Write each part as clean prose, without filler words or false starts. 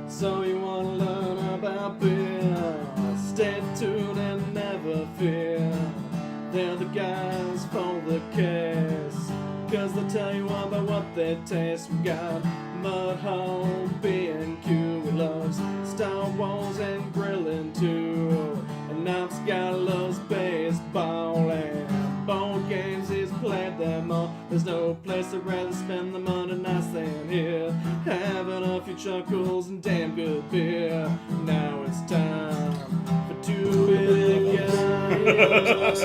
So you wanna learn about beer? Stay tuned and never fear. They're the guys for the case, 'cause they'll tell you all about what they taste. We got Mudhole, B&Q, we loves Star Wars and grilling too. And Knox got loves baseball and board games, he's played them all. There's no place I'd rather spend the Monday nights than here, having a few chuckles and damn good beer. Now it's time for Two Beerded Guys.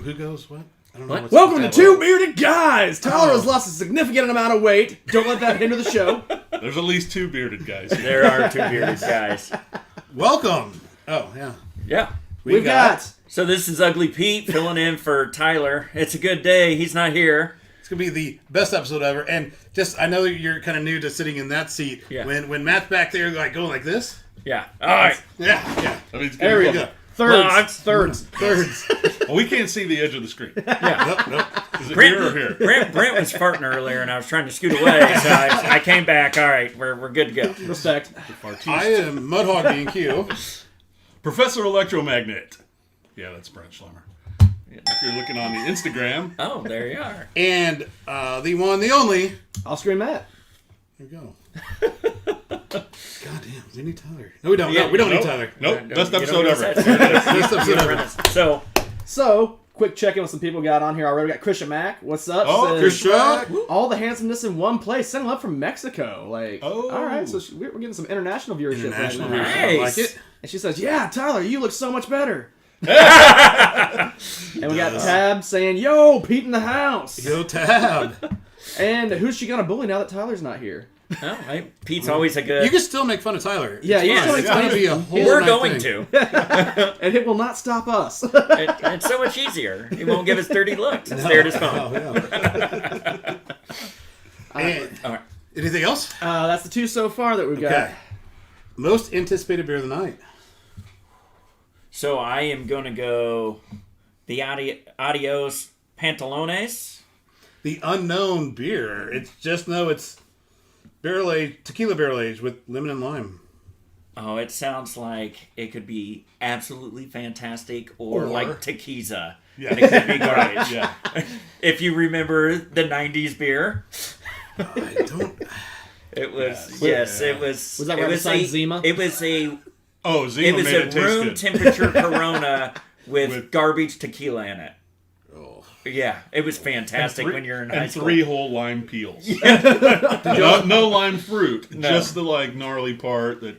Who goes what? I don't know. What? Welcome to Two Beerded Guys! Tyler has lost a significant amount of weight. Don't let that hinder the show. There's at least two bearded guys. There are two bearded guys. Welcome. Oh, yeah. Yeah. We've got... So this is Ugly Pete filling in for Tyler. It's a good day. He's not here. It's going to be the best episode ever. And just, I know you're kind of new to sitting in that seat. Yeah. When Matt's back there, like going like this. Yeah. All right. Yeah. I mean, it's There we good. go. Thirds. Well, we can't see the edge of the screen. Yeah. Nope. Is it here or here? Brent was farting earlier, and I was trying to scoot away, so I came back. All right, we're good to go. Respect. I am Mudhog B&Q. Professor Electromagnet. Yeah, that's Brent Schlemmer. If you're looking on the Instagram. Oh, there you are. And the one, the only. I'll scream Matt. There you go. God damn, we need Tyler. No, we don't. Yeah, no, we don't Nope. need Tyler. Nope. Best You episode don't ever. get that. Best episode ever. So, Quick check-in with some people we got on here already. We got Christian Mack. What's up? Oh, Says, Chris Shaw. all the handsomeness in one place. Send love from Mexico. Like, Oh. all right. So we're getting some international viewership International. right now. I Nice. like it. And she says, "Yeah, Tyler, you look so much better." And we got Tab saying, "Yo, Pete in the house." Yo, Tab. And who's she gonna bully now that Tyler's not here? well, Pete's always a good. You can still make fun of Tyler. Yeah, you It's can fine. still It's make going fun to be a whole We're night going thing. to. And it will not stop us. It's so much easier. He won't give us dirty looks and stare at his phone. Oh, yeah. And All right. anything else? That's the two so far that we've got. Okay. Most anticipated beer of the night. So I am going to go the Adios Pantalones. The unknown beer. It's barrel aged, tequila barrel aged with lemon and lime. Oh, it sounds like it could be absolutely fantastic or like tequila. Yeah. And it could be garbage. Yeah. If you remember the 90s beer, I don't. it was, Yes. it was. Was that it right was beside Zima? It was a Oh, Zima It was made a it taste room good. temperature Corona with With- garbage tequila in it. Oh. Yeah, it was fantastic when you're in high and school. 3 whole lime peels. no lime fruit. No. Just the gnarly part that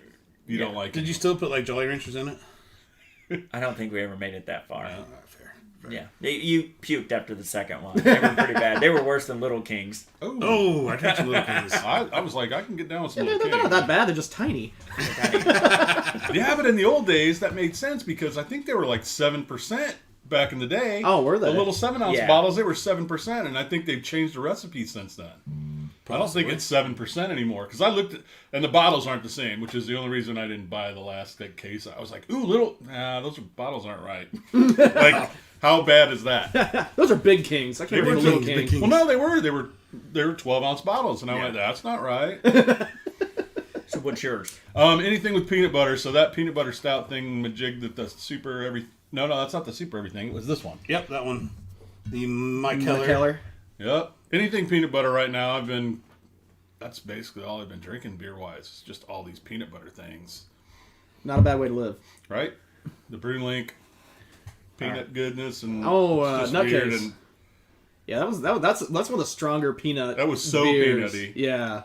you don't like. Did you still put like Jolly Ranchers in it? I don't think we ever made it that far. Fair. Yeah, you puked after the second one. They were pretty bad. They were worse than Little Kings. Oh, I got some little things. I was like, I can get down with some They're little not King. that bad. They're just tiny. Yeah, but in the old days, that made sense because I think they were like 7% back in the day. Oh, were they? The little 7-ounce Yeah. bottles, they were 7%, and I think they've changed the recipe since then. I don't think it's 7% anymore because I looked at, and the bottles aren't the same, which is the only reason I didn't buy the last case. I was like, ooh, those bottles aren't right. Like, how bad is that? Those are big kings. I can't They were read a little big king. kings. Well, no, they were 12-ounce bottles, and I went, that's not right. So what's yours? Anything with peanut butter. So that peanut butter stout thing, majig, that the super every. No, that's not the super everything. It was this one. Yep, that one. The Mike Keller. Keller. Yep. Anything peanut butter right now. That's basically all I've been drinking beer wise. It's just all these peanut butter things, Not a bad way to live. right? The Brewlink, peanut goodness, and Oh, it's just weird, Nutcase. and Yeah, that's one of the stronger peanut. That was so beers. peanutty. Yeah.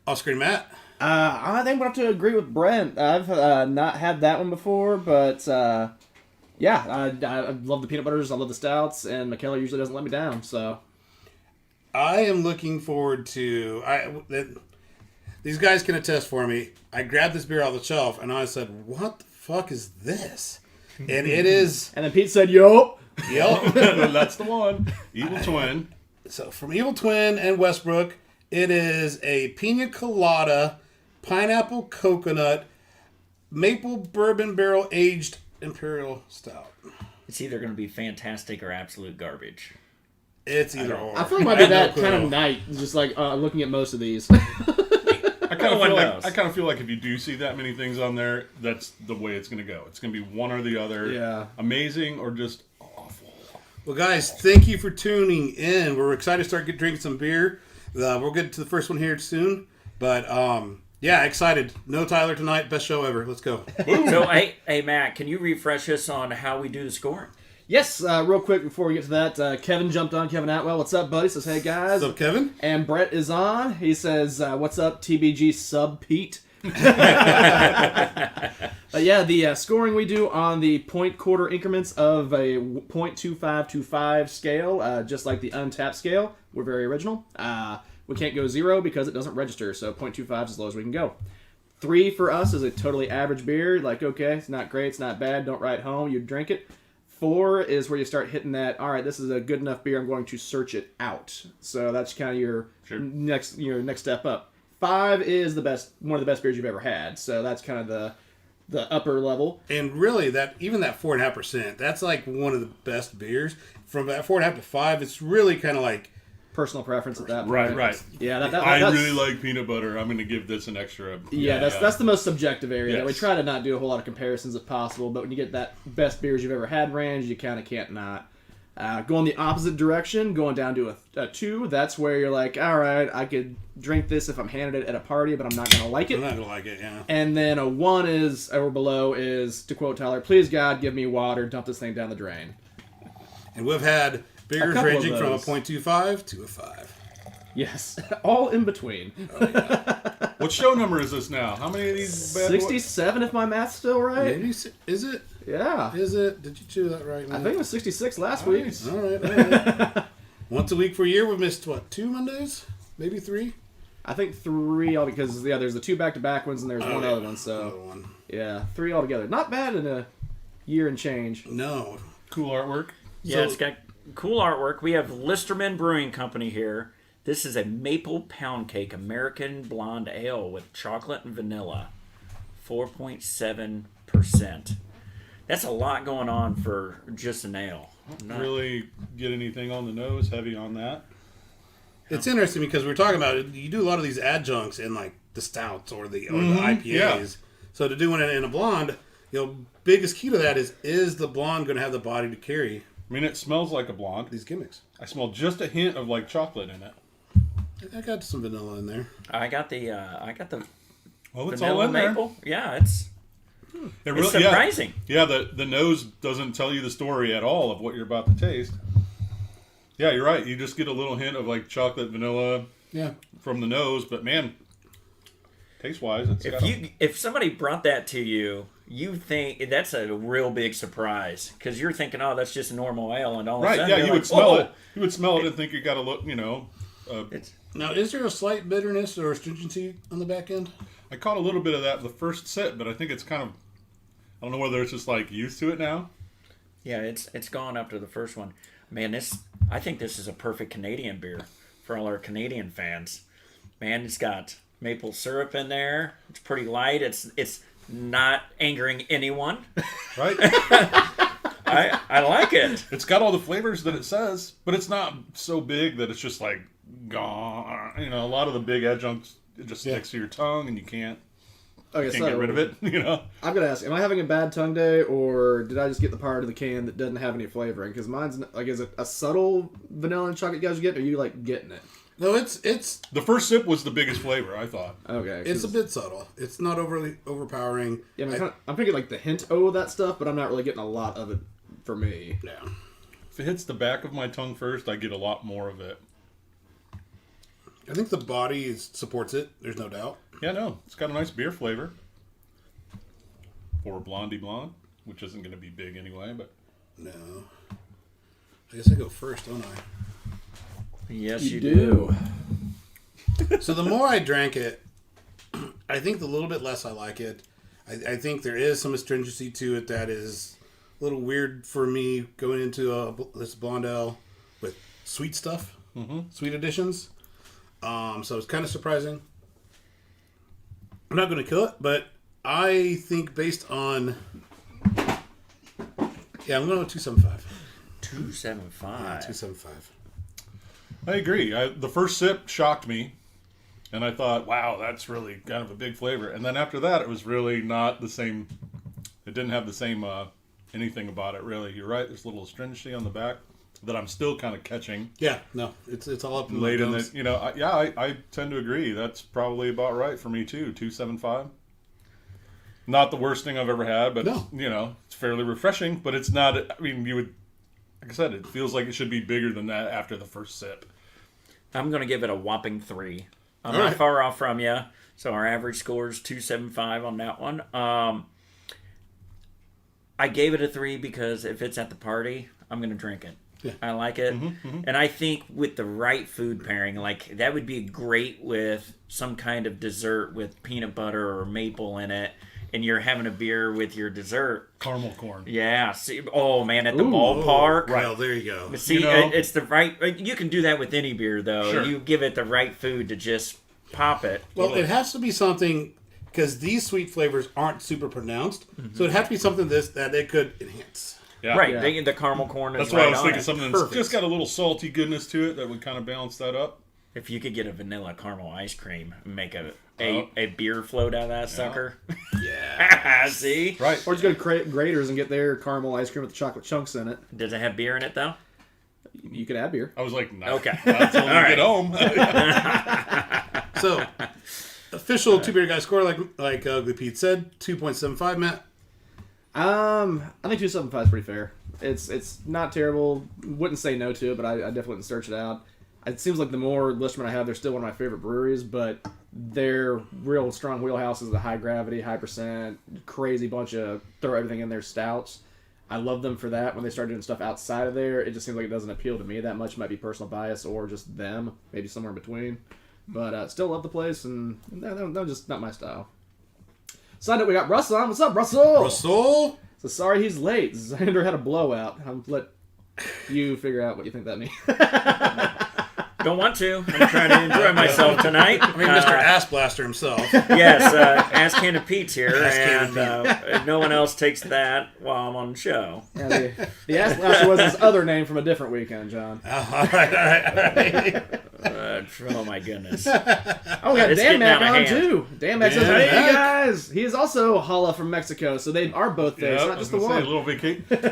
Oscar and Matt. I think we'll have to agree with Brent. I've not had that one before, but yeah, I love the peanut butters. I love the stouts, and McKellar usually doesn't let me down. So I am looking forward to. These guys can attest for me. I grabbed this beer off the shelf, and I said, "What the fuck is this?" And it is. and then Pete said, "Yo." Yep. that's the one. Evil Twin. So from Evil Twin and Westbrook, it is a pina colada, pineapple coconut, maple bourbon barrel aged imperial stout. It's either going to be fantastic or absolute garbage. It's either or. I feel like it might be that No kind clue. of night, just like looking at most of these. I kind of feel like if you do see that many things on there, that's the way it's going to go. It's going to be one or the other. Yeah. Amazing or just awful. Well, guys, thank you for tuning in. We're excited to start drinking some beer. We'll get to the first one here soon. But, yeah, excited. No Tyler tonight. Best show ever. Let's go. So, hey, Matt, can you refresh us on how we do the scoring? Yes, real quick before we get to that, Kevin jumped on. Kevin Atwell, what's up, buddy? Says, hey, guys. What's up, Kevin? And Brent is on. He says, what's up, TBG sub Pete? Yeah, the scoring we do on the point quarter increments of a 0.2525 scale, just like the untapped scale. We're very original. We can't go 0 because it doesn't register, so 0.25 is as low as we can go. 3 for us is a totally average beer. Like, okay, it's not great, it's not bad, don't write home, you drink it. 4 is where you start hitting that, all right, this is a good enough beer, I'm going to search it out. So that's kind of your next step up. 5 is one of the best beers you've ever had. So that's kind of the upper level. And really, even that 4.5%, that's like one of the best beers. From that 4.5 to 5, it's really kind of like Personal preference at that point. Right. Yeah, I that's, really like peanut butter. I'm going to give this an extra. Yeah, that's the most subjective area. Yes. That we try to not do a whole lot of comparisons if possible, but when you get that best beers you've ever had range, you kind of can't not. Going the opposite direction, going down to a 2, that's where you're like, all right, I could drink this if I'm handed it at a party, but I'm not going to like it. I'm not gonna like it. Yeah. And then a 1 is, or below is, to quote Tyler, please God, give me water, dump this thing down the drain. And we've had beers couple of ranging from a those. 0.25 to a 5. Yes, all in between. What show number is this now? How many of these bad boys? 67, if my math's still right. Maybe is it? Yeah. Is it? Did you choose that right? I think it was 66 last week. Nice. All right. Once a week for a year, we've missed what, 2 Mondays? Maybe 3. I think 3 all because there's the 2 back-to-back ones and there's one other one. So Another one. yeah, 3 altogether. Not bad in a year and change. No. Cool artwork. Yeah, it's got cool artwork. We have Listerman Brewing Company here. This is a maple pound cake American blonde ale with chocolate and vanilla. 4.7%. That's a lot going on for just an ale. Not Really get anything on the nose, heavy on that. It's interesting because we're talking about it. You do a lot of these adjuncts in like the stouts or the IPAs. yeah. So to do it in a blonde, biggest key to that is the blonde going to have the body to carry I mean, it smells like a blonde. these gimmicks? I smell just a hint of like chocolate in it. I got some vanilla in there. I got the Well, it's vanilla all in maple. Yeah, it's there. It it's really, surprising. Yeah, the nose doesn't tell you the story at all of what you're about to taste. Yeah, you're right. You just get a little hint of like chocolate, vanilla Yeah. from the nose, but man, taste wise, it's got If somebody brought that to you, you think that's a real big surprise because you're thinking, oh, that's just a normal ale, and all of a right. sudden Yeah, you're you like, would smell "Whoa." it. You would smell it and think you got to look. It's Now, is there a slight bitterness or astringency on the back end? I caught a little bit of that the first sip, but I think it's kind of. I don't know whether it's just like used to it now. yeah, it's gone up to the first one. Man, I think this is a perfect Canadian beer for all our Canadian fans. Man, it's got maple syrup in there. It's pretty light. It's not angering anyone. Right? I like it. It's got all the flavors that it says, but it's not so big that it's just like gone. A lot of the big adjuncts it just sticks to your tongue and you can't Okay, get rid of it. I'm gonna ask: am I having a bad tongue day, or did I just get the part of the can that doesn't have any flavoring? Because mine's like, is it a subtle vanilla and chocolate you guys get, or are you like getting it? No, it's The first sip was the biggest flavor, I thought. Okay, it's a bit subtle. It's not overly overpowering. Yeah, I'm thinking like the hint of that stuff, but I'm not really getting a lot of it for me. Yeah. If it hits the back of my tongue first, I get a lot more of it. I think the body supports it. There's no doubt. Yeah, no, it's got a nice beer flavor. For a blondie blonde, which isn't going to be big anyway, but No. I guess I go first, don't I? Yes, You you do. do. So the more I drank it, I think the little bit less I like it. I think there is some astringency to it that is a little weird for me going into this blonde ale with sweet stuff, sweet additions. So it's kind of surprising. I'm not going to kill it, but I think based on... Yeah, I'm going with 275. 275. 275. I agree. The first sip shocked me, and I thought, wow, that's really kind of a big flavor. And then after that, it was really not the same. It didn't have the same anything about it, really. You're right. There's a little astringency on the back that I'm still kind of catching. Yeah, no, it's all up in Late the in gums. the, I tend to agree. That's probably about right for me, too. 2.75. Not the worst thing I've ever had, but, No. it's fairly refreshing. But it's not, I mean, you would, like I said, it feels like it should be bigger than that after the first sip. I'm going to give it a whopping 3. I'm All not right. far off from you. So our average score is 2.75 on that one. I gave it a 3 because if it's at the party, I'm going to drink it. Yeah. I like it. And I think with the right food pairing, like that would be great with some kind of dessert with peanut butter or maple in it. And you're having a beer with your dessert. Caramel corn. Yeah. See, oh, man, at the ballpark. Well, there you go. See, it's the right... You can do that with any beer, though. Sure. You give it the right food to just pop it. Well, it has to be something, because these sweet flavors aren't super pronounced, so it has to be something that it could enhance. Yeah. Right. Yeah. The caramel corn is That's right why I was on thinking it. something that's Perfect. just got a little salty goodness to it that would kind of balance that up. If you could get a vanilla caramel ice cream and make a beer float out of that sucker. Yeah. See? Right. Or just go to Graders and get their caramel ice cream with the chocolate chunks in it. Does it have beer in it, though? You could add beer. I was like, no. Okay. That's when we All get home. So, official Two Bearded Guys score, like Ugly Pete said, 2.75, Matt. I think 2.75 is pretty fair. It's not terrible. Wouldn't say no to it, but I definitely wouldn't search it out. It seems like the more Listerman I have, they're still one of my favorite breweries, but their real strong wheelhouse is the high gravity, high percent, crazy bunch of throw everything in their stouts. I love them for that. When they start doing stuff outside of there, it just seems like it doesn't appeal to me that much. It might be personal bias or just them, maybe somewhere in between. But still love the place, and they're just not my style. Side note, we got Russell on. What's up, Russell? Russell? So sorry he's late. Xander had a blowout. I'll let you figure out what you think that means. Don't want to. I'm trying to enjoy myself tonight. I mean, Mr. Ass Blaster himself. Yes, Ass Can of Pete's here, Ass Can and of if no one else takes that while I'm on the show. Yeah, the ass blaster was his other name from a different weekend, John. All right. Oh my goodness. Oh, we got It's Dan getting Mac out of on hand. too. Dan Mac says, Dan "Hey Mac. guys!" He is also Hala from Mexico, so they are both there. Yeah, It's I not was just the gonna say, one. a little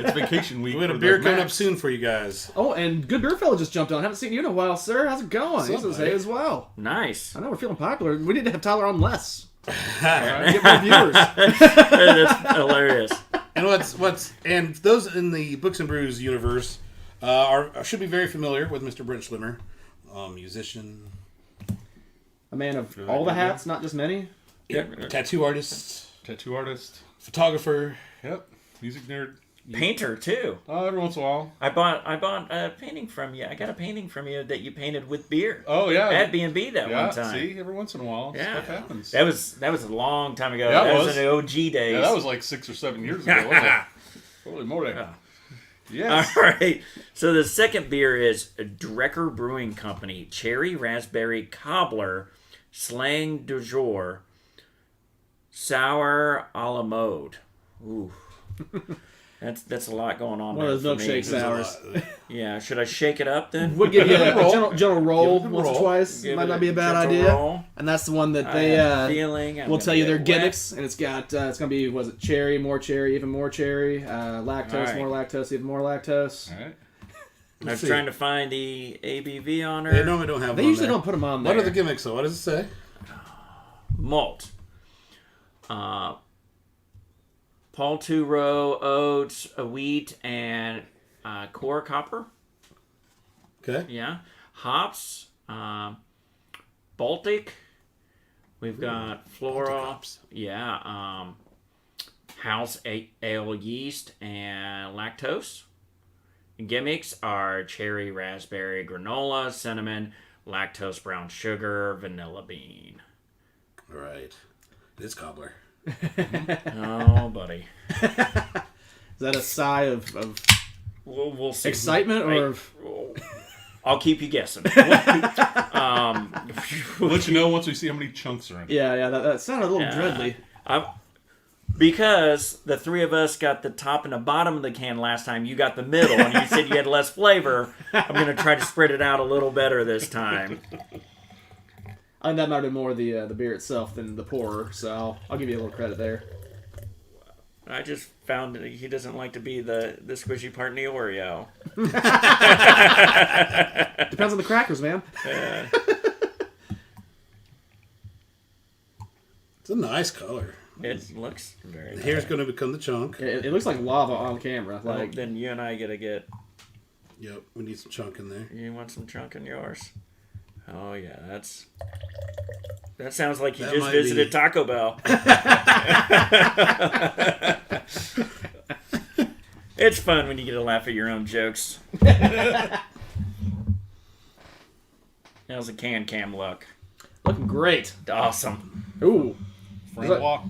it's vacation week. We had a for beer the coming up Macs. soon for you guys. Oh, and Good Beer Fella just jumped on. Haven't seen you in a while, sir. How's it going? He What's up, says, buddy? "Hey" as well. Nice. I know we're feeling popular. We need to have Tyler on less. Get more viewers. That's hilarious. And and those in the Books and Brews universe should be very familiar with Mr. Brent Schlimmer, musician, A man of all the hats, not just many. tattoo artist, Tattoo artist. photographer. Yep. Music nerd. Painter too. Every once in a while. I bought a painting from you. I got a painting from you that you painted with beer. Oh, yeah. At B&B that Yeah, one time. see? Every once in a while. Yeah. Stuff happens. That was a long time ago. Yeah, it that was was. in the OG days. Yeah, that was like 6 or 7 years ago, wasn't it? Holy moly. Yeah. Yes. All right. So the second beer is Drecker Brewing Company Cherry Raspberry Cobbler Slang du Jour Sour a la Mode. Ooh. That's a lot going on One of there those for me. milkshake sours. Yeah, should I shake it up then? Would give you a general roll Give it a once roll. or twice. Give Might it not a be a bad gentle idea. roll. And that's the one that I they have a feeling I'm will gonna tell you get their wet. gimmicks, and it's got it's gonna be was it cherry, more cherry, even more cherry, lactose, All right. more lactose, even more lactose. All right. I was see. trying to find the ABV on They her. normally don't have They one usually there. don't put them on there. What are the gimmicks, though? What does it say? Malt. Palturo, oats, wheat, and core copper. Okay. Yeah. Hops. Baltic. We've got floral. hops. Yeah. House ale yeast and lactose. Gimmicks are cherry, raspberry, granola, cinnamon, lactose, brown sugar, vanilla bean. All right. It's cobbler. Oh, buddy. Is that a sigh of We'll see. excitement or of I'll keep you guessing. We'll let you know once we see how many chunks are in it. yeah? That sounded a little dreadly. Because the three of us got the top and the bottom of the can last time, you got the middle, and you said you had less flavor. I'm going to try to spread it out a little better this time. I think that might have been more the beer itself than the pourer, so I'll give you a little credit there. I just found that he doesn't like to be the squishy part in the Oreo. Depends on the crackers, man. It's a nice color. It looks very nice. Here's going to become the chunk. It looks like lava on camera. Well, Like then you and I get to get... Yep, we need some chunk in there. You want some chunk in yours? Oh, yeah, that sounds like you That just might visited be- Taco Bell. It's fun when you get to laugh at your own jokes. How's the cam look? looking great. Awesome. Ooh, Frambois.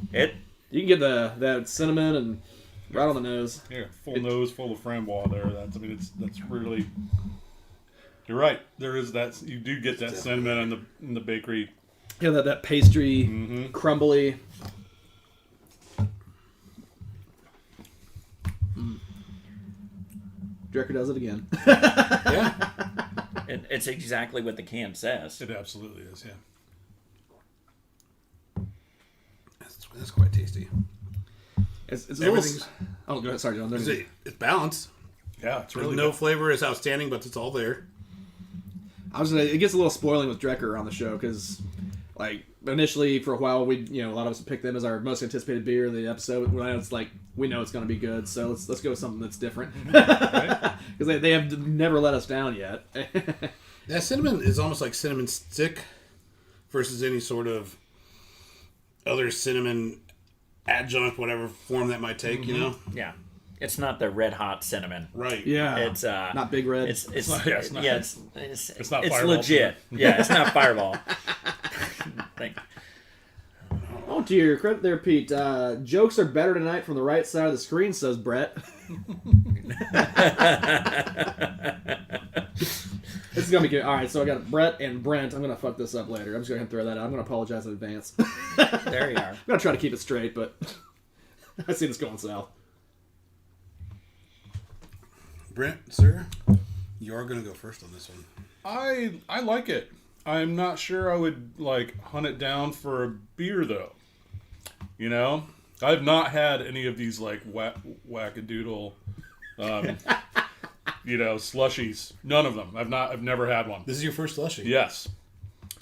you can get that cinnamon and right on the nose. Yeah, full nose, full of frambois there. That's really. You're right. There is that. You do get that cinnamon in the bakery. Yeah, that pastry, crumbly. Drecker does it again. Yeah. It's exactly what the can says. It absolutely is. Yeah. That's quite tasty. It's a little. Everything's Oh, go ahead. Sorry, John. it's balanced. Yeah, it's There's really no good. flavor is outstanding, but it's all there. It gets a little spoiling with Drecker on the show because, like, initially for a while a lot of us picked them as our most anticipated beer of the episode. Well, now it's like we know it's going to be good, so let's go with something that's different because they have never let us down yet. That cinnamon is almost like cinnamon stick versus any sort of other cinnamon adjunct, whatever form that might take, you know? Yeah. It's not the red hot cinnamon. Right. Yeah, It's not Big Red. It's not- yeah, it's not- it's not it's Fireball. legit. Yeah, it's not Fireball. Like, Oh, to your credit there, Pete. Jokes are better tonight from the right side of the screen, says Brett. This is gonna be good. All right, so I got Brett and Brent. I'm gonna fuck this up later. I'm just gonna throw that out. I'm gonna apologize in advance. there you are. I'm gonna try to keep it straight, but I see this going south. Brent, sir, you are going to go first on this one. I like it. I'm not sure I would hunt it down for a beer though. You know, I've not had any of these wackadoodle, slushies. None of them. I've never had one. This is your first slushy. Yes,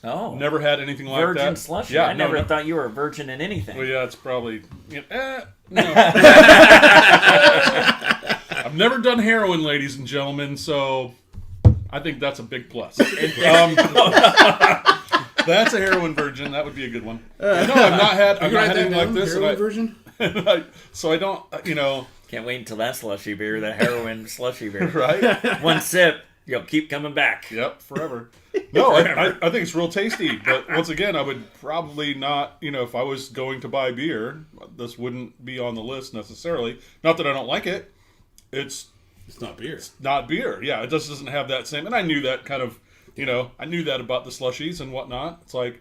Oh, never had anything like that. virgin slushy. Yeah, I never thought you were a virgin in anything. Well, yeah, it's probably. No. I've never done heroin, ladies and gentlemen, so I think that's a big plus. That's a heroin virgin. That would be a good one. No, I've not had anything like this. Heroin version? So I don't, Can't wait until that slushy beer, the heroin slushy beer. right? One sip, you'll keep coming back. Yep, forever. No, I think it's real tasty. But once again, I would probably not, if I was going to buy beer, this wouldn't be on the list necessarily. Not that I don't like it. It's not beer. not beer. Yeah, it just doesn't have that same. And I knew that kind of, I knew that about the slushies and whatnot. It's like,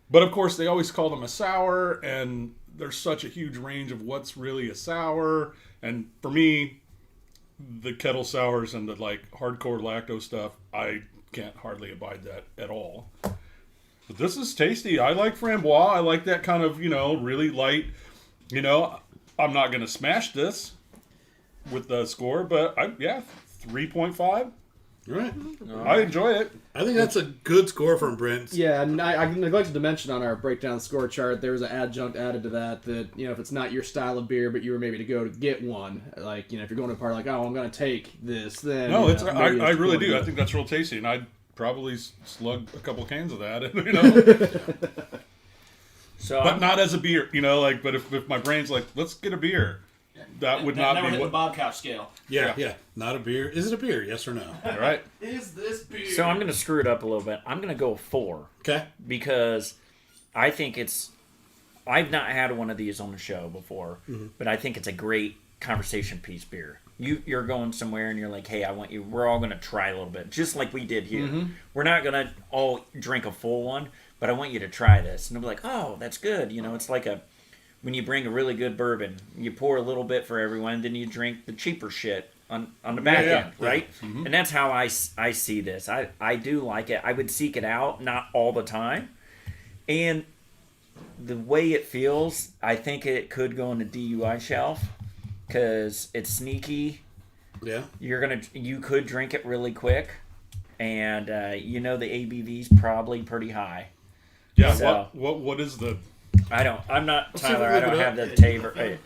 but of course they always call them a sour, and there's such a huge range of what's really a sour. And for me, the kettle sours and the hardcore lactose stuff, I can't hardly abide that at all. But this is tasty. I like frambois. I like that kind of, really light. I'm not going to smash this with the score, but 3.5. All right. I enjoy it. I think that's a good score from Brent. Yeah, and I neglected to mention on our breakdown score chart, there was an adjunct added to that, if it's not your style of beer, but you were maybe to go to get one, if you're going to a party I'm going to take this, then... No, maybe I it's really cool. do. I think that's real tasty, and I'd probably slug a couple cans of that, So but not as a beer, but if my brain's let's get a beer, that would not be what... Bob Couch scale. Yeah. Not a beer. Is it a beer? Yes or no? All right. Is this beer? So I'm going to screw it up a little bit. I'm going to go 4 Okay. because I think I've not had one of these on the show before, but I think it's a great conversation piece beer. You're going somewhere and you're like, hey, we're all going to try a little bit, just like we did here. We're not going to all drink a full one, but I want you to try this. And they'll be like, oh, that's good. It's like when you bring a really good bourbon, you pour a little bit for everyone, then you drink the cheaper shit on the back end, right? Mm-hmm. And that's how I see this. I do like it. I would seek it out, not all the time. And the way it feels, I think it could go on the DUI shelf because it's sneaky. Yeah. You could drink it really quick, and the ABV's probably pretty high. Yeah. So, what is the? I'm not Let's see if we Tyler. I look don't it have up. the taver.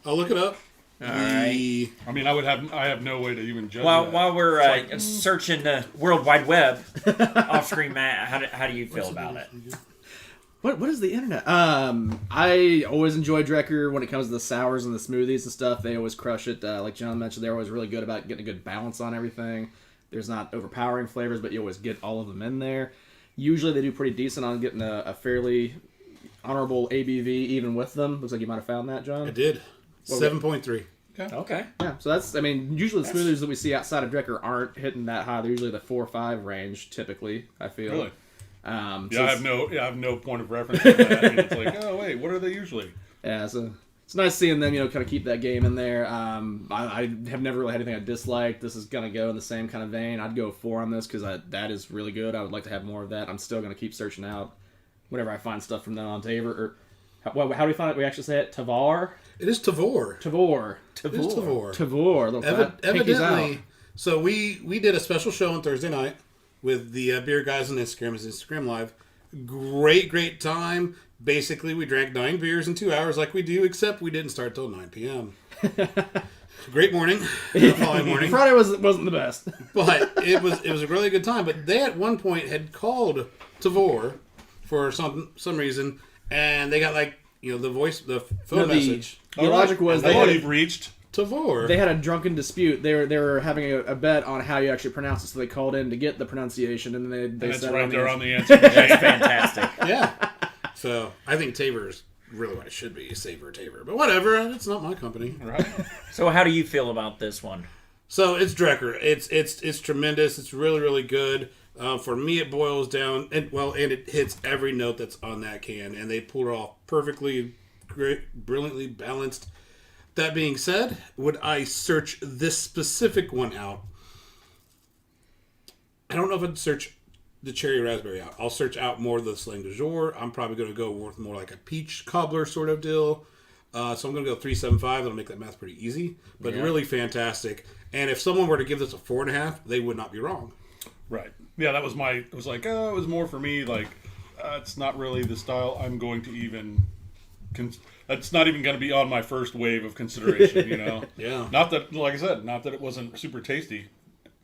I'll look it up. All right. I mean, I have no way to even judge. While we're searching the World Wide Web, off screen, Matt, how do you feel about it? What is the internet? I always enjoy Drecker when it comes to the sours and the smoothies and stuff. They always crush it. Like John mentioned, they're always really good about getting a good balance on everything. There's not overpowering flavors, but you always get all of them in there. Usually they do pretty decent on getting a fairly honorable ABV even with them. Looks like you might have found that, John. I did. 7.3. Okay. Yeah, so usually the smoothies that we see outside of Drecker aren't hitting that high. They're usually the 4 or 5 range, typically, I feel. Really? I have no point of reference for that. And it's like, oh wait, what are they usually? Yeah, so it's nice seeing them, kind of keep that game in there. I have never really had anything I disliked. This is gonna go in the same kind of vein. I'd go 4 on this because that is really good. I would like to have more of that. I'm still gonna keep searching out whenever I find stuff from them on Taver. Or how do we find it? We actually say it Tavar. It is Tavor. Tavor. It is Tavor. Tavor. Evidently, so we did a special show on Thursday night with the Beer Guys on Instagram. It's Instagram Live. Great time. Basically, we drank 9 beers in 2 hours like we do, except we didn't start till 9 p.m. Great morning. Following morning. Friday wasn't the best. But it was a really good time. But they at one point had called Tavor for some reason, and they got the phone message. The logic was you've reached Tavor. They had a drunken dispute. They were having a bet on how you actually pronounce it, so they called in to get the pronunciation, and then they that's said right on there the on the answer. That's fantastic. Yeah. So I think Taver is really what it should be, Savor Taver. But whatever, it's not my company. Right. So how do you feel about this one? So it's Drecker. It's tremendous. It's really, really good. For me, it boils down, and it hits every note that's on that can, and they pull it off perfectly, great, brilliantly balanced. That being said, would I search this specific one out? I don't know if I'd search the cherry raspberry out. I'll search out more of the slang du jour. I'm probably going to go with more like a peach cobbler sort of deal. So I'm going to go 3.75. That'll make that math pretty easy, but really fantastic. And if someone were to give this a 4.5, they would not be wrong. Right. Yeah, it was like, it was more for me, like, it's not really the style I'm going to even... That's not even going to be on my first wave of consideration, Yeah. Not that, like I said, not that it wasn't super tasty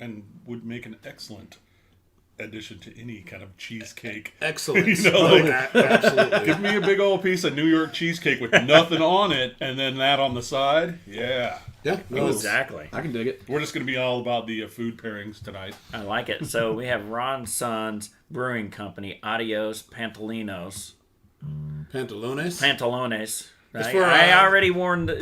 and would make an excellent addition to any kind of cheesecake. Excellent. Absolutely. Give me a big old piece of New York cheesecake with nothing on it, and then that on the side. Yeah. Yeah. Exactly. I can dig it. We're just going to be all about the food pairings tonight. I like it. So we have Ron Son's Brewing Company, Adios Pantalones. Pantalones. Right? I already warned the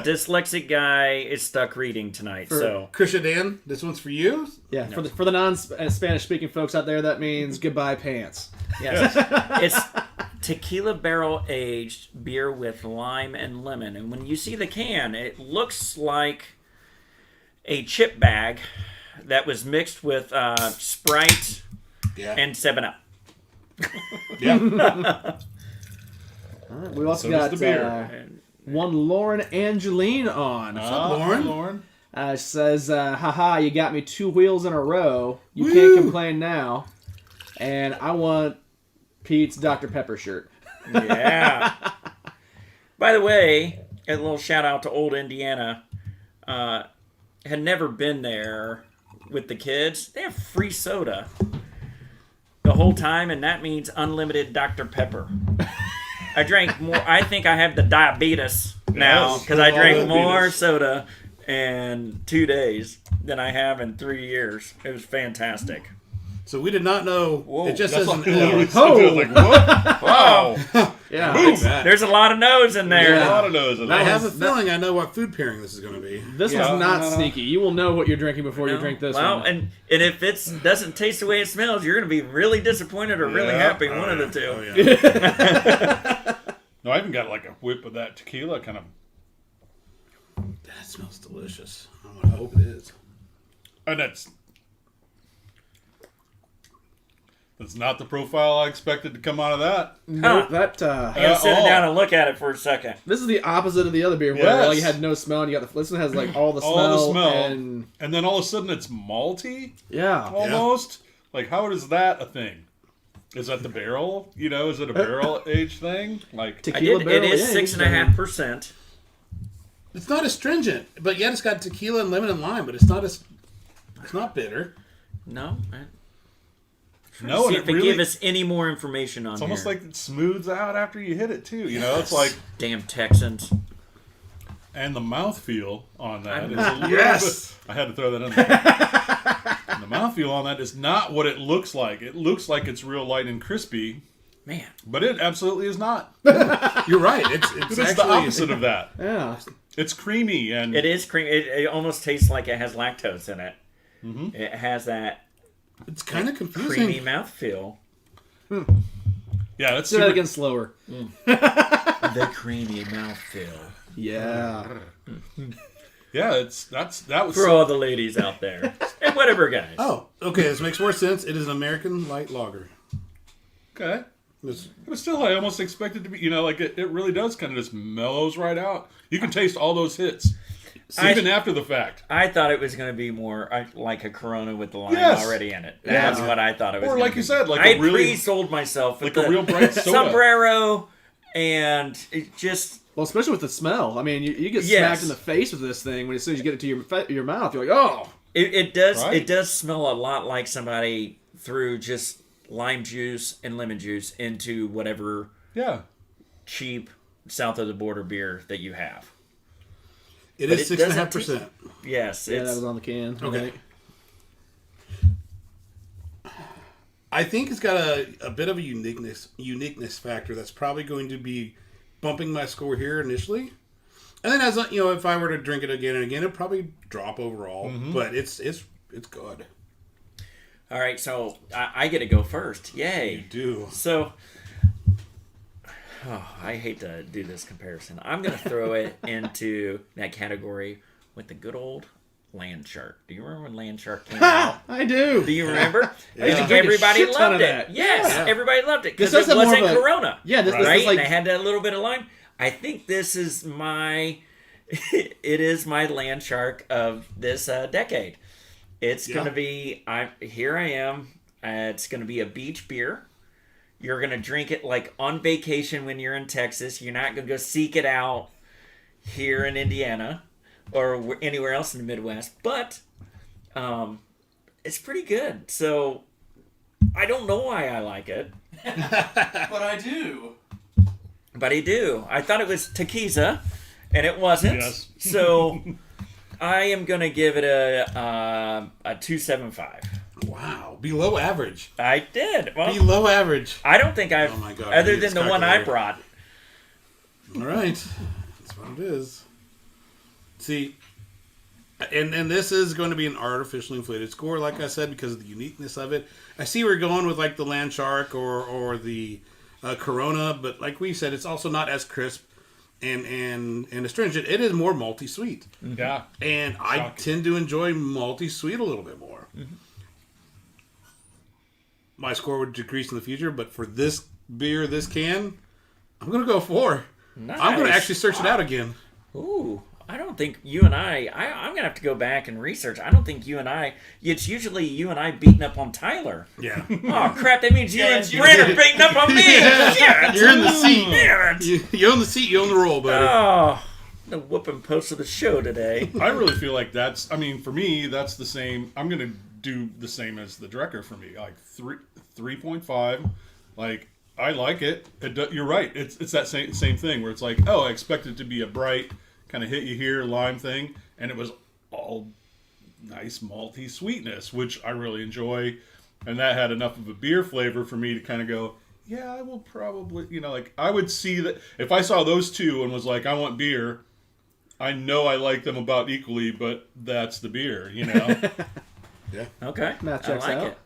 dyslexic guy is stuck reading tonight. So Krisha Dan, this one's for you. Yeah, no. For the non-Spanish speaking folks out there, that means goodbye pants. Yes. It's tequila barrel aged beer with lime and lemon. And when you see the can, it looks like a chip bag that was mixed with Sprite and 7-Up. Yeah. Right, we also got one Lauren Angeline on. What's up, Lauren? She says, haha, you got me 2 wheels in a row. You can't complain now. And I want Pete's Dr. Pepper shirt. Yeah. By the way, a little shout out to Old Indiana. Had never been there with the kids. They have free soda the whole time, and that means unlimited Dr. Pepper. I drank more. I think I have the diabetes now because I drank more soda in 2 days than I have in 3 years. It was fantastic. So we did not know. Whoa, it just that's says like, what? Wow. Yeah. There's a lot of no's in there. There's a lot of no's in there. I have a feeling I know what food pairing this is going to be. This was not sneaky. You will know what you're drinking before you drink this one. And if it doesn't taste the way it smells, you're going to be really disappointed or really happy. One of the two. Oh, yeah. No, I even got like a whip of that tequila kind of. That smells delicious. I hope it is. And that's not the profile I expected to come out of that. No, Huh. that I gotta sit it down and look at it for a second. this is the opposite of the other beer where Yes. like, you had no smell, and you got this one has like all the smell, All the smell, and and then all of a sudden it's malty, yeah. almost. Like, how is that a thing? Is that the barrel? You know, is it a barrel age thing? Like, Tequila It barrel, is yeah, 6.5%. It's not astringent, but yet it's got tequila and lemon and lime, but it's not bitter. No. no, See and if it they really, give us any more information on it's almost here. like it smooths out after you hit it too. You know, it's like, Damn Texans. and the mouthfeel on that is a little Yes! bit. I had to throw that in there. And the mouthfeel on that is not what it looks like. It looks like it's real light and crispy, Man. but it absolutely is not. You're right. It's It's actually the opposite of that. Yeah. It's creamy and It is cream. It almost tastes like it has lactose in it. Mm-hmm. It has that It's kind of confusing. creamy mouthfeel. yeah, that's Do that super, again slower. The creamy mouthfeel. Yeah. yeah. That was For all the ladies out there. And whatever, guys. Oh, okay. This makes more sense. It is an American light lager. okay. It's- But still, I almost expected to be, like it really does kind of just mellows right out. You can taste all those hits, even after the fact. I thought it was going to be more like a Corona with the lime Yes. already in it. That's Yeah. what I thought it was Or gonna like be. you said, like I a really, pre-sold myself with like a the real bright soda. sombrero and it just... Well, especially with the smell. I mean, you get Yes. smacked in the face with this thing when as soon as you get it to your mouth, you're like, oh. It does Right. it does smell a lot like somebody threw just lime juice and lemon juice into whatever Yeah. cheap south of the border beer that you have. It But is it 6.5%. Yes, Yeah, it's that was on the can. Okay. I think it's got a bit of a uniqueness factor that's probably going to be bumping my score here initially. And then as if I were to drink it again and again, it'd probably drop overall. But it's good. all right. So I get to go first. Yay! You do. So, I hate to do this comparison. I'm going to throw it into that category with the good old Land Shark. Do you remember when Land Shark came out? I do. Do you remember? Yeah. I think I drink a everybody shit ton loved of it. that. Yes, Yeah. everybody loved it This because does it have more wasn't of a- Corona. Yeah, this right? is like And they had that little bit of lime. I think this is my... it is my Land Shark of this decade. It's Yeah. going to be... Here I am. It's going to be a beach beer. You're going to drink it like on vacation when you're in Texas. You're not going to go seek it out here in Indiana or anywhere else in the Midwest. But it's pretty good. So I don't know why I like it. But I do. But I do. I thought it was Tequiza, and it wasn't. Yes. So I am going to give it a 2.75. Wow. Below average. I did. Well, Below average. I don't think I've, Oh my God, other I need than this the one I calculator. brought. All right. That's what it is. See, and this is going to be an artificially inflated score, like I said, because of the uniqueness of it. I see we're going with like the Land Shark or the Corona, but like we said, it's also not as crisp and astringent. It is more malty sweet, Yeah. and I Shocking. tend to enjoy malty sweet a little bit more. Mm-hmm. My score would decrease in the future, but for this beer, this can, I'm going to go 4. Nice. I'm going to actually search it out again. Ooh, I don't think you and I'm going to have to go back and research. I don't think you and it's usually you and I beating up on Tyler. Yeah. Oh, crap, that means you Yeah, and it's you. Brent are beating up on me. Shit. You're in the seat. Damn it. You own the seat, you own the roll, buddy. Oh, the whooping post of the show today. I really feel like for me, that's the same. I'm going to do the same as the Drecker for me. Like 3.5. Like, I like it. You're right. It's that same thing where it's like, oh, I expect it to be a bright, kind of hit you here lime thing. And it was all nice malty sweetness, which I really enjoy. And that had enough of a beer flavor for me to kind of go, yeah, I will probably, like, I would see that if I saw those two and was like, I want beer, I know I like them about equally, but that's the beer, Yeah. Okay, Math I checks like out. it.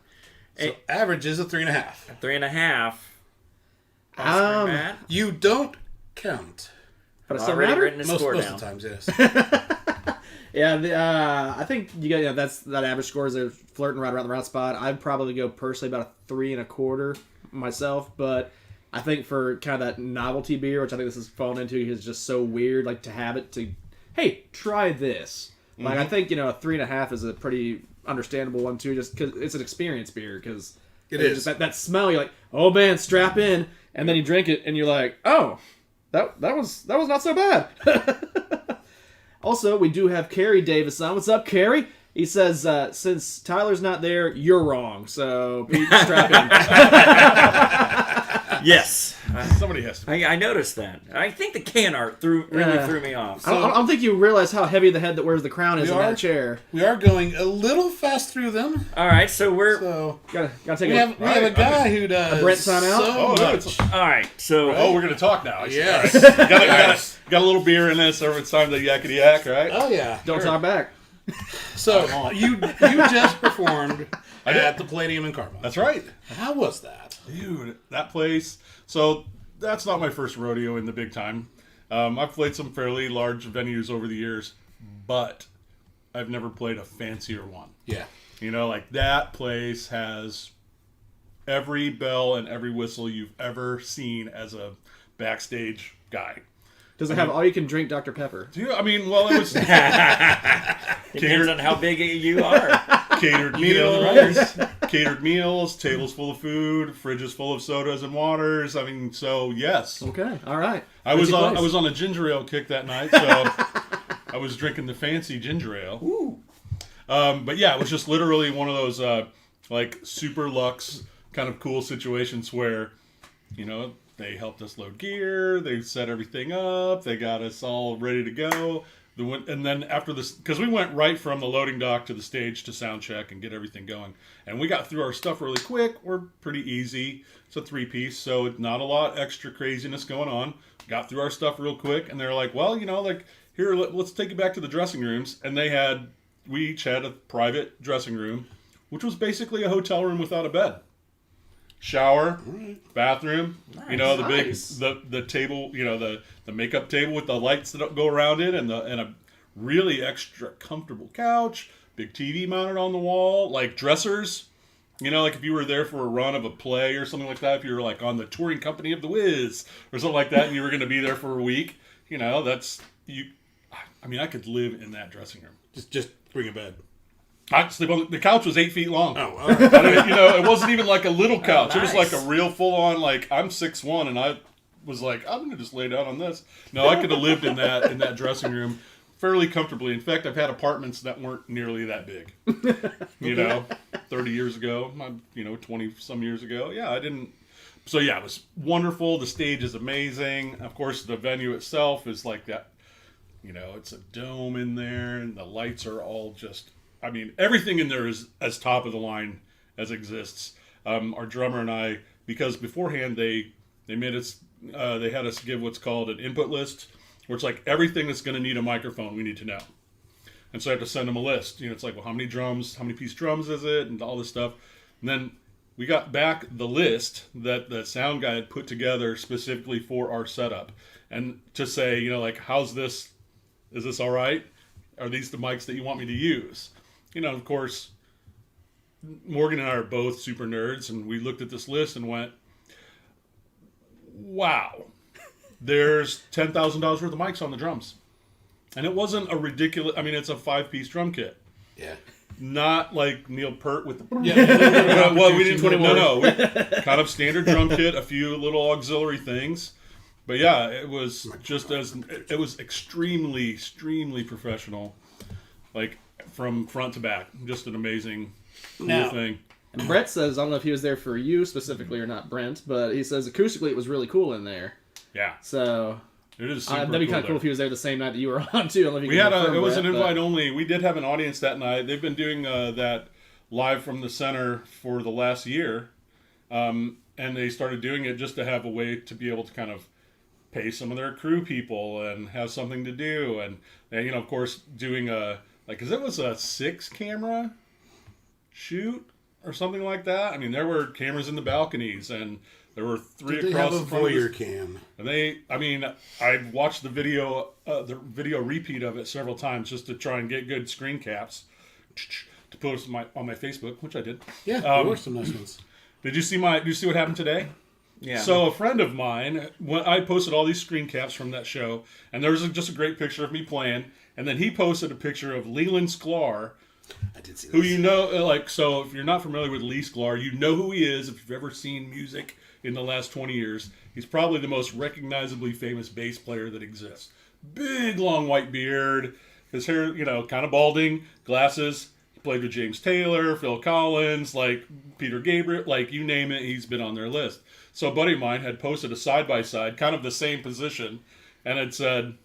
So average is a 3.5. 3.5. Um, You don't count. But it still Already matter? written the score Most down. of the times, yes. Yeah, I think you got that average scores are flirting right around the right spot. I'd probably go personally about a 3.25 myself, but I think for kind of that novelty beer, which I think this has fallen into, is just so weird. Like to have it to, hey, try this. Like I think a 3.5 is a pretty understandable one too, just because it's an experience beer. Because It is. just that smell. You're like, oh man, strap in, and then you drink it, and you're like, oh, that was not so bad. Also, we do have Carrie Davis on. What's up, Carrie? He says, since Tyler's not there, you're wrong. So, Pete, strap in. Yes. Somebody has to. I noticed that. I think the can art really threw me off. I don't think you realize how heavy the head that wears the crown is We in are? that chair. We are going a little fast through them. All right, so we're So Gotta take we have a guy who does Brent timeout? so much. all right. So Oh, we're gonna talk now. I see. Yes. All right. Got a little beer in this. It's time to yakety yak, right? Oh yeah. Don't talk back. So you just performed at the Palladium in Carmel. That's right, How was that? dude. That place. So that's not my first rodeo in the big time. I've played some fairly large venues over the years, but I've never played a fancier one. Yeah. Like that place has every bell and every whistle you've ever seen as a backstage guy. Does it have all you can drink Dr. Pepper? It was depends on how big you are. catered meals, tables full of food, fridges full of sodas and waters. I mean, so yes, Okay, all right. I was Fancy on place. a ginger ale kick that night, so I was drinking the fancy ginger ale. Ooh. But yeah, it was just literally one of those like super luxe kind of cool situations where they helped us load gear, they set everything up, they got us all ready to go. And then after this, because we went right from the loading dock to the stage to sound check and get everything going, and we got through our stuff really quick. We're pretty easy. It's a 3-piece, so not a lot extra craziness going on. Got through our stuff real quick, and they're like, well, here, let's take you back to the dressing rooms. And we each had a private dressing room, which was basically a hotel room without a bed. Shower, bathroom, the big Nice. the table, the makeup table with the lights that go around it, and a really extra comfortable couch, big TV mounted on the wall, like dressers. Like if you were there for a run of a play or something like that, if you were like on the touring company of The Wiz or something like that, and you were going to be there for a week, that's you. I mean, I could live in that dressing room. Just bring a bed. I sleep on the couch was 8 feet long. Oh, all right. It wasn't even like a little couch. Oh, It was nice. like a real full on. Like I'm 6'1", and I was like, I'm gonna just lay down on this. No, I could have lived in that dressing room fairly comfortably. In fact, I've had apartments that weren't nearly that big. 30 years ago, 20 some years ago. Yeah, I didn't. So yeah, it was wonderful. The stage is amazing. Of course, the venue itself is like that. It's a dome in there, and the lights are all just. I mean, everything in there is as top of the line as exists. Our drummer and I, because beforehand they made us, they had us give what's called an input list, where it's like everything that's going to need a microphone we need to know. And so I have to send them a list. It's like, well, how many piece drums is it, and all this stuff. And then we got back the list that the sound guy had put together specifically for our setup, and to say, like, how's this? Is this all right? Are these the mics that you want me to use? Of course, Morgan and I are both super nerds, and we looked at this list and went, wow, there's $10,000 worth of mics on the drums. And it wasn't a ridiculous, it's a 5-piece drum kit. Yeah. Not like Neil Peart with the... Yeah. well, we didn't... No. Kind of standard drum kit, a few little auxiliary things. But yeah, it was it was extremely, extremely professional. Like, from front to back. Just an amazing, cool thing. And Brett says, I don't know if he was there for you specifically or not, Brent, but he says acoustically it was really cool in there. Yeah. So It is super that'd be kind of cool if he was there the same night that you were on too. I don't know if you can confirm, it was Brett, an but- invite only. We did have an audience that night. They've been doing that live from the center for the last year. And they started doing it just to have a way to be able to kind of pay some of their crew people and have something to do. And of course, doing because it was a 6-camera shoot or something like that. I mean, there were cameras in the balconies, and There were three Did they across have a the front of voyeur this- cam? And I watched the video repeat of it several times just to try and get good screen caps to post on my Facebook, which I did. Yeah, there were some nice ones. Did you see what happened today? Yeah. So a friend of mine, when I posted all these screen caps from that show, and there was just a great picture of me playing, and then he posted a picture of Leland Sklar, I did see who this. so if you're not familiar with Lee Sklar, you know who he is if you've ever seen music in the last 20 years. He's probably the most recognizably famous bass player that exists. Big, long white beard, his hair, kind of balding, glasses. He played with James Taylor, Phil Collins, like Peter Gabriel, like you name it, he's been on their list. So a buddy of mine had posted a side-by-side, kind of the same position, and it said,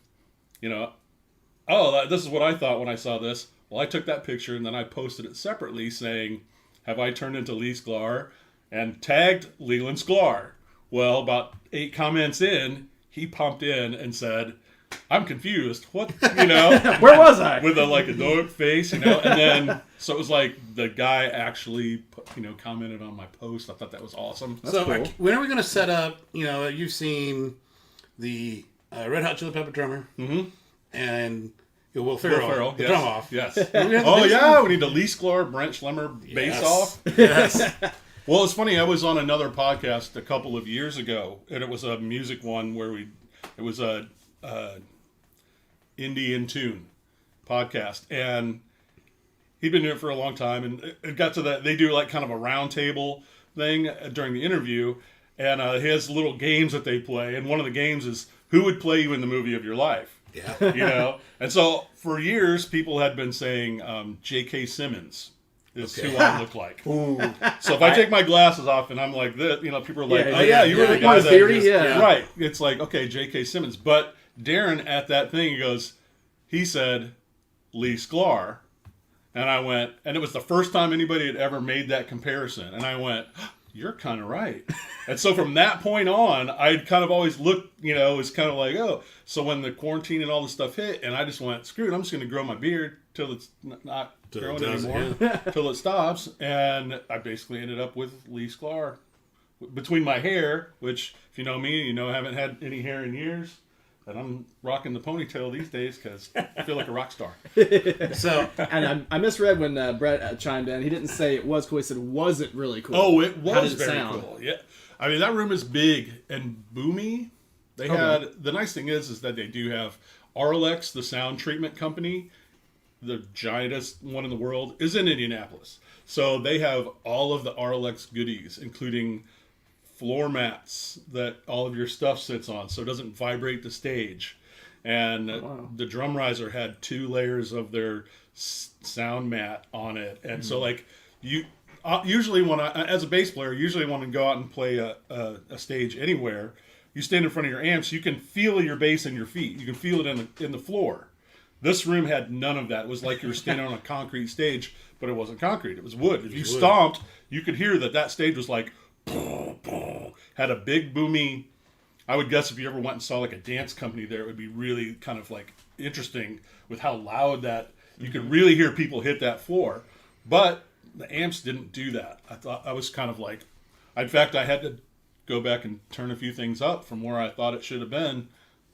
this is what I thought when I saw this. Well, I took that picture and then I posted it separately saying, have I turned into Lee Sklar? And tagged Leland Sklar. Well, about 8 comments in, he pumped in and said, I'm confused. What, Where was I? with a dark face, and then, so it was like the guy actually, commented on my post. I thought that was awesome. So cool. when are we going to set up, you've seen the Red Hot Chili Pepper drummer and Will Ferrell, the yes. drum off. Yes. We We need the Lee Sklar, Brent Schlemmer bass Yes. off. Yes. Well, it's funny. I was on another podcast a couple of years ago, and it was a music one where it was a indie in tune podcast, and he'd been doing it for a long time, and it got to that they do like kind of a round table thing during the interview, and he has little games that they play, and one of the games is who would play you in the movie of your life. Yeah. And so for years people had been saying J.K. Simmons is who I look like. Ooh. So if I take my glasses off and I'm like this, people are like, Yeah, oh yeah, you were the guy that theory, just-" yeah. Right. It's like, okay, J.K. Simmons. But Darren at that thing, he said Lee Sklar. And I went, and it was the first time anybody had ever made that comparison. And I went, you're kind of right. And so from that point on, I'd kind of always looked, it was kind of like, oh. So when the quarantine and all this stuff hit, and I just went, screw it, I'm just going to grow my beard till it's not Till it growing doesn't, anymore, till it stops. And I basically ended up with Lee Sklar. Between my hair, which, if you know me, I haven't had any hair in years. And I'm rocking the ponytail these days because I feel like a rock star. So And I misread when Brett chimed in. He didn't say it was cool. He said, was it really cool? Oh, it How was did it very sound? cool. Yeah, I mean that room is big and boomy. They had the nice thing is that they do have Arlex, the sound treatment company, the giantest one in the world, is in Indianapolis. So they have all of the Arlex goodies, including floor mats that all of your stuff sits on, so it doesn't vibrate the stage. And the drum riser had 2 layers of their sound mat on it, and so like you. Usually, when as a bass player, usually want to go out and play a stage anywhere, you stand in front of your amps. You can feel your bass in your feet. You can feel it in the floor. This room had none of that. It was like you were standing on a concrete stage, but it wasn't concrete. It was wood. If you stomped, you could hear that stage was like, boom, boom, had a big boomy. I would guess if you ever went and saw like a dance company there, it would be really kind of like interesting with how loud that you could really hear people hit that floor. But the amps didn't do that. I thought I was kind of like, in fact, I had to go back and turn a few things up from where I thought it should have been,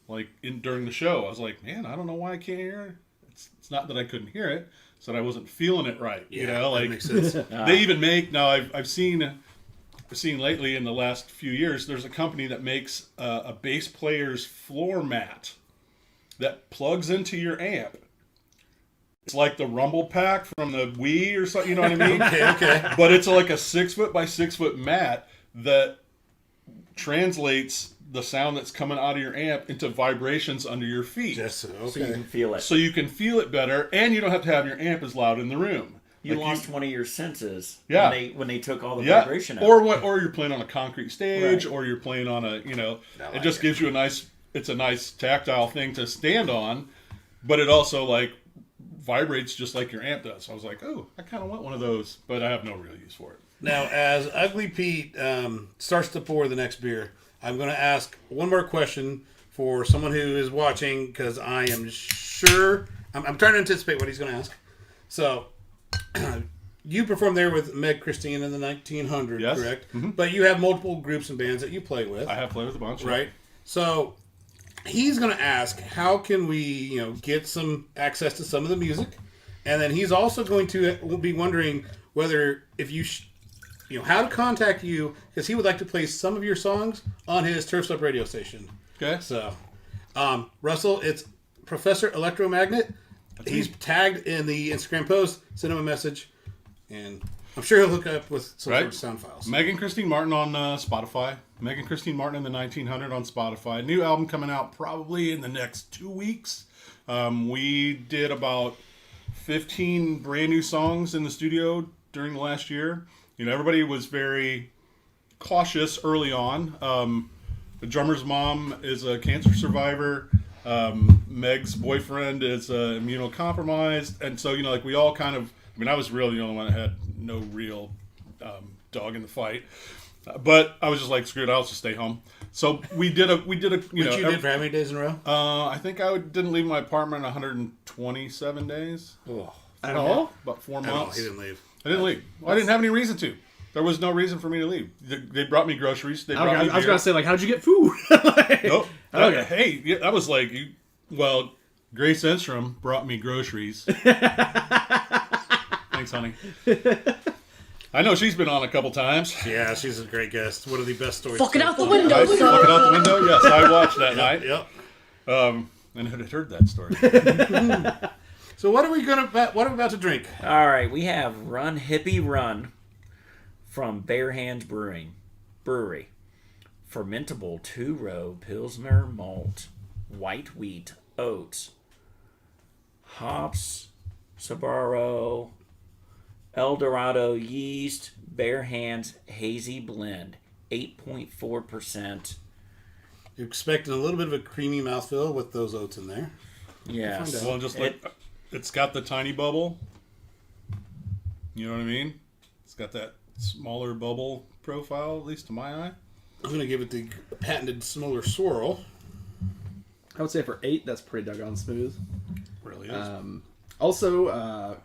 like during the show. I was like, man, I don't know why I can't hear it. It's not that I couldn't hear it, it's that I wasn't feeling it right. that makes sense. They even make now. I've seen lately in the last few years. There's a company that makes a bass player's floor mat that plugs into your amp. It's like the Rumble Pack from the Wii or something, you know what I mean? Okay. But it's like a 6-foot by 6-foot mat that translates the sound that's coming out of your amp into vibrations under your feet. Just okay. So you can feel it. So you can feel it better, and you don't have to have your amp as loud in the room. You Like lost one of your senses Yeah. when they took all the Yeah, vibration out. or you're playing on a concrete stage, Right. or you're playing on a, I it just like gives you it's a nice tactile thing to stand on, but it also like vibrates just like your amp does. So I was like, oh, I kind of want one of those, but I have no real use for it. Now, as Ugly Pete starts to pour the next beer, I'm going to ask one more question for someone who is watching, because I am sure I'm trying to anticipate what he's going to ask. So, you performed there with Meg Christine in the 1900, Yes. correct? Mhm. But you have multiple groups and bands that you play with, I have played with a bunch. right? So he's going to ask, how can we, get some access to some of the music? And then he's also going to be wondering whether if you, how to contact you, because he would like to play some of your songs on his Turf's Up radio station. Okay. So, Russell, it's Professor Electromagnet. He's tagged in the Instagram post. Send him a message, and I'm sure he'll hook up with some sort of sound files. Megan Christine Martin on Spotify. Megan Christine Martin in the 1900 on Spotify. New album coming out probably in the next 2 weeks. We did about 15 brand new songs in the studio during the last year. Everybody was very cautious early on. The drummer's mom is a cancer survivor. Meg's boyfriend is immunocompromised. And so, we all kind of, I was really the only one that had no real dog in the fight. But I was just like, screw it, I'll just stay home. So we did Which you did for how many days in a row? I think I didn't leave my apartment 127 days. At all? About 4 No, months. he didn't leave. I didn't leave. Well, I didn't have any reason to. There was no reason for me to leave. They brought me groceries. They brought me I was beer. going to say, how'd you get food? Nope. Okay. Hey, yeah, that was like, Grace Enstrom brought me groceries. Thanks, honey. I know she's been on a couple times. Yeah, she's a great guest. One of the best stories. Fuck it out the window, Fuck it son. out the window? Yes, I watched that night. Yep. And had heard that story. So what are we about to drink? All right, we have Run Hippie Run from Bare Hands Brewery. Fermentable 2-row Pilsner malt, white wheat, oats, hops, Sabaro, Eldorado yeast, Bare Hands hazy blend, 8.4%. You're expecting a little bit of a creamy mouthfeel with those oats in there. Yes. Find out. Well, just like it's got the tiny bubble. You know what I mean? It's got that smaller bubble profile, at least to my eye. I'm going to give it the patented smaller swirl. I would say for 8, that's pretty doggone smooth. Really is. Also,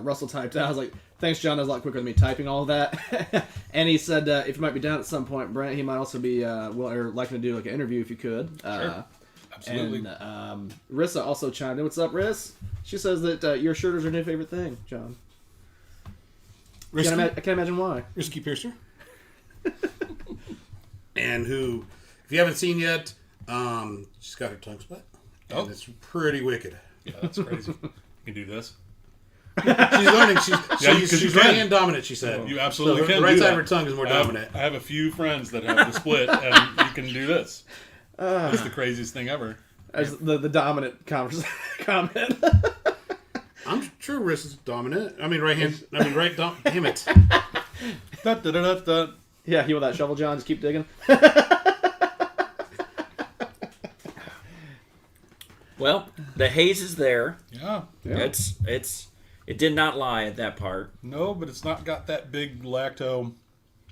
Russell typed out, I was like, thanks, John. That was a lot quicker than me typing all of that. And he said, if you might be down at some point, Brent, he might also be liking to do like an interview if you could. Sure. Absolutely. And Rissa also chimed in. What's up, Riss? She says that your shirt is her new favorite thing, John. I can't imagine why. Risky Piercer. And who, if you haven't seen yet, she's got her tongue split. And Oh. it's pretty wicked. Yeah, that's crazy. You can do this. She's learning. She's you right can. hand dominant, she said. You absolutely so can the right do side that. of her tongue is more dominant. I have a few friends that have the split, and you can do this. It's the craziest thing ever. As the dominant comment. I'm sure Riss is dominant. Damn it. Da, da, da, da, da. Yeah, you want that shovel, John? Just keep digging. Well, the haze is there. Yeah. It did not lie at that part. No, but it's not got that big lacto.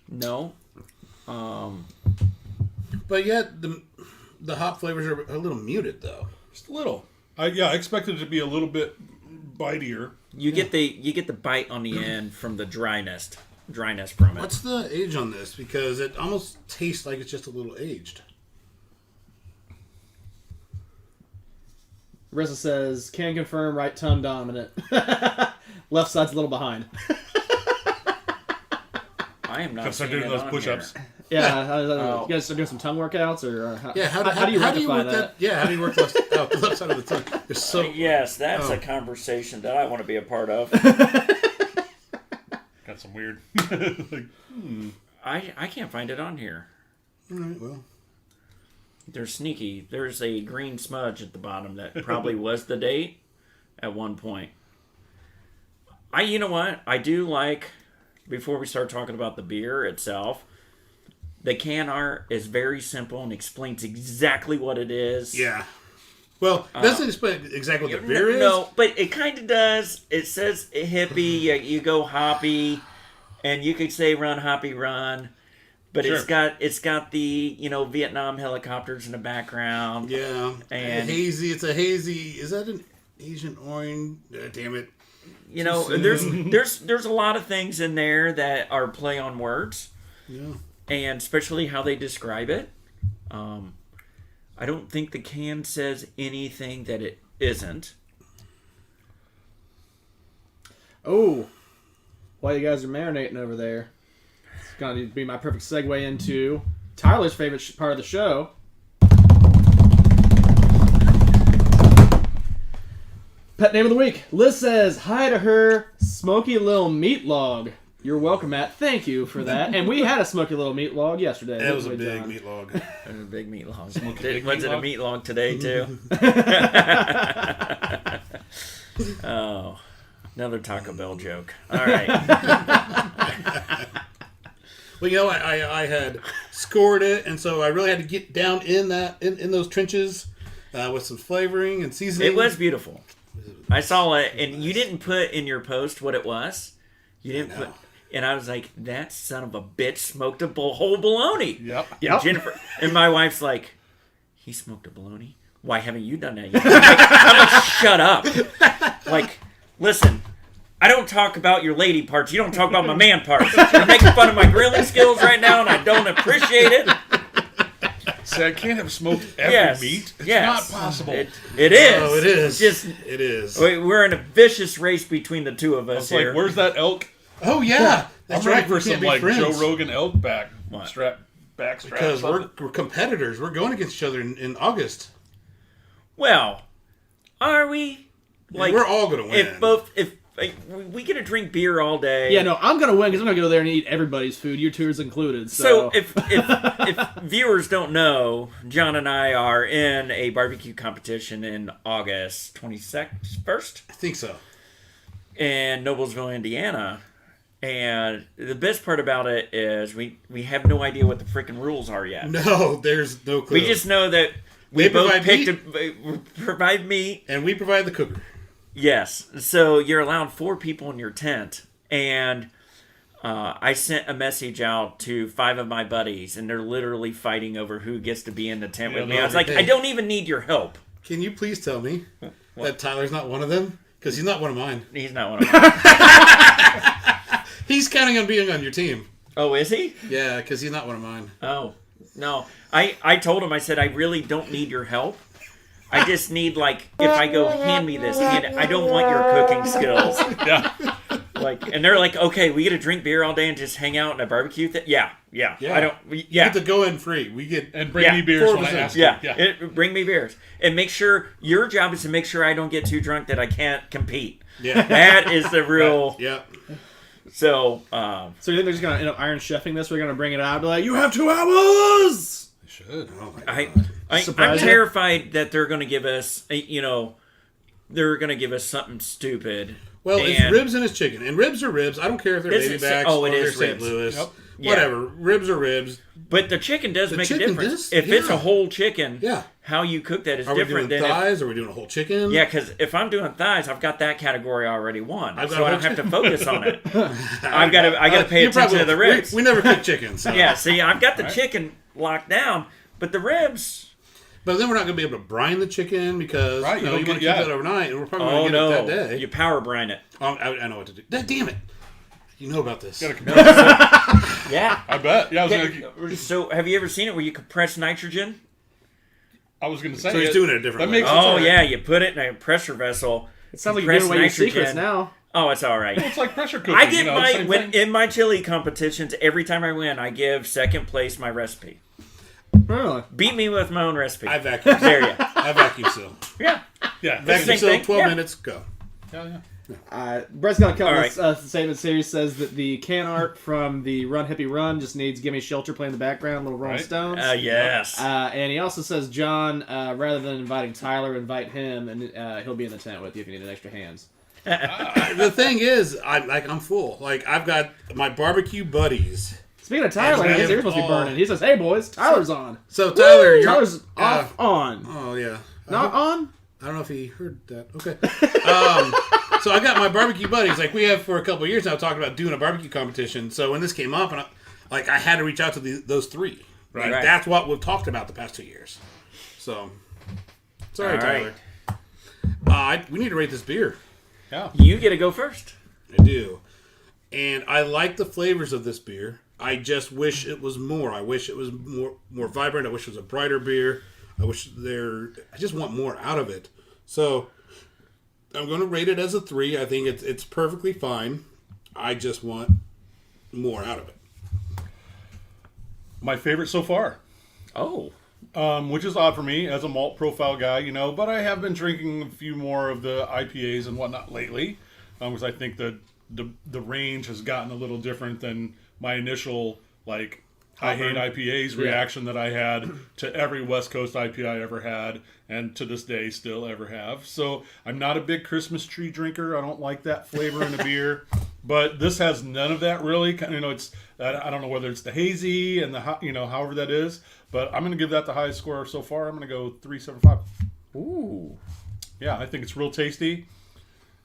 No. But yet, the hop flavors are a little muted, though. Just a little. I expected it to be a little bit bitier. You get the bite on the end from the dryness from it. What's the age on this? Because it almost tastes like it's just a little aged. Rissa says, can confirm right tongue dominant. Left side's a little behind. I am not Start seeing doing it those on push-ups. Yeah, Oh. you guys are doing some tongue workouts, or how, Yeah, how do you rectify work that? Yeah, how do you work the left side of the tongue? It's so. here. Yes, that's a conversation that I want to be a part of. Got some weird. I can't find it on here. All right, well. They're sneaky. There's a green smudge at the bottom that probably was the date at one point. You know what? I do like, before we start talking about the beer itself, the can art is very simple and explains exactly what it is. Yeah. Well, it doesn't explain exactly what the beer is. No, but it kind of does. It says hippie, you go hoppy, and you could say run hoppy run. But Sure. it's got the Vietnam helicopters in the background. Yeah. And- hazy. It's a hazy. Is that an Asian orange? Damn it. you know, there's a lot of things in there that are play on words, and especially how they describe it. I don't think the can says anything that it isn't. Oh, while you guys are marinating over there, it's going to be my perfect segue into Tyler's favorite part of the show. Pet name of the week. Liz says hi to her smoky little meat log. You're welcome, Matt. Thank you for that. And we had a smoky little meat log yesterday. It was a big meat log. It was a big meat log. Was it a meat log today, too? Oh, another Taco Bell joke. All right. Well, you know, I had scored it, and so I really had to get down in those trenches with some flavoring and seasoning. It was beautiful. I saw it, and you didn't put in your post what it was. You didn't put... And I was like, that son of a bitch smoked a whole bologna. Yep. And Jennifer and my wife's like, he smoked a bologna? Why haven't you done that yet? I'm like, shut up. Like, listen, I don't talk about your lady parts. You don't talk about my man parts. You're making fun of my grilling skills right now, and I don't appreciate it. See, I can't have smoked every meat. It's not possible. It is. Oh, it is. It is. We're in a vicious race between the two of us It's here. like, where's that elk? Oh, yeah. That's I'm right. ready for We some can't be like friends. Joe Rogan elk backstrap. Because we're competitors. We're going against each other in August. Well, are we? Like, we're all going to win. If we get to drink beer all day. Yeah, no, I'm going to win because I'm going to go there and eat everybody's food, your tours included. So if viewers don't know, John and I are in a barbecue competition in August 21st? I think so. In Noblesville, Indiana. And the best part about it is we have no idea what the freaking rules are yet. No, there's no clue. We just know that we both provide meat. And we provide the cooker. Yes. So you're allowed 4 people in your tent. And I sent a message out to 5 of my buddies, and they're literally fighting over who gets to be in the tent with me. I was like, I don't even need your help. Can you please tell me that Tyler's not one of them? Because he's not one of mine. He's not one of mine. He's counting on being on your team. Oh, is he? Yeah, because he's not one of mine. Oh, no. I told him, I said, I really don't need your help. I just need, like, if I go, hand me this, I don't want your cooking skills. Yeah. Like, and they're like, okay, we get to drink beer all day and just hang out in a barbecue. Yeah. You get to go in free. We get and bring me beers when I 4%. ask. Yeah. Bring me beers. And make sure, your job is to make sure I don't get too drunk that I can't compete. Yeah. That is the real... Right. Yeah. So So you think they're just going to end up Iron Chefing this? We're going to bring it out and be like, you have 2 hours! They should. Oh, my God. I'm terrified that they're going to give us, they're going to give us something stupid. Well, it's ribs and it's chicken. And ribs are ribs. I don't care if they're baby backs or they're St. ribs. Louis. Yep. Whatever. Ribs are ribs. But the chicken does make a chicken difference. does? If it's Yeah. a whole chicken, Yeah. how you cook that is Are we different doing than thighs? Are we doing a whole chicken? Yeah, because if I'm doing thighs, I've got that category already won, I've got so a I whole don't have to focus on it. I got to pay You attention probably- to the ribs. We never cook chicken. So. Yeah, see, I've got the chicken locked down, but the ribs. But then we're not going to be able to brine the chicken because Right, you you don't want to get- keep yeah. that overnight, and we're probably Oh going to no, get it that day. you power brine it. I know what to do. Damn it! You know about this. Yeah. I bet. Yeah, So, have you ever seen it where you compress nitrogen? I was going to say. So he's doing it a different That way. makes Oh sense. yeah, you put it in a pressure vessel. It sounds like you're compress giving away your nitrogen. secrets now. Oh, it's all right. It's like pressure cooking. I get same thing. in my chili competitions. Every time I win, I give second place my recipe. Really? Beat me with my own recipe. I vacuum. There you. I vacuum seal. Yeah. Yeah. Vacuum Same seal. thing, 12 yeah. minutes. Go. Yeah. Brett's got a couple All right. of statement series says that the can art from the Run Hippie Run just needs Gimme Shelter playing in the background, little Rolling Right. Stones. Yes. And he also says, John, rather than inviting Tyler, invite him, and he'll be in the tent with you if you need an extra hands. The thing is, I'm full. Like, I've got my barbecue buddies. Speaking of Tyler, his ears must be burning. He says, hey, boys, Tyler's on. So, Tyler, Tyler's off on. Oh, yeah. Not on? I don't know if he heard that. Okay. So I got my barbecue buddies. Like, we have for a couple of years now talked about doing a barbecue competition. So when this came up, and I had to reach out to those 3. Right. Right. That's what we've talked about the past 2 years. So, sorry, All Tyler. We need to rate this beer. Yeah. You get to go first. I do. And I like the flavors of this beer. I just wish it was more. I wish it was more vibrant. I wish it was a brighter beer. I just want more out of it. So I'm going to rate it as a 3. I think it's perfectly fine. I just want more out of it. My favorite so far. Oh. Which is odd for me as a malt profile guy, but I have been drinking a few more of the IPAs and whatnot lately, because I think the range has gotten a little different than my initial, like, I hate IPAs reaction that I had to every West Coast IPA I ever had, and to this day still ever have. So I'm not a big Christmas tree drinker. I don't like that flavor in a beer. But this has none of that really. It's I don't know whether it's the hazy and the however that is. But I'm going to give that the highest score so far. I'm going to go 3.75. Ooh. Yeah, I think it's real tasty.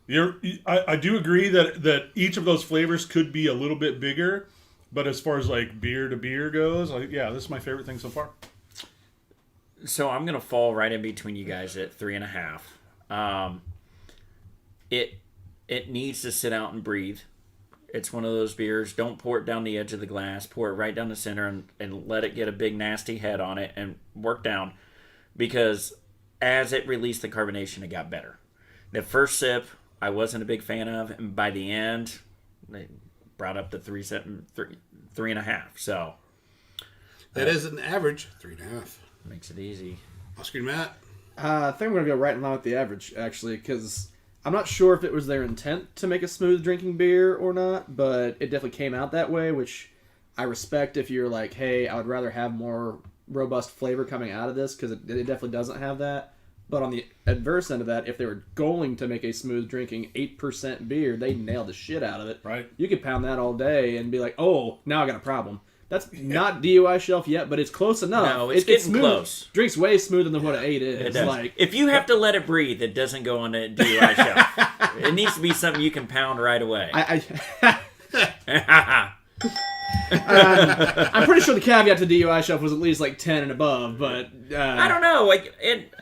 I do agree that each of those flavors could be a little bit bigger. But as far as like beer to beer goes, this is my favorite thing so far. So I'm going to fall right in between you guys at 3.5. It needs to sit out and breathe. It's one of those beers. Don't pour it down the edge of the glass. Pour it right down the center and let it get a big nasty head on it and work down. Because as it released the carbonation, it got better. The first sip, I wasn't a big fan of. And by the end, they brought up the 3.5. So that is an average 3.5. Makes it easy. Oscar and Matt? I think we're going to go right in line with the average, actually, because I'm not sure if it was their intent to make a smooth drinking beer or not, but it definitely came out that way, which I respect if you're like, hey, I would rather have more robust flavor coming out of this, because it definitely doesn't have that. But on the adverse end of that, if they were going to make a smooth drinking 8% beer, they nailed the shit out of it. Right. You could pound that all day and be like, oh, now I got a problem. That's not DUI shelf yet, but it's close enough. No, it's getting smooth. Close. Drink's way smoother than what an 8 is. It does. Like, if you have to let it breathe, it doesn't go on the DUI shelf. It needs to be something you can pound right away. I'm pretty sure the caveat to DUI shelf was at least like 10 and above, but I don't know. Like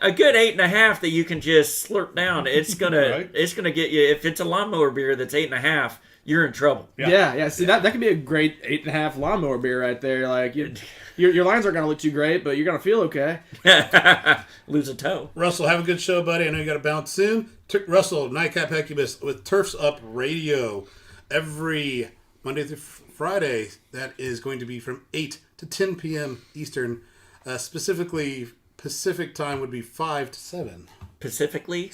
a good 8.5 that you can just slurp down. It's gonna Right. it's gonna get you. If it's a lawnmower beer that's 8.5, you're in trouble. yeah. See, that could be a great 8.5 lawnmower beer right there. Like your lines aren't gonna look too great, but you're gonna feel okay. Lose a toe. Russell, have a good show, buddy. I know you got to bounce soon. Russell, Nightcap Hecubus with Turfs Up Radio every Monday through Friday. That is going to be from 8 to 10 p.m. Eastern. Specifically, Pacific time would be 5 to 7. Specifically.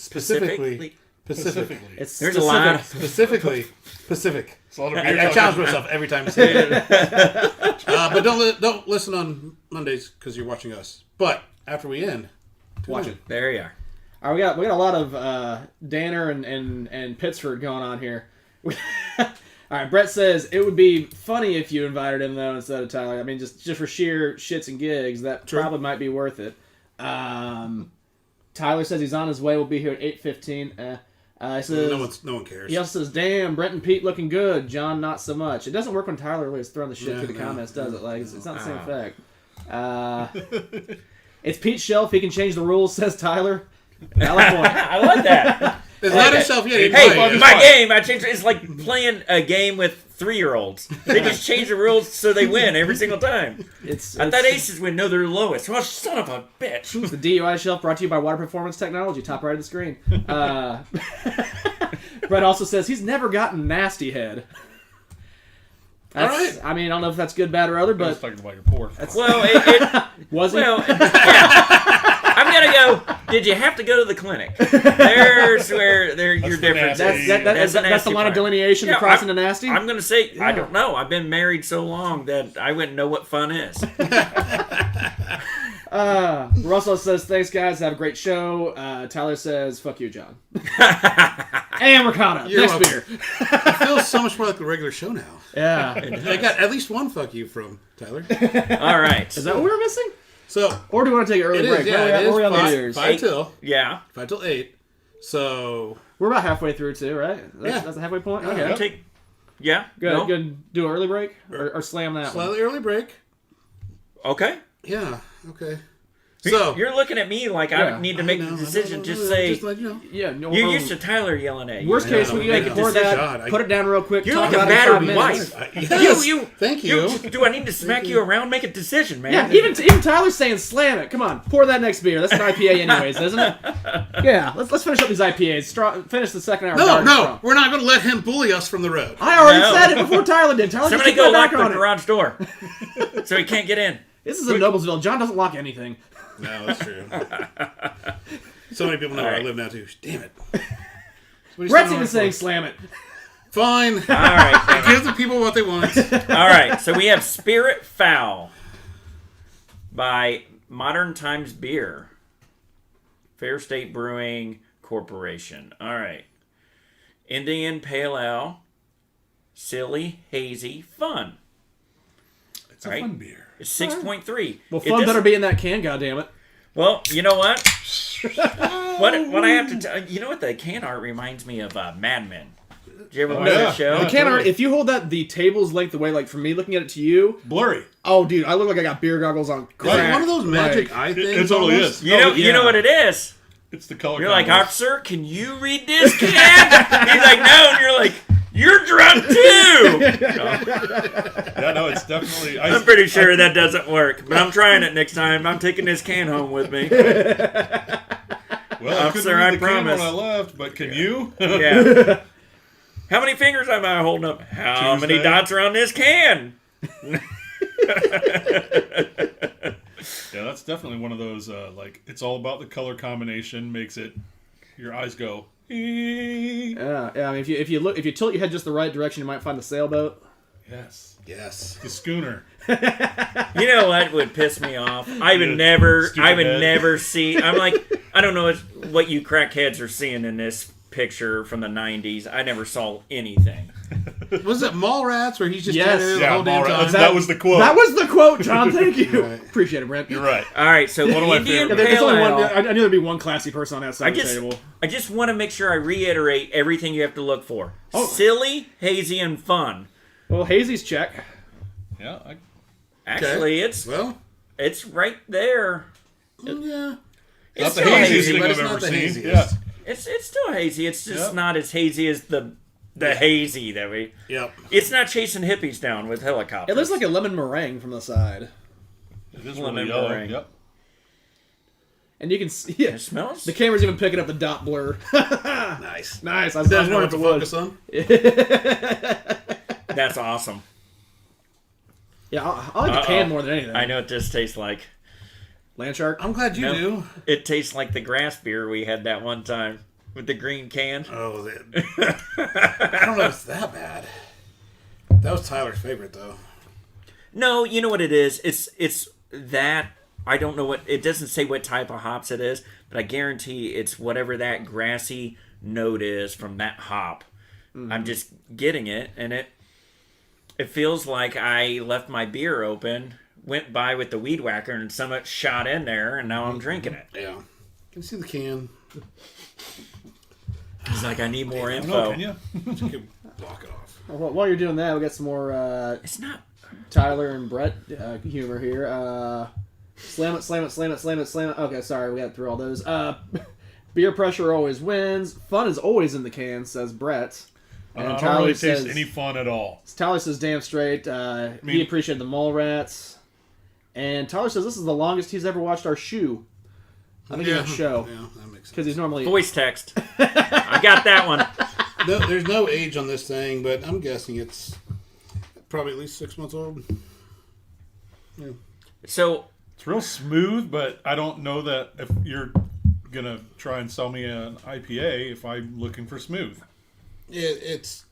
It's There's a lot. Specifically, Pacific. It's a lot of beer I talk. challenge myself every time I say it. But don't listen on Mondays because you're watching us. But after we end, watch it. There you are. All right, we got a lot of Danner and Pittsford going on here. All right, Brett says it would be funny if you invited him though instead of Tyler. I mean, just for sheer shits and gigs, that probably might be worth it. Tyler says he's on his way. We'll be here at 8:15. He says no one cares. he also says, "Damn, Brent and Pete looking good. John, not so much." It doesn't work when Tyler is throwing the shit through the comments, does it? Like it's not the same effect. It's Pete's shelf. He can change the rules, says Tyler. Valid point. I like that. It's not himself yet. Hey, my game. I changed. It's like playing a game with 3-year-olds. They just change the rules so they win every single time. I thought aces win. No, they're lowest. Well, son of a bitch. It's the DUI shelf brought to you by Water Performance Technology, top right of the screen. Brett also says he's never gotten nasty head. That's, all right. I mean, I don't know if that's good, bad, or other, I was but talking about your pour. Well, it was he? well, yeah. I'm gonna go. Did you have to go to the clinic? There's where your difference. That's the line of delineation to crossing the nasty? I'm gonna say I don't know. I've been married so long that I wouldn't know what fun is. Russell says, thanks, guys. Have a great show. Tyler says, fuck you, John. And we're caught up. Next beer. It feels so much more like the regular show now. Yeah. I got at least one fuck you from Tyler. All right. Is that what we were missing? So, or do we want to take an early break? Yeah, where are we on the years? 5 till. Yeah. 5 till 8. So we're about halfway through, too, right? Yeah. That's the halfway point? Yeah. Okay. Yeah. Good. No? Good. Do an early break? Or slam that slightly early break. Okay. Yeah, okay. So You're looking at me like Yeah, I need to make the decision. Just say, just let you know. Yeah, no, you're used to Tyler yelling at you. worst case, Yeah, we make can a pour decision. that, God, put it down real quick. You're talk like a about it in 5 battered minutes. wife. Yes. You, Thank you. do I need to smack you around? Make a decision, man. Yeah, even Tyler's saying slam it. Come on, pour that next beer. That's an IPA anyways, isn't it? Yeah, let's finish up these IPAs. Finish the second hour. No, strong. we're not going to let him bully us from the road. I already No. said it before Tyler did. Tyler Somebody just put go it lock back the on it. garage door so he can't get in. This is in Noblesville. John doesn't lock anything. No, that's true. So many people know where I live now too. Damn it. Brett's even saying slam it. Fine. All right. Give the people what they want. All right. So we have Spirit Foul by Modern Times Beer, Fair State Brewing Corporation. All right. Indian Pale Ale, silly, hazy, fun. It's a Right. fun beer. It's 6.3. Well, It fun doesn't- better be in that can, goddammit. Well, you know what? what I have to tell you know what the can art reminds me of Mad Men. Did you ever watch yeah. that show? Yeah. The can art, totally. if you hold that the table's length away, like from me looking at it to you, Blurry. oh, dude, I look like I got beer goggles on. Is it one of those magic Like, eye things? It totally almost? is. You know, yeah. you know what it is. It's the color. You're like, combination. officer, can you read this can? He's like, no, and you're like, you're drunk too. Yeah, no, it's definitely. I'm pretty sure that doesn't work, but I'm trying it next time. I'm taking this can home with me. Well, I couldn't Officer, read I the can promise. when I left, but can you? Yeah. How many fingers am I holding up? How many Tuesday. dots are on this can? Yeah, that's definitely one of those. Like, it's all about the color combination. Makes it your eyes go. Yeah, I mean, if you tilt your head just the right direction, you might find the sailboat. Yes, Yes. the schooner. You know what would piss me off? I would never see. I'm like, I don't know what you crackheads are seeing in this picture from the 90s. I never saw anything. Was it Mallrats where he's just Yes. standing there the Yeah, whole damn Mallrats. time? That was the quote. That was the quote, John. Thank you. Right. Appreciate it, Brent. You're right. All right, so One of my Indian favorite. There's Pale only one. Ale. I knew there'd be one classy person on that side of the table. I just want to make sure I reiterate everything you have to look for. Oh. Silly, hazy, and fun. Well, Hazy's check. Yeah, Actually, it's Well, right there. yeah. It's not the still haziest hazy. thing but I've it's not ever the seen. haziest. Yeah. It's still hazy. It's just Yep. not as hazy as the hazy that we. Yep. It's not chasing hippies down with helicopters. It looks like a lemon meringue from the side, It is Lemon really yellow. meringue. Yep. and you can see it. It smells. The camera's even picking up the dot blur. Nice. Nice. I was Doesn't know wondering what if to it would. focus on. That's awesome. Yeah, I like the can more than anything. I know what this tastes like. Landshark. I'm glad you No. do. It tastes like the grass beer we had that one time with the green can. Oh, I don't know if it's that bad. That was Tyler's favorite, though. No, you know what it is? It's that I don't know what it doesn't say what type of hops it is, but I guarantee it's whatever that grassy note is from that hop. I'm just getting it, and it feels like I left my beer open, went by with the weed whacker, and some of it shot in there, and now I'm drinking it. Yeah. Can you see the can? He's like, I need more No, info. can you? You can block it off. Well, while you're doing that, we got some more It's not. Tyler and Brett humor here. Slam it, slam it, slam it, slam it, slam it. Okay, sorry, we got through all those. Beer pressure always wins. Fun is always in the can, says Brett. And I don't Tyler really says, taste any fun at all. Tyler says, damn straight. He appreciated the Mallrats. And Tyler says this is the longest he's ever watched our shoe. I think he meant show. Yeah, that makes Because sense. he's normally... Voice text. I got that one. No, there's no age on this thing, but I'm guessing it's probably at least 6 months old. Yeah. So It's real smooth, but I don't know that if you're gonna try and sell me an IPA if I'm looking for smooth. It's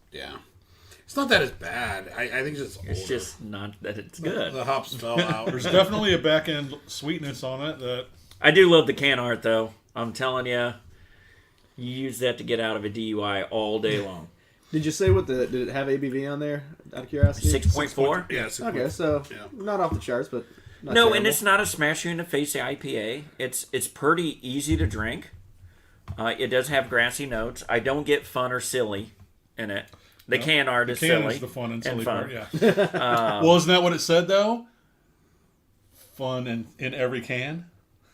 not that it's bad. I think it's just older. it's just not that it's good. The hops fell out. There's definitely a back end sweetness on it that I do love the can art, though. I'm telling you, you use that to get out of a DUI all day long. Did you say did it have ABV on there, out of curiosity? 6.4? Yeah. It's Okay, so Yeah. not off the charts, but not No, terrible. and it's not a smash you in the face IPA. It's pretty easy to drink. It does have grassy notes. I don't get fun or silly in it. The can art is can silly. is the fun and silly fun. part. Yeah. Well, isn't that what it said though? Fun in every can.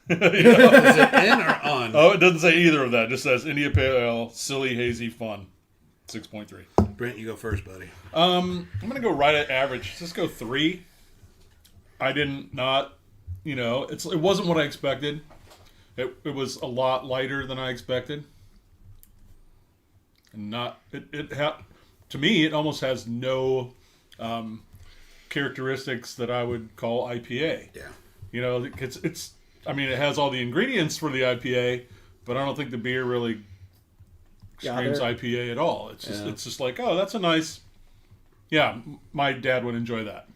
Is it in or on? Oh, it doesn't say either of that. It just says India Pale Ale, silly, hazy, fun. 6.3. Brent, you go first, buddy. I'm gonna go right at average. Let's go 3. I didn't not, it wasn't what I expected. It was a lot lighter than I expected, and to me it almost has no characteristics that I would call IPA. Yeah. It's it has all the ingredients for the IPA, but I don't think the beer really screams IPA at all. It's just like, oh, that's a nice, my dad would enjoy that,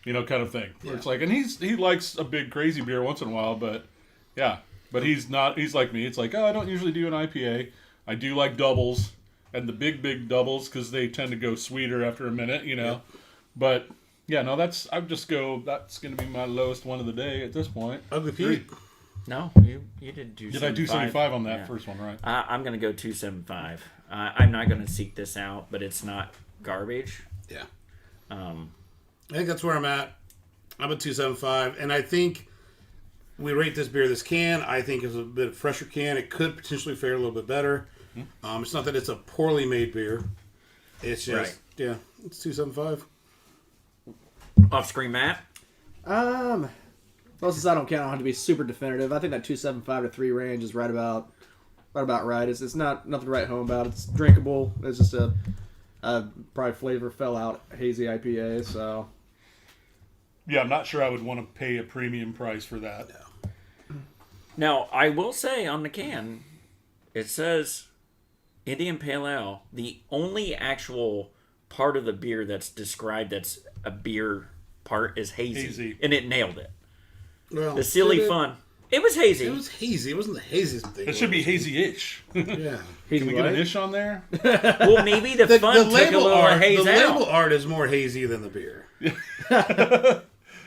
kind of thing. Where it's like, and he likes a big crazy beer once in a while, but he's like me. It's like, oh, I don't usually do an IPA. I do like doubles and the big doubles because they tend to go sweeter after a minute, Yeah. But that's going to be my lowest one of the day at this point. Ugly Pete. No, you did do. Did I do 75 on that first one, right? I'm gonna go 275. I'm not gonna seek this out, but it's not garbage. Yeah. I think that's where I'm at. I'm at 275, and I think we rate this beer, this can. I think it's a bit fresher can. It could potentially fare a little bit better. It's not that it's a poorly made beer. It's just it's 275. Off screen, Matt. Well, since I don't have to be super definitive, I think that 275 to 3 range is right about right. It's not nothing to write home about. It's drinkable. It's just a probably flavor fell out hazy IPA. So yeah, I'm not sure I would want to pay a premium price for that. Now I will say on the can, it says Indian Pale Ale. The only actual part of the beer that's described that's a beer part is hazy. And it nailed it. Well, the silly fun. It was hazy. It was hazy. It wasn't the haziest thing. It should be hazy-ish. Yeah. Can we get an ish on there? Well, maybe the fun took a little haze the out. label art is more hazy than the beer.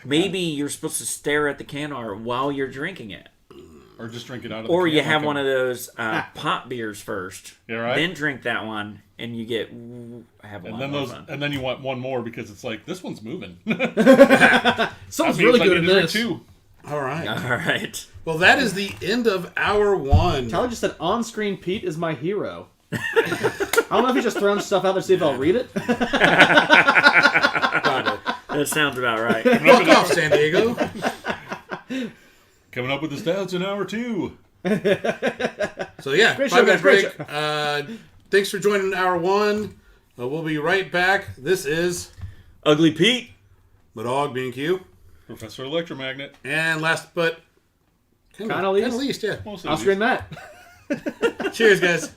Maybe you're supposed to stare at the can art while you're drinking it. Or just drink it out of the Or can you have like one of those pop beers first. Yeah, right. Then drink that one, and you get have a lot more fun. And then you want one more because it's like, this one's moving. Someone's really good at this. Too. All right. All right. Well, that is the end of hour 1. Tyler just said, on-screen Pete is my hero. I don't know if he's just throwing stuff out there to see if I'll read it. That sounds about right. Fuck off, San Diego. Coming up with the stats in hour 2. So, yeah, Great 5 show, minute guys, break. great Thanks for joining hour 1. We'll be right back. This is Ugly Pete. Madog B&Q. Professor Electromagnet. And last but kind of least, yeah. On-screen Matt. Cheers, guys.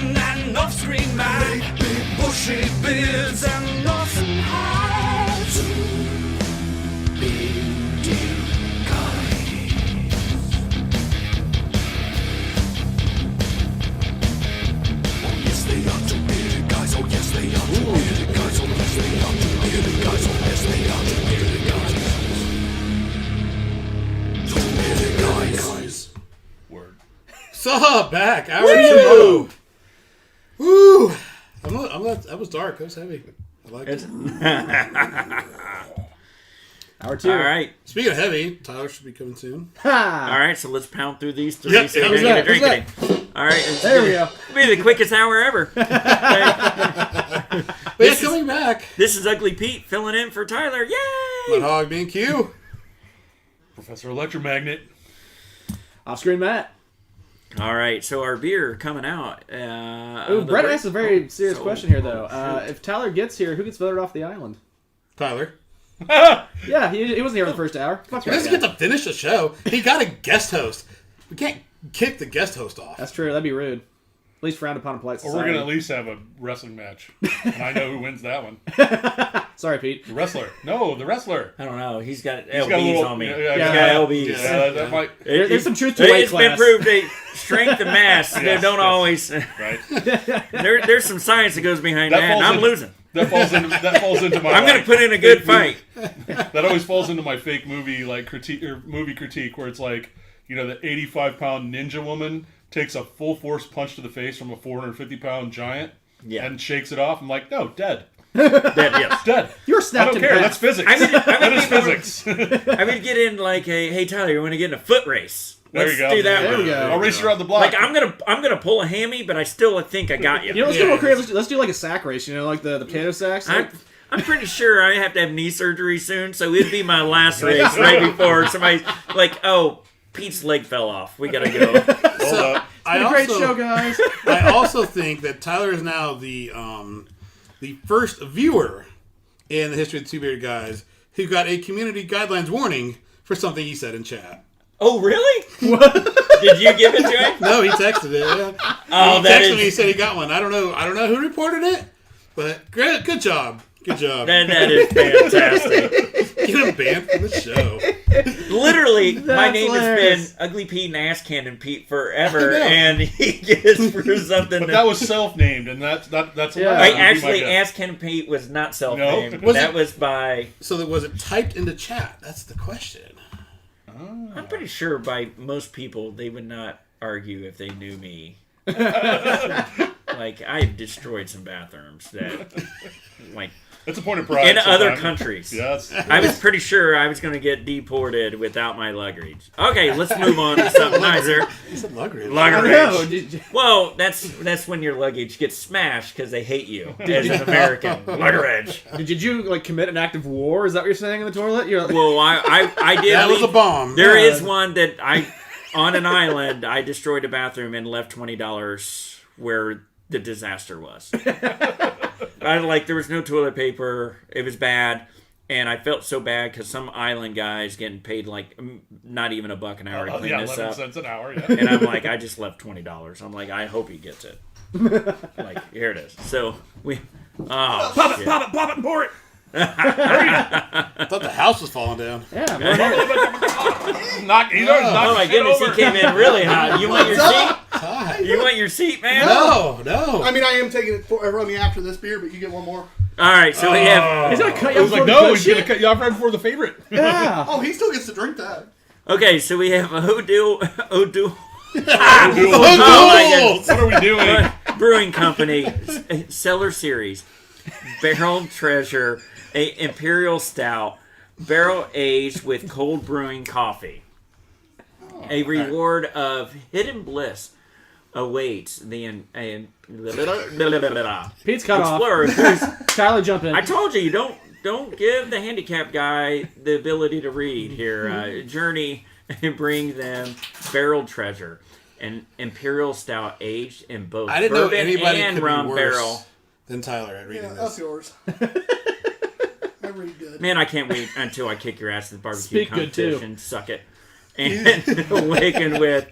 and off-screen man, bushy beards and nothing hats. Two bearded guys. Oh yes they are two bearded guys. Oh yes they are two bearded guys. Oh yes they are two bearded guys. Oh yes they are two bearded guys. Two bearded guys. Word. So back, hour two. Woo! That was dark. That was heavy. I like it. Hour 2. All right. Speaking of heavy, Tyler should be coming soon. Ha! All right, so let's pound through these three. Yep, so you're who's gonna get a that? drink today. All right. There we go. It'll be the quickest hour ever. But yeah, coming back. This is Ugly Pete filling in for Tyler. Yay! Mudhog being Q. Professor Electromagnet. Off-screen Matt. All right, so our beer coming out. Ooh, Brent asked a very serious question here, though. If Tyler gets here, who gets voted off the island? Tyler. Yeah, he wasn't here for the first hour. Fuck He that doesn't guy. get to finish the show. He got a guest host. We can't kick the guest host off. That's true. That'd be rude. At least frowned upon in polite Or society. we're going to at least have a wrestling match. And I know who wins that one. Sorry, Pete. The wrestler. No, the wrestler. I don't know. He's got He's LBs got a little, on me. Yeah, He's yeah, got LBs. yeah, that might. There's some truth to weight It's been class. proved that strength and mass they Yes, don't yes. always. Right. There's some science that goes behind that, and falls I'm in- losing. That falls into my. I'm going to put in a good fight. That always falls into my fake movie critique or movie critique where it's like, you know, the 85-pound ninja woman takes a full force punch to the face from a 450-pound giant and shakes it off. I'm like, no, dead. Yes. Dead. You're I snapped don't in care. half. That's physics. I mean, That is physics. I would get in like a, hey Tyler, you want to get in a foot race? There Let's you go. do that. There one. we go. I'll race you around the block. Like I'm gonna pull a hammy, but I still think I got you. You know, let's get more creative. Let's do like a sack race. You know, like the potato sacks. Like, I'm pretty sure I have to have knee surgery soon, so it'd be my last race right before somebody's like, oh, Pete's leg fell off. We gotta go. Hold up. I a great also- show, guys. I also think that Tyler is now the first viewer in the history of the Two Bearded Guys who got a community guidelines warning for something he said in chat. Oh, really? Did you give it to him? No, he texted it. Yeah. Oh, He that texted me. He is said he got one. I don't know who reported it, but great, good job. Good job. that is fantastic. Get him banned from the show. Literally, my That's name hilarious. has been Ugly Pete and Ass Cannon Pete forever, I know. and he gets for something. But that was self-named, and that's Yeah. allowed. I Would be my actually, guess. Ass Cannon Pete was not self-named. No? That was by. So was it typed into chat? That's the question. I'm pretty sure by most people they would not argue if they knew me. Like I've destroyed some bathrooms that, like That's a point of pride. in other sometimes. countries. Yes. I was pretty sure I was going to get deported without my luggage. Okay, let's move on to something nicer. He said luggage. I don't know. Luggage. Well, that's when your luggage gets smashed because they hate you as an American. Luggage. Did you like commit an act of war? Is that what you're saying in the toilet? You're like, Well, I did. That was a leave- bomb. There Yeah. is one that on an island, I destroyed a bathroom and left $20 where the disaster was. There was no toilet paper. It was bad. And I felt so bad because some island guy's getting paid like not even $1 an hour to clean yeah, this 11 up. cents an hour. Yeah. And I'm like, I just left $20. I'm like, I hope he gets it. Like, here it is. So we, Pop it, and pour it. I thought the house was falling down. yeah, more here. Knock. He's always Oh knocking my shit goodness, over. he came in really hot. You want your seat? Hi. You want your seat, man? No. I mean, I am taking it from you after this beer, but you get one more. All right, so we have. He's gonna cut you I off was like, before no, the he's going to shit. cut you off right before the favorite. Yeah. Oh, he still gets to drink that. Okay, so we have O'Doul. Oh my goodness. What are we doing? Brewing Company Cellar Series Barrel Treasure Imperial Stout barrel aged with cold brewing coffee. A reward of hidden bliss awaits the Pete's cut off. explorers. Tyler, jump in. I told you don't give the handicapped guy the ability to read here. Journey bring them barrel treasure, an imperial stout aged in both I didn't know bourbon anybody and could rum be worse barrel. than Tyler at reading Yeah, this. that's yours. I read good. Man, I can't wait until I kick your ass at the barbecue Speak good, too. competition. Suck it. And awakened with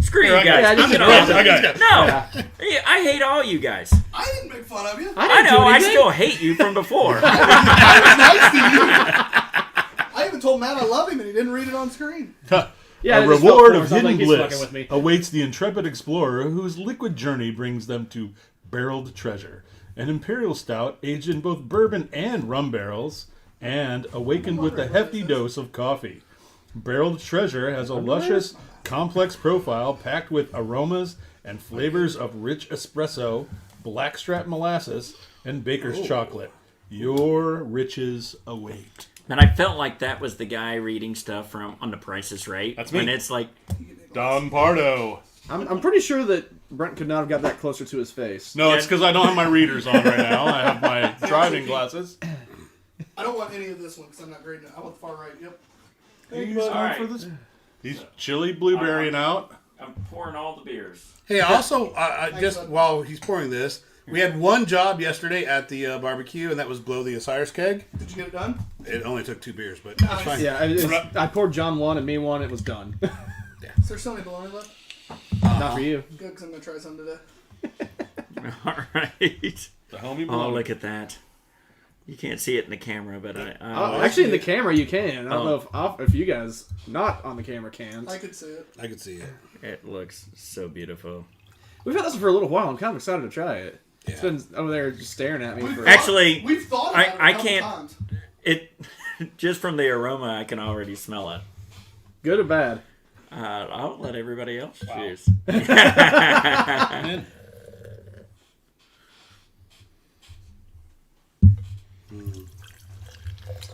Screw Here, you I got guys. it. I'm gonna I roast got it. it. No, Yeah, I hate all you guys. I didn't make fun of you. I know. I still hate you from before. I was nice to you. I even told Matt I love him, and he didn't read it on screen. Yeah, A I just felt reward for him, of so I'm hidden like, he's fucking bliss with me. awaits the intrepid explorer whose liquid journey brings them to barreled treasure, an imperial stout aged in both bourbon and rum barrels, and awakened with a hefty dose of coffee. Barreled treasure has a luscious, complex profile packed with aromas and flavors of rich espresso, blackstrap molasses, and baker's chocolate. Your riches await. And I felt like that was the guy reading stuff from On the Price is Right. That's me. And it's like, Don Pardo. I'm pretty sure that Brent could not have got that closer to his face. No, it's because I don't have my readers on right now. I have my driving glasses. I don't want any of this one because I'm not grading it. I want the far right. Yep. He's All going right. for this. He's chili blueberrying out. I'm pouring all the beers. Hey, also, just while he's pouring this, we had one job yesterday at the barbecue, and that was blow the Osiris keg. Did you get it done? It only took 2 beers, but Nice. it's fine. Yeah, I poured John one and me one. It was done. Is there so many bologna left? Not for you. Good, because I'm going to try some today. All right. The homie Oh, bologna. look at that. You can't see it in the camera, but Actually, in the camera you can. I don't Oh. know if you guys not on the camera can. I could see it. I could see it. it looks so beautiful. We've had this for a little while. I'm kind of excited to try it. It's Yeah. been over there just staring at me. For, Actually, We've thought about it a I couple can't- times. It just from the aroma, I can already smell it. good or bad? I'll let everybody else choose. Man.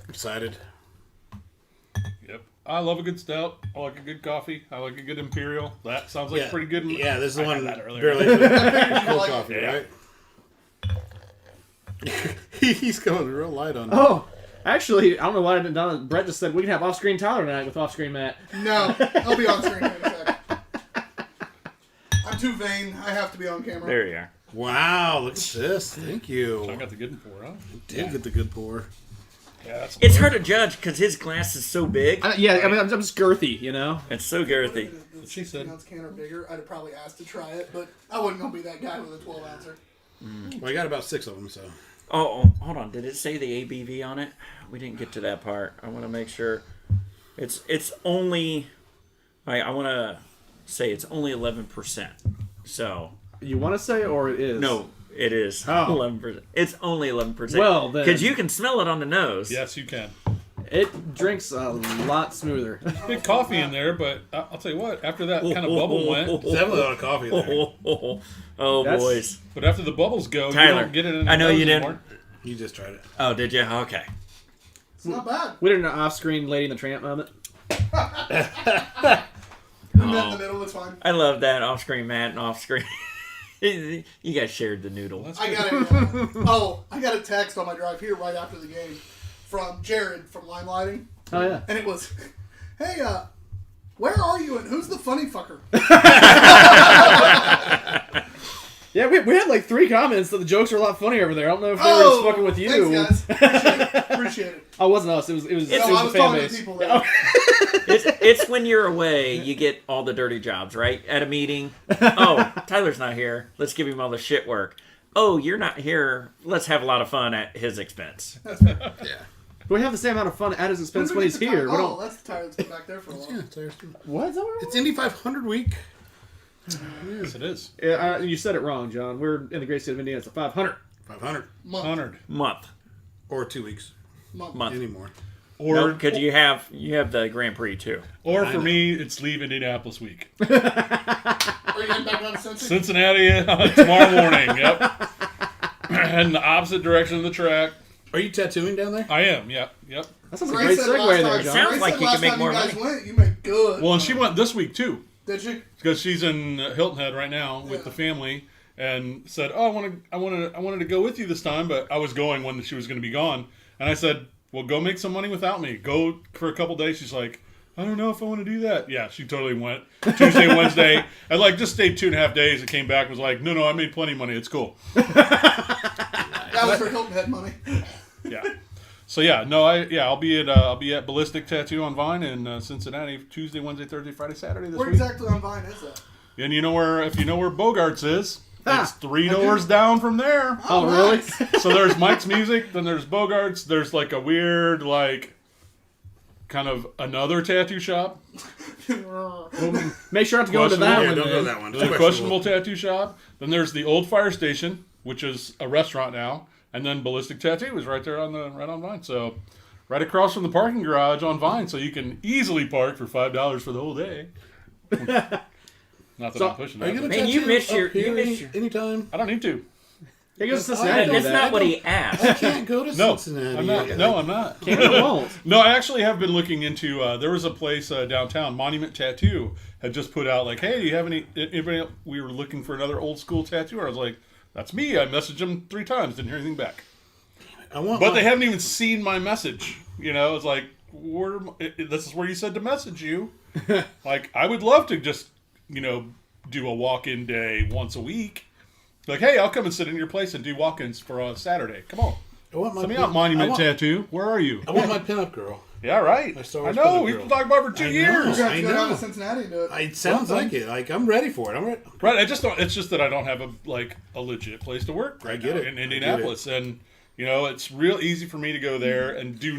Excited. Yep. I love a good stout. I like a good coffee. I like a good imperial. That sounds like pretty good. Yeah, this is the I had one that earlier. barely cold like coffee, it. right? He's going real light on it. Oh, actually, I don't know why I didn't done it. Brett just said we can have off-screen Tyler tonight with off-screen Matt. No, I'll be on screen in a second. I'm too vain. I have to be on camera. There you are. Wow, look at this. Thank I you. got the good one for huh? Did get the good pour. Yeah, that's It's hard to judge because his glass is so big. I mean, I'm just girthy, you know. It's so girthy. The She said. 16-ounce can or bigger, I'd have probably asked to try it, but I wasn't going to be that guy with a 12-ouncer. Well, I got about 6 of them, so. Oh, hold on. Did it say the ABV on it? We didn't get to that part. I want to make sure. It's only. I want to say it's only 11%. So You want to say or it is? no, it is Oh. 11%. It's only 11%. Well, then- because you can smell it on the nose. Yes, you can. It drinks a lot smoother. Big coffee in there, but I'll tell you what. After that kind of bubble went, There's definitely a lot of coffee in there. Oh, That's- boys. but after the bubbles go, Tyler, you don't get it in the I know nose you didn't- anymore. You just tried it. Oh, did you? Okay. It's not bad. We did an off-screen Lady in the Tramp moment. We met in the middle, it's fine. I love that off-screen Matt and off-screen. You guys shared the noodle. I got I got a text on my drive here right after the game from Jared from Lime Lighting, Oh yeah. and it was, "Hey, where are you and who's the funny fucker?" Yeah, we had like 3 comments that the jokes are a lot funnier over there. I don't know if they were just fucking with you. Thanks, guys. Appreciate it. Oh, it wasn't us. It was No, I the was fan talking to base. people there. It's when you're away, you get all the dirty jobs, right? At a meeting. Oh, Tyler's not here. Let's give him all the shit work. Oh, you're not here. Let's have a lot of fun at his expense. Yeah. We have the same amount of fun at his expense When when did he's we get the here. tire? We Oh, don't. that's the tire that's been back there for a while. Yeah, seriously. What? Is that what It's Indy 500 week. Yes, it is. you said it wrong, John. We're in the great state of Indiana. It's a 500. 500. Month. 100. Month. Or 2 weeks. Month. Anymore. Or Because you have the Grand Prix too. or I for know. me, it's leave Indianapolis week. Are you heading back down to Cincy? Cincinnati tomorrow morning. Yep. And the opposite direction of the track. Are you tattooing down there? I am. Yep. Yep. That sounds like a Grace great said segue last there, time- John. Sounds Grace like said you last can make time more you guys money. went, you make good. Well, and she went this week too, Did you? because she's in Hilton Head right now with the family, and said, "Oh, I wanted to go with you this time, but I was going when she was going to be gone." And I said, "Well, go make some money without me. Go for a couple days." She's like, "I don't know if I want to do that." Yeah, she totally went Tuesday, Wednesday, and like just stayed 2.5 days and came back and was like, "No, I made plenty of money. It's cool." That was for Hilton Head money. Yeah. So yeah, no, I'll be at Ballistic Tattoo on Vine in Cincinnati Tuesday, Wednesday, Thursday, Friday, Saturday this Where week. exactly on Vine is that? And you know where, if you know where Bogarts is, Ah, it's 3 doors down from there. Oh, really? So there's Mike's Music, then there's Bogarts, there's like a weird, like, kind of another tattoo shop. Make sure not to go into that Yeah, one. don't go to then. that one. There's a questionable tattoo shop. Then there's the old fire station, which is a restaurant now. And then Ballistic Tattoo is right there right on Vine. So right across from the parking garage on Vine. So you can easily park for $5 for the whole day. Not that I'm pushing Are you that. gonna but Man, you tattoo miss up your- here you miss your- anytime? I don't need to. He goes to I Cincinnati. That's with not that. what he I asked. can't go to No, Cincinnati. I'm not. No, I'm not. Can't or won't. No, I actually have been looking into. There was a place downtown, Monument Tattoo, had just put out like, "Hey, do you have anybody?" We were looking for another old school tattooer. I was like, "That's me." I messaged them 3 times, didn't hear anything back. But they haven't even seen my message. You know, it's like, this is where you said to message you. Like, I would love to just, do a walk-in day once a week. Like, hey, I'll come and sit in your place and do walk-ins for a Saturday. Come on. Send me out Monument Tattoo. Where are you? I want my pinup girl. Yeah, right. My Star I Wars know. pinup We've girl. been talking about it for 2 I know. years. You're gonna have to I go down know. to Cincinnati and do it. It sounds like it. Like, I'm ready for it. I'm ready. Right. I just don't. It's just that I don't have a legit place to work right I get now it. in I get Indianapolis, and it's real easy for me to go there and do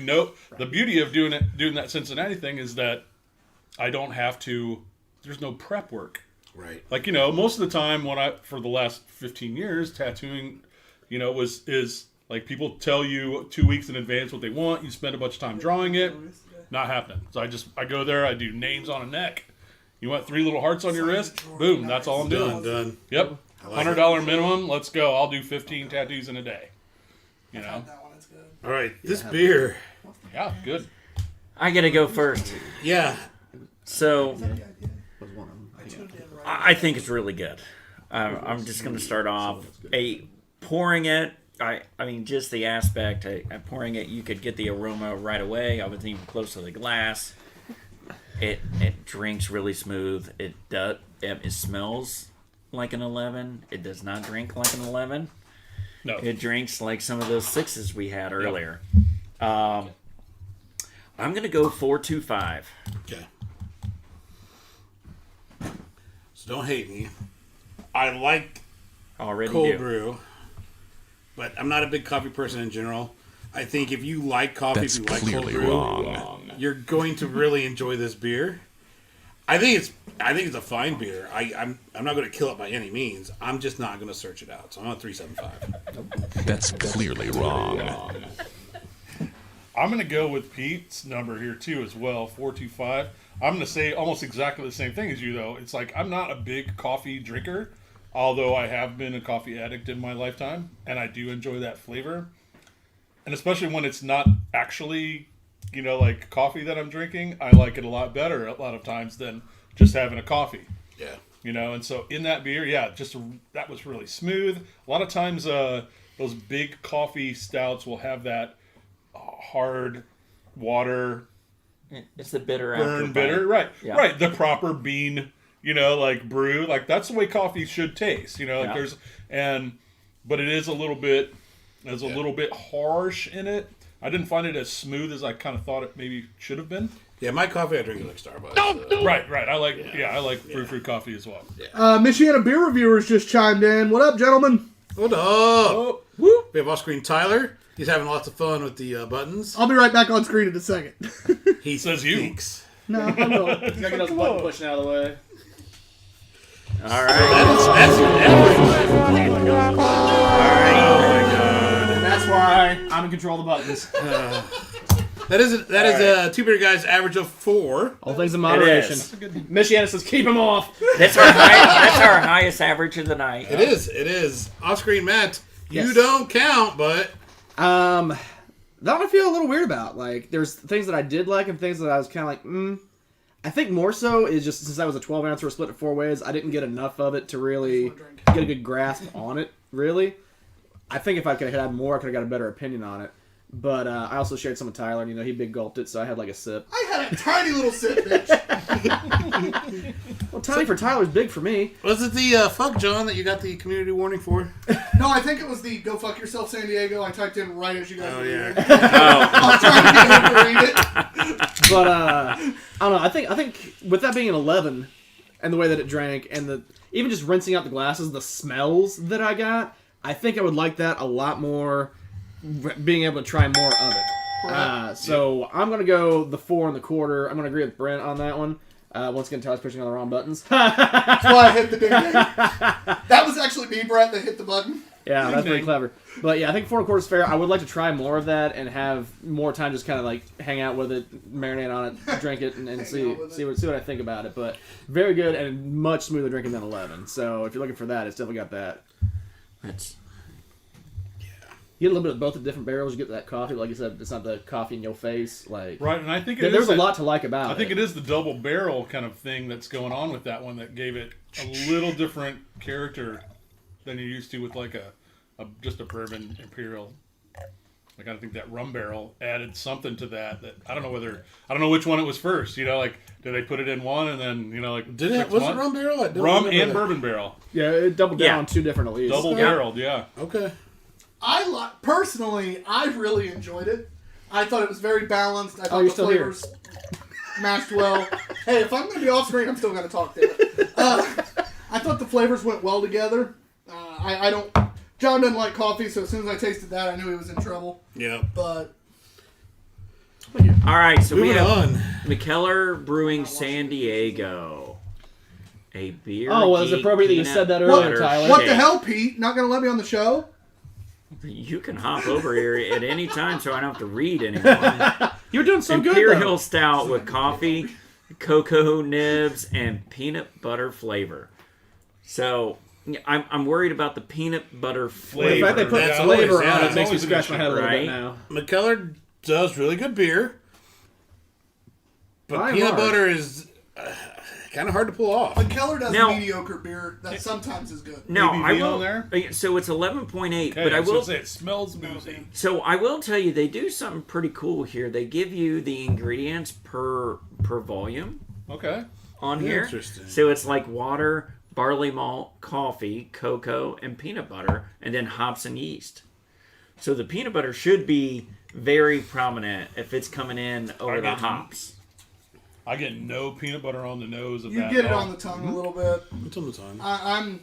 The beauty of doing that Cincinnati thing is that I don't have to. There's no prep work. Right. Like, most of the time for the last 15 years, tattooing, is like people tell you 2 weeks in advance what they want. You spend a bunch of time drawing it. Not happening. So I go there. I do names on a neck. You want 3 little hearts on your wrist? Boom. That's all I'm doing. Done. Yep. like $100 minimum. Let's go. I'll do 15 tattoos in a day. That one is good. All right. This beer. Yeah, good. I gotta go first. Yeah. So Was one of them. I tuned in right. I think it's really good. I'm just gonna start off pouring it. I mean, just the aspect of pouring it, you could get the aroma right away. I wasn't even close to the glass. It drinks really smooth. It smells like an 11. It does not drink like an 11. No. It drinks like some of those 6s we had earlier. I'm gonna go 4.25. Okay. So don't hate me. I like Already cold do. brew, but I'm not a big coffee person in general. I think if you like coffee, That's if you like clearly cold brew, wrong. you're going to really enjoy this beer. I think it's a fine beer. I'm not going to kill it by any means. I'm just not going to search it out. So I'm on 3.75. That's clearly wrong. I'm going to go with Pete's number here, too, as well, 425. I'm going to say almost exactly the same thing as you, though. It's like I'm not a big coffee drinker, although I have been a coffee addict in my lifetime, and I do enjoy that flavor. And especially when it's not actually, like coffee that I'm drinking, I like it a lot better a lot of times than just having a coffee. Yeah. And so in that beer, that was really smooth. A lot of times those big coffee stouts will have that hard water It's the bitter burn after bitter, bite. right? Yeah. Right, the proper bean, like brew, like that's the way coffee should taste. Yeah. But it is a little bit, little bit harsh in it. I didn't find it as smooth as I kind of thought it maybe should have been. Yeah, my coffee I drink it like Starbucks. Right. I like fruit coffee as well. Michiana beer reviewers just chimed in. What up, gentlemen? Hold up. Oh, We have off-screen Tyler. He's having lots of fun with the buttons. I'll be right back on screen in a second. He Says you. thinks. No, I will. Gotta get those button pushing out of the way. All right. That's And that's why I'm in control of the buttons. That is Two Beerded Guys average of 4. All things in moderation. is. Michiana says keep him off. That's our highest average of the night. It is. Off-screen Matt, you Yes. don't count, but That one I feel a little weird about. Like, there's things that I did like and things that I was kind of like, I think more so is just since I was a 12 ounce or split it 4 ways, I didn't get enough of it to really get a good grasp on it, really. I think if I could have had more, I could have got a better opinion on it. But I also shared some with Tyler, and he big gulped it, so I had like a sip. I had a tiny little sip, bitch. Well, tiny for Tyler's big for me. was it the fuck John that you got the community warning for? No, I think it was the "Go fuck yourself, San Diego." I typed in right as you guys were yeah. leaving. I was trying to get him to read it. But I don't know. I think with that being an 11, and the way that it drank, and even just rinsing out the glasses, the smells that I got, I think I would like that a lot more, being able to try more of it. So I'm going to go the 4 1/4. I'm going to agree with Brent on that one. Once again, Tyler's pushing on the wrong buttons. That's why I hit the ding ding. That was actually me, Brent, that hit the button. Yeah, that's pretty clever. But yeah, I think 4 1/4 is fair. I would like to try more of that and have more time just kind of like hang out with it, marinate on it, drink it, and see what I think about it. But very good and much smoother drinking than 11. So if you're looking for that, it's definitely got that. You get a little bit of both the different barrels. You get that coffee, like you said, it's not the coffee in your face. Like Right, and I think there's a lot to like about it. I think it is the double barrel kind of thing that's going on with that one that gave it a little different character than you're used to with like just a bourbon imperial. Like I think that rum barrel added something to that I don't know which one it was first. You know, like did they put it in one and then was it rum barrel? Rum and bourbon barrel. Yeah, it doubled down on 2 different at least. Double barreled, yeah. Okay. Personally, I really enjoyed it. I thought it was very balanced. I thought you're the still flavors matched well. Hey, if I'm going to be off screen, I'm still going to talk to you. I thought the flavors went well together. John doesn't like coffee, so as soon as I tasted that, I knew he was in trouble. Yeah. But All right, so we Moving have on. McKellar Brewing San Diego. A beer. Oh, well, it's appropriate that you said that earlier, Tyler. what the hell, Pete? Not going to let me on the show? You can hop over here at any time so I don't have to read anymore. You're doing so good, Imperial though. Stout with coffee, cocoa nibs, and peanut butter flavor. So I'm worried about the peanut butter flavor. The fact they put That's flavor always- yeah, on it it's makes me always an scratch my issue, head a little right? bit now. McKellar does really good beer, but By and peanut large. butter is kind of hard to pull off. But Keller does Now- mediocre beer that sometimes is good. No, I ABV will. on there? So it's 11.8, Okay, but I was gonna will. say it smells boozy. So I will tell you, they do something pretty cool here. They give you the ingredients per volume Okay. on here. Interesting. So it's like water, barley malt, coffee, cocoa, and peanut butter, and then hops and yeast. So the peanut butter should be very prominent if it's coming in over the hops. I get no peanut butter on the nose of You that. get it at all. on the tongue a little bit. It's on the tongue. I'm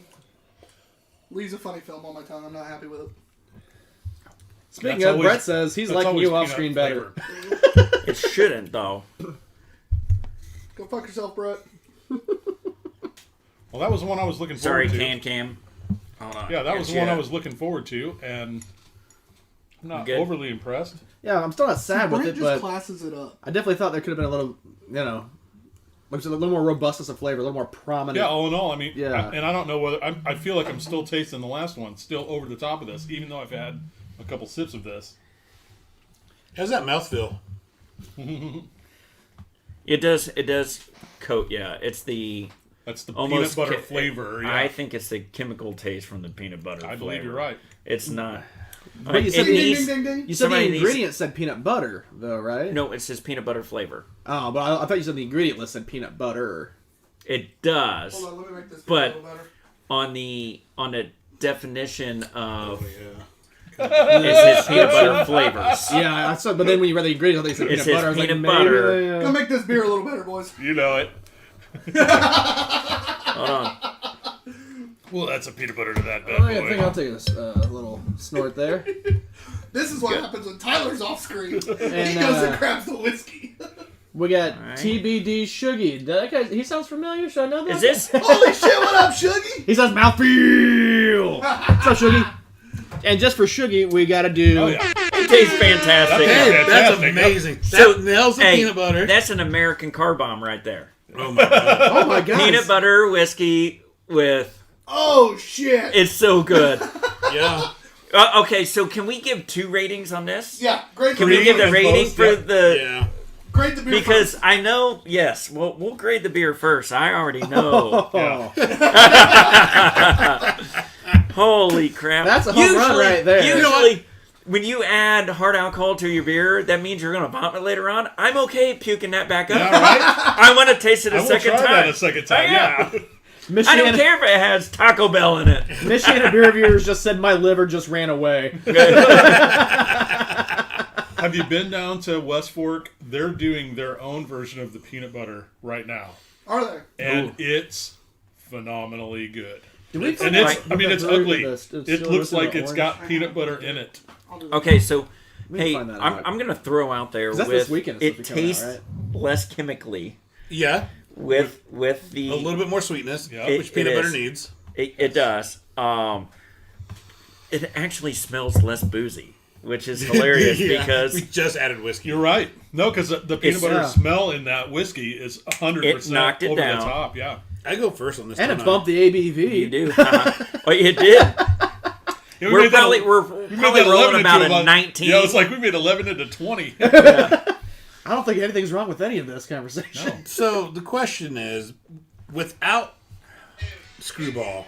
leaves a funny film on my tongue. I'm not happy with it. Speaking That's of, always- Brett says he's that's liking always you off peanut screen better. flavor. It shouldn't, though. Go fuck yourself, Brett. Well, that was the one I was looking Sorry, forward to. Cam. Yeah, that was the one I was looking forward to, and I'm not Good. overly impressed. Yeah, I'm still not sad with Brent it, just but classes it up. I definitely thought there could have been a little, like a little more robustness of flavor, a little more prominent. Yeah, all in all, I mean, Yeah. and I don't know whether I feel like I'm still tasting the last one, still over the top of this, even though I've had a couple sips of this. How's that mouthfeel? It does coat, yeah. It's the That's the almost peanut butter flavor. Yeah. I think it's the chemical taste from the peanut butter I flavor. believe you're right. It's not. But you said Ding, the ding, needs- ding, ding, ding. You said Somebody the needs- ingredient said peanut butter, though, right? No, it says peanut butter flavor. Oh, but I thought you said the ingredient list said peanut butter. It does. Hold on, let me make this But- a little better. On the definition of Yeah. it says peanut butter flavors. Yeah, I said, but then when you read the ingredient, I thought you said It peanut says butter. I was peanut like, butter. maybe they, Go make this beer a little better, boys. You know it. Hold on. Well, that's a peanut butter to that bad Oh, yeah, I think boy. I'll take a little snort there. This is what happens when Tyler's off screen. He And, goes and grabs the whiskey. We got All right. TBD Shuggy. That guy, he sounds familiar. Should I know that? Is this? Holy shit, what up, Shuggy? He says mouthfeel. What's up, Shuggy? And just for Shuggy, we got to do. Oh, yeah. It tastes fantastic. That's Hey, that's fantastic. amazing. So, That nails the hey, peanut butter. That's an American car bomb right there. Oh my god. Oh my god! Peanut butter whiskey with. Oh shit. It's so good. Yeah. Okay, so can we give 2 ratings on this? Yeah, great Can the we give the and rating both, for yeah. the? Yeah. Grade the beer Because first. I know, yes, we'll grade the beer first. I already know. Oh, Holy crap! That's a home run right there. Usually, You know what? when you add hard alcohol to your beer, that means you're going to vomit later on. I'm okay puking that back up. Yeah, right? I want to taste it I a will second try time. that a second time. Oh, yeah. Yeah. I Michiana, don't care if it has Taco Bell in it. Michiana beer reviewers just said my liver just ran away. Have you been down to West Fork? They're doing their own version of the peanut butter right now. Are they? And it's phenomenally good. Do we And it's ugly. It looks like it's got peanut butter in it. Okay, so can hey, find that I'm, out. I'm gonna throw out there 'Cause that's with this weekend it's it supposed to be coming tastes out, less chemically Yeah, with the a little bit more sweetness, Yeah. which peanut it butter is. needs. It does. It actually smells less boozy, which is hilarious Yeah, because we just added whiskey. You're right. No, because the peanut It's- butter yeah. smell in that whiskey is 100% It knocked it over down. the top. Yeah. I go first on this. And don't it I? bumped the ABV. you do. Oh, it did. Yeah, we We're made that- probably we're we made probably that 11 rolling about into a 19. Yeah, it's like we made 11 into 20. I don't think anything's wrong with any of this conversation. So the question is, without Screwball,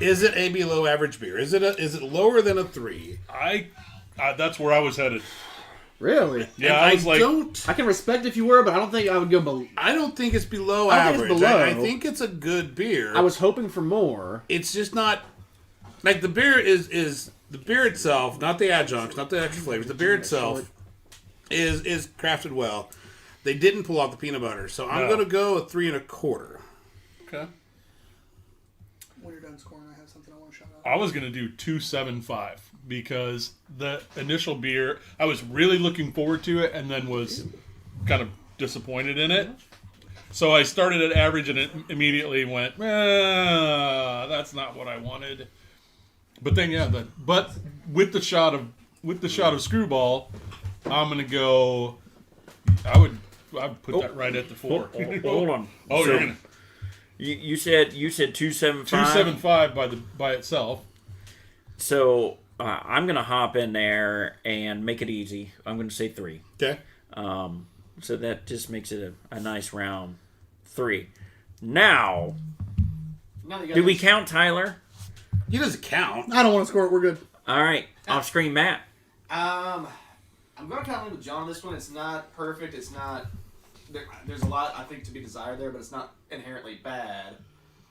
is it a below average beer? Is it lower than a 3? That's where I was headed. Really? Yeah, And I was like, don't. I can respect if you were, but I don't think I would go below. I don't think it's below I don't think average. it's below. I think it's a good beer. I was hoping for more. It's just not like the beer is the beer itself, not the adjuncts, not the extra flavors. The beer itself is crafted well. They didn't pull out the peanut butter, so I'm No. going to go a 3 1/4. okay. When you're done scoring, I have something I want to shout out. I was going to do 2.75 because the initial beer, I was really looking forward to it and then was kind of disappointed in it. So I started at average and it immediately went, that's not what I wanted. But then, but with the shot of Screwball, I'm going to go, I'd put that right at the 4. Hold on. Oh, So, you're going to you said 275. 2.75 by itself. So I'm gonna hop in there and make it easy. I'm gonna say 3. Okay. So that just makes it a nice round 3. Now, do we count Tyler? He doesn't count. I don't want to score it. We're good. All right, off screen, Matt. I'm going to count with John on this one. It's not perfect. It's not. There's a lot, I think, to be desired there, but it's not inherently bad.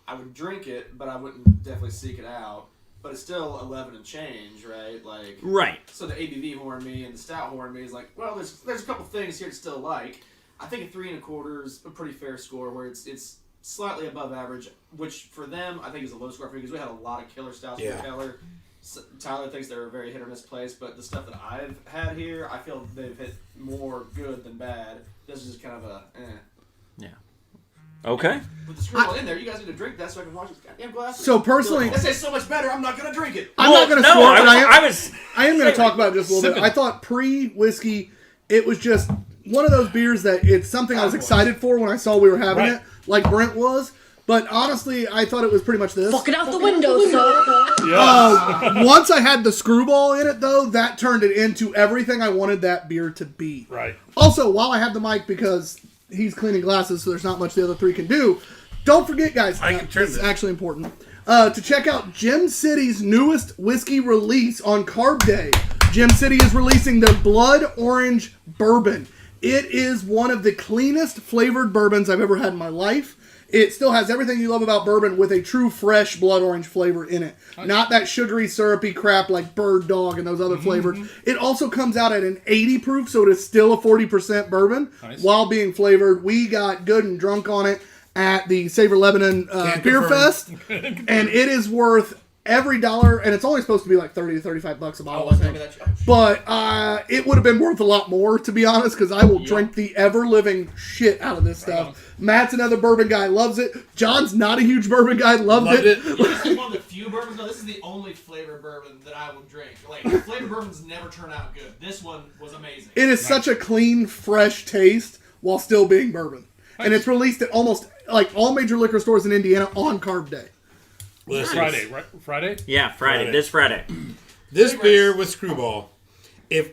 I would drink it, but I wouldn't definitely seek it out. But it's still 11 and change, right? Like, Right. so the ABV horn me and the stout horn me is like, well, there's a couple things here to still like. I think a 3 1/4 is a pretty fair score, where it's slightly above average, which for them I think is a low score for me because we had a lot of killer stouts Yeah. from Keller. Tyler thinks they're a very hit or miss place, but the stuff that I've had here, I feel they've hit more good than bad. This is just kind of a Yeah. Okay. With the screwball in there, you guys need to drink that so I can wash this goddamn glass. So personally, This tastes so much better, I'm not going to drink it. I'm not going to no, score, but I I am going to talk about it just a little bit. Sipping. I thought pre-whiskey, it was just one of those beers that it's something I was excited for when I saw we were having Right. it, like Brent was. But honestly, I thought it was pretty much this. Fuck it out the window, sir. Yeah. Once I had the screwball in it, though, that turned it into everything I wanted that beer to be. Right. Also, while I have the mic, because he's cleaning glasses, so there's not much the other three can do, don't forget, guys, I can turn it's this. actually important, to check out Gem City's newest whiskey release on Carb Day. Gem City is releasing their Blood Orange Bourbon. It is one of the cleanest flavored bourbons I've ever had in my life. It still has everything you love about bourbon with a true fresh blood orange flavor in it. Not that sugary, syrupy crap like Bird Dog and those other flavors. It also comes out at an 80 proof, so it is still a 40% bourbon while being flavored. We got good and drunk on it at the Savor Lebanon Beer confirm. Fest, and it is worth every dollar, and it's only supposed to be like $30 to $35 a bottle, I think. But it would have been worth a lot more, to be honest, because I will drink the ever-living shit out of this stuff. Matt's another bourbon guy, loves it. John's not a huge bourbon guy, loved it. This is one of the few bourbons. No, this is the only flavor bourbon that I would drink. Like, flavor bourbons never turn out good. This one was amazing. It is such a clean, fresh taste while still being bourbon. And it's released at almost, like, all major liquor stores in Indiana on Carb Day. Listen, Friday, right? Friday? Yeah, Friday. Friday. This Friday. This beer with Screwball, if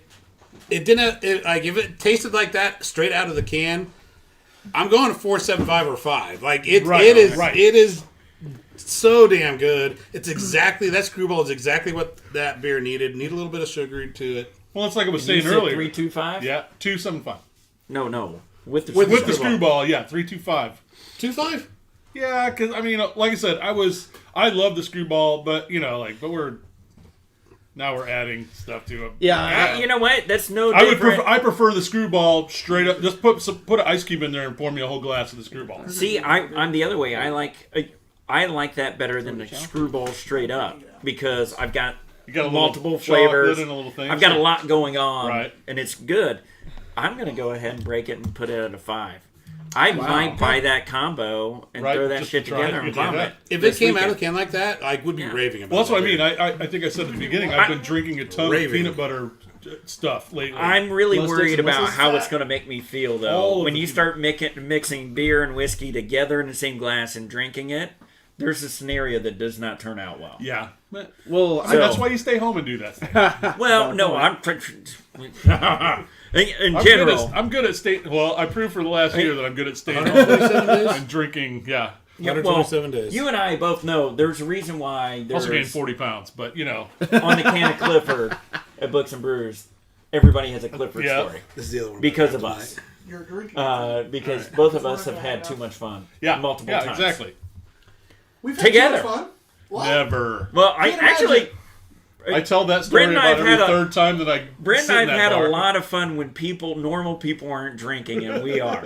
it didn't, if it tasted like that straight out of the can, I'm going to 4.75 or 5. Like it is so damn good. It's exactly that Screwball is exactly what that beer needed. Need a little bit of sugar to it. Well, it's like I was You saying said earlier. 325? Yeah, 2.75. No. With the With the screwball, yeah, 3.25. 2.5. Yeah, because I mean, like I said, I love the screwball, but but we're Now we're adding stuff to it. Yeah, You know what? That's no I would different. I prefer the screwball straight up. Just put an ice cube in there and pour me a whole glass of the screwball. See, I'm the other way. I like that better than the screwball straight up because I've got You got a multiple little chocolate flavors. and a little thing. I've got a lot going on, Right. and it's good. I'm gonna go ahead and break it and put it at a 5. I might buy that combo and Right, throw that just shit to try it. together You and do vomit. that. If this it came out weekend. of the can like that, I would be raving about it. Well, that's what I mean. I think I said at the beginning, I've been drinking a ton of Raving. peanut butter stuff lately. I'm really Let's worried do some- about let's how it's going to make me feel, though. All of When the you people- start mixing beer and whiskey together in the same glass and drinking it, there's a scenario that does not turn out well. Yeah. Well, That's why you stay home and do that. Well, no, I'm in general. I'm good at staying. Well, I proved for the last year that I'm good at staying home 127 days? and drinking. Yeah. Yeah, 127 days. You and I both know there's a reason why there's Also gained 40 pounds, but you know. on the can of Clifford at Books and Brews, everybody has a Clifford Yeah. story This is the other one. because of tonight. us. You're drinking. Because both of us have had too much fun. Yeah. multiple yeah, times. exactly. We've had together. too much fun. What? Never. Well, I Can't imagine. actually. I tell that story Brent and about I've every had a- third time that I Brent sit in and I've that had bar. a lot of fun when normal people aren't drinking, and we are.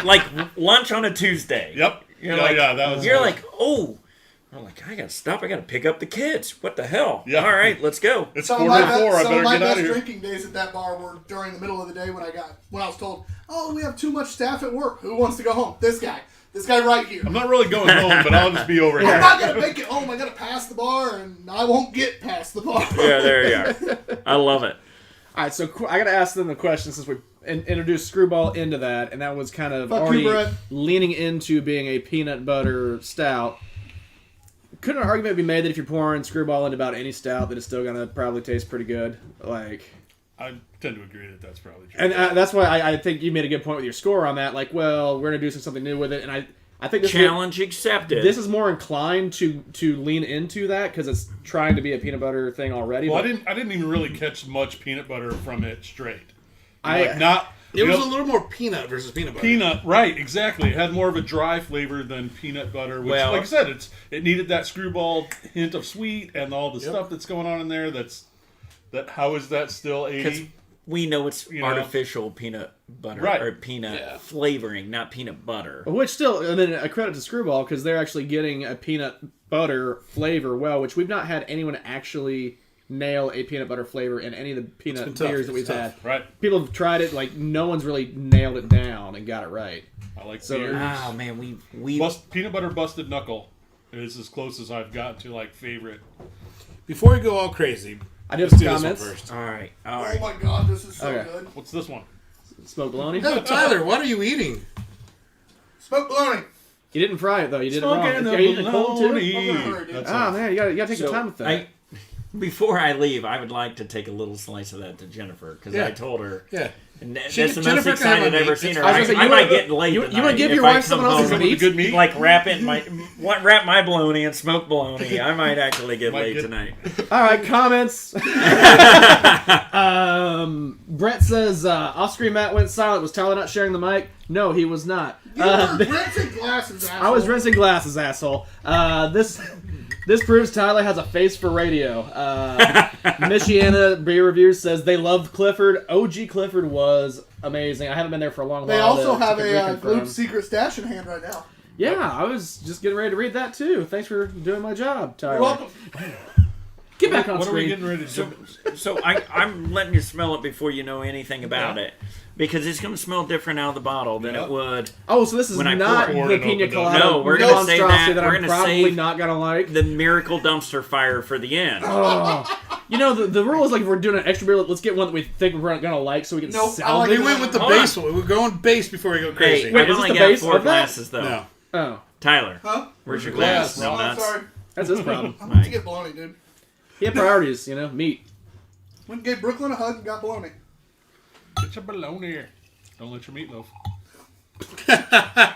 like lunch on a Tuesday. Yep. You're yeah, like, yeah, that was. You're like, oh. I'm like, I gotta stop. I gotta pick up the kids. What the hell? Yeah. All right, let's go. It's Some of 4 my, to 4. I some of better my get out best of here. drinking days at that bar were during the middle of the day when I was told, "Oh, we have too much staff at work. Who wants to go home?" This guy right here. I'm not really going home, but I'll just be over I'm here. not gonna make it home. I gotta pass the bar, and I won't get past the bar. Yeah, there you are. I love it. all right. So I got to ask them the question since we introduced Screwball into that, and that was kind of Fuck you, already Brett. leaning into being a peanut butter stout. Couldn't an argument be made that if you're pouring Screwball into about any stout, that it's still gonna probably taste pretty good? Like, I tend to agree that that's probably true. and that's why I think you made a good point with your score on that. Like, well, we're introducing something new with it, and I think this Challenge accepted. This is more inclined to lean into that because it's trying to be a peanut butter thing already. Well, but I didn't even really catch much peanut butter from it straight. I- Like not. It you was know, a little more peanut versus peanut butter. peanut, right? Exactly. It had more of a dry flavor than peanut butter. Which, Well- like I said, it needed that screwball hint of sweet and all the stuff that's going on in there. How is that still because a? we know it's You know. artificial peanut butter Right. or peanut Yeah. flavoring, not peanut butter. which still, I mean, a credit to Screwball because they're actually getting a peanut butter flavor well, which we've not had anyone actually nail a peanut butter flavor in any of the peanut been tough. beers that we've It's tough. had. Right. People have tried it, like no one's really nailed it down and got it right. I like So- beers. Oh man, we Peanut butter busted knuckle is as close as I've gotten to like favorite. Before we go all crazy, I do have let's some do this one comments. first. all right. Oh my god, this is so Okay. good. What's this one? Smoked bologna. No, Tyler, what are you eating? Smoked bologna. You didn't fry it though. You did it wrong. Smoking Are you eating it cold too? bologna. I'm in a hurry, dude. That's Ah it. man, you gotta take your time with that. Before I leave, I would like to take a little slice of that to Jennifer because Yeah. I told her. Yeah. And that's She- the most Jennifer can have excited my I've ever meat. seen It's her. fine. I was gonna say, I you might wanna- get late you tonight wanna give if your I wife come someone else's home meat? Good meat. Like wrap my bologna and smoked bologna. I might actually get Might late get- tonight. All right, comments. Brent says off-screen Matt went silent. Was Tyler not sharing the mic? No, he was not. You were rinsing glasses, asshole. I was rinsing glasses, asshole. This proves Tyler has a face for radio. Michiana Beer Reviews says they loved Clifford. OG Clifford was amazing. I haven't been there for a long They while. also to have a reconfirm. Gloop secret stash in hand right now. Yeah, I was just getting ready to read that too. Thanks for doing my job, Tyler. You're welcome. Get back on What are we screen. getting ready to do? So I'm letting you smell it before you know anything about it. Because it's going to smell different out of the bottle than Yeah. it would Oh, so this is When I not pour the it pina open, colada no, we're gonna save monstrosity that. I'm We're gonna probably save- not gonna like. the miracle dumpster fire for the end. You know, the rule is like if we're doing an extra beer, let's get one that we think we're gonna like, so we can Nope, I salvage. like We it. went with the Hold base one. We're going base before we go crazy. Hey, Wait, I've is this only the got base 4 of that? glasses though. No. Oh, Tyler, Huh? where's your Glass. glass? No Oh, I'm nuts. sorry. that's his problem. I'm going to get bologna, dude. He had priorities, meat. Went and gave Brooklyn a hug and got bologna. Get your bologna here. Don't let your meatloaf.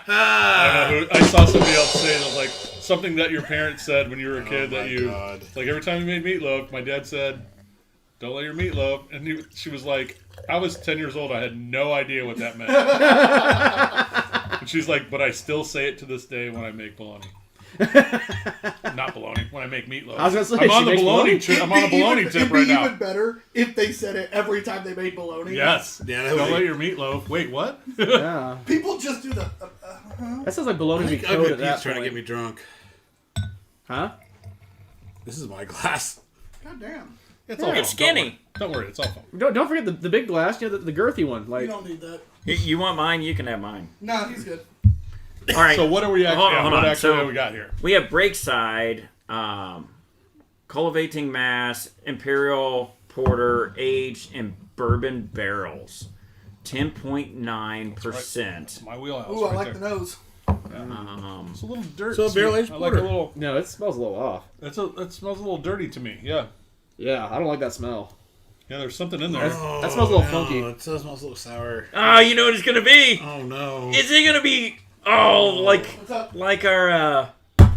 I saw somebody else say that, like, something that your parents said when you were a kid my that you, God. like, every time you made meatloaf, my dad said, "Don't let your meatloaf," and she was like, I was 10 years old, I had no idea what that meant. And she's like, but I still say it to this day when I make bologna. Not bologna. When I make meatloaf. I was gonna say, I'm on she the makes bologna. bologna. I'm on a bologna tip It'd right be now. even better if they said it every time they made bologna. Yes. Yeah, that Don't would let be- your meatloaf. Wait, what? Yeah. People just do the. That sounds like bologna be Ugly code at Pete's that trying to point. get me drunk. Huh? This is my glass. God damn. It's all It's fine. skinny. Don't worry. It's all fine. Don't forget the big glass, the girthy one. You Like, don't need that. You want mine? You can have mine. No, he's good. All right. So what are we actually? Hold on, yeah, hold what on. actually So- have we got here? We have Breakside, cultivating mass, Imperial Porter, aged in bourbon barrels, 10.9%. My wheelhouse. Ooh, I right like there. the nose. It's a little dirt. So a barrel-aged I like a porter. little. no, it smells a little off. It smells a little dirty to me. Yeah. Yeah, I don't like that smell. Yeah. There's something in there. That smells a little funky. It smells a little sour. Oh, you know what it's gonna be? Oh no. Is it gonna be like What's up? our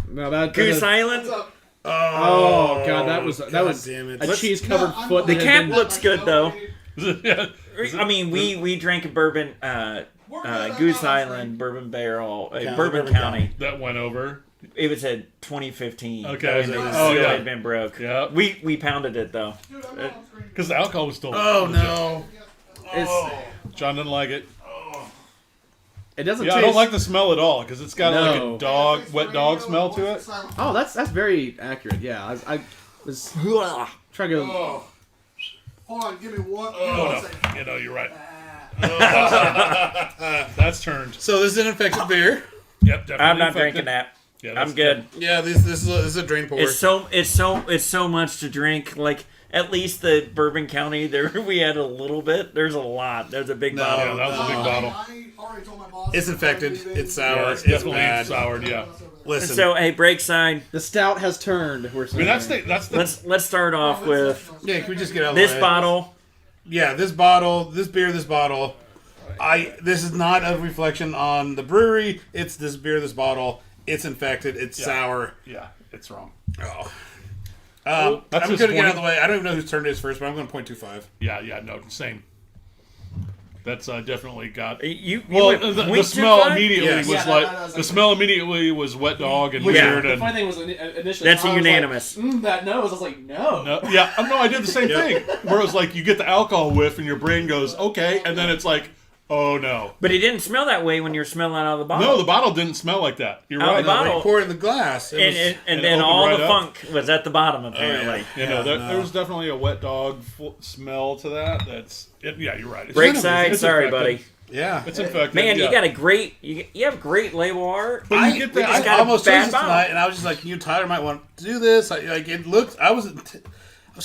No, that Goose is- Island? What's up? Oh god, that was damn it. a cheese covered No, I'm foot. not- that The had cap been- looks good though. yeah. I mean, we drank a bourbon, We're good Goose on that, Island bourbon barrel, County, Bourbon Bourbon County. That went over. It was at 2015. Okay. And it was, Oh, yeah. had been broke. Yeah. We pounded it though. Dude, I'm not on screen. Because the alcohol was still. Oh no. John didn't like it. It doesn't Yeah, taste. I don't like the smell at all because it's got like No. a wet dog smell to it. Oh, that's very accurate. Yeah, I was trying to go. Oh. Hold on, give me one. Oh, second. no. You know, you're right. That's turned. So this is an infected beer. Yep, definitely. I'm not infected. drinking that. Yeah, that's I'm good. Yeah, this is a drain pour. It's so much to drink. Like at least the Bourbon County, there we had a little bit. There's a lot. There's a big No. bottle. Yeah, that was a big bottle. I already told my boss. It's infected. It's sour. Yeah, it's it's definitely bad. soured. Yeah. Listen. So hey, Breakside. The stout has turned. We're I saying. mean, that's the. Let's start off with yeah, can we just get out of this the way? bottle. Yeah, this bottle, this beer, this bottle. This is not a reflection on the brewery. It's this beer, this bottle. It's infected. It's sour. Yeah, it's wrong. Oh. That's I'm going to get out of disappointing. the way. I don't even know whose turn it is first, but I'm going to 0.25. Yeah, no, same. That's definitely got. You Well, went the 0.25? smell immediately Yes. was Yeah, like that was the like- smell immediately was wet dog and Yeah. weird The and funny thing was initially That's a I was unanimous. Like, that nose. I was like, no. no, yeah, no, I did the same thing. Where it was like you get the alcohol whiff and your brain goes okay, and then it's like, oh no, But it didn't smell that way when you're smelling out of the bottle. no, the bottle didn't smell like that. You're Out right. of the bottle. When you pour it in the glass. It and, was, and, and it then opened all right the up. funk was at the bottom apparently. You know, there no. was definitely a wet dog smell to that. Yeah, you're right. It's Breakside, it's sorry, infected. buddy. yeah. It's infected. Man, yeah. you got a great you have great label art. But you get that. just I got a almost bad chose this bottle. tonight, and I was just like, you Tyler might want to do this. It looked. I was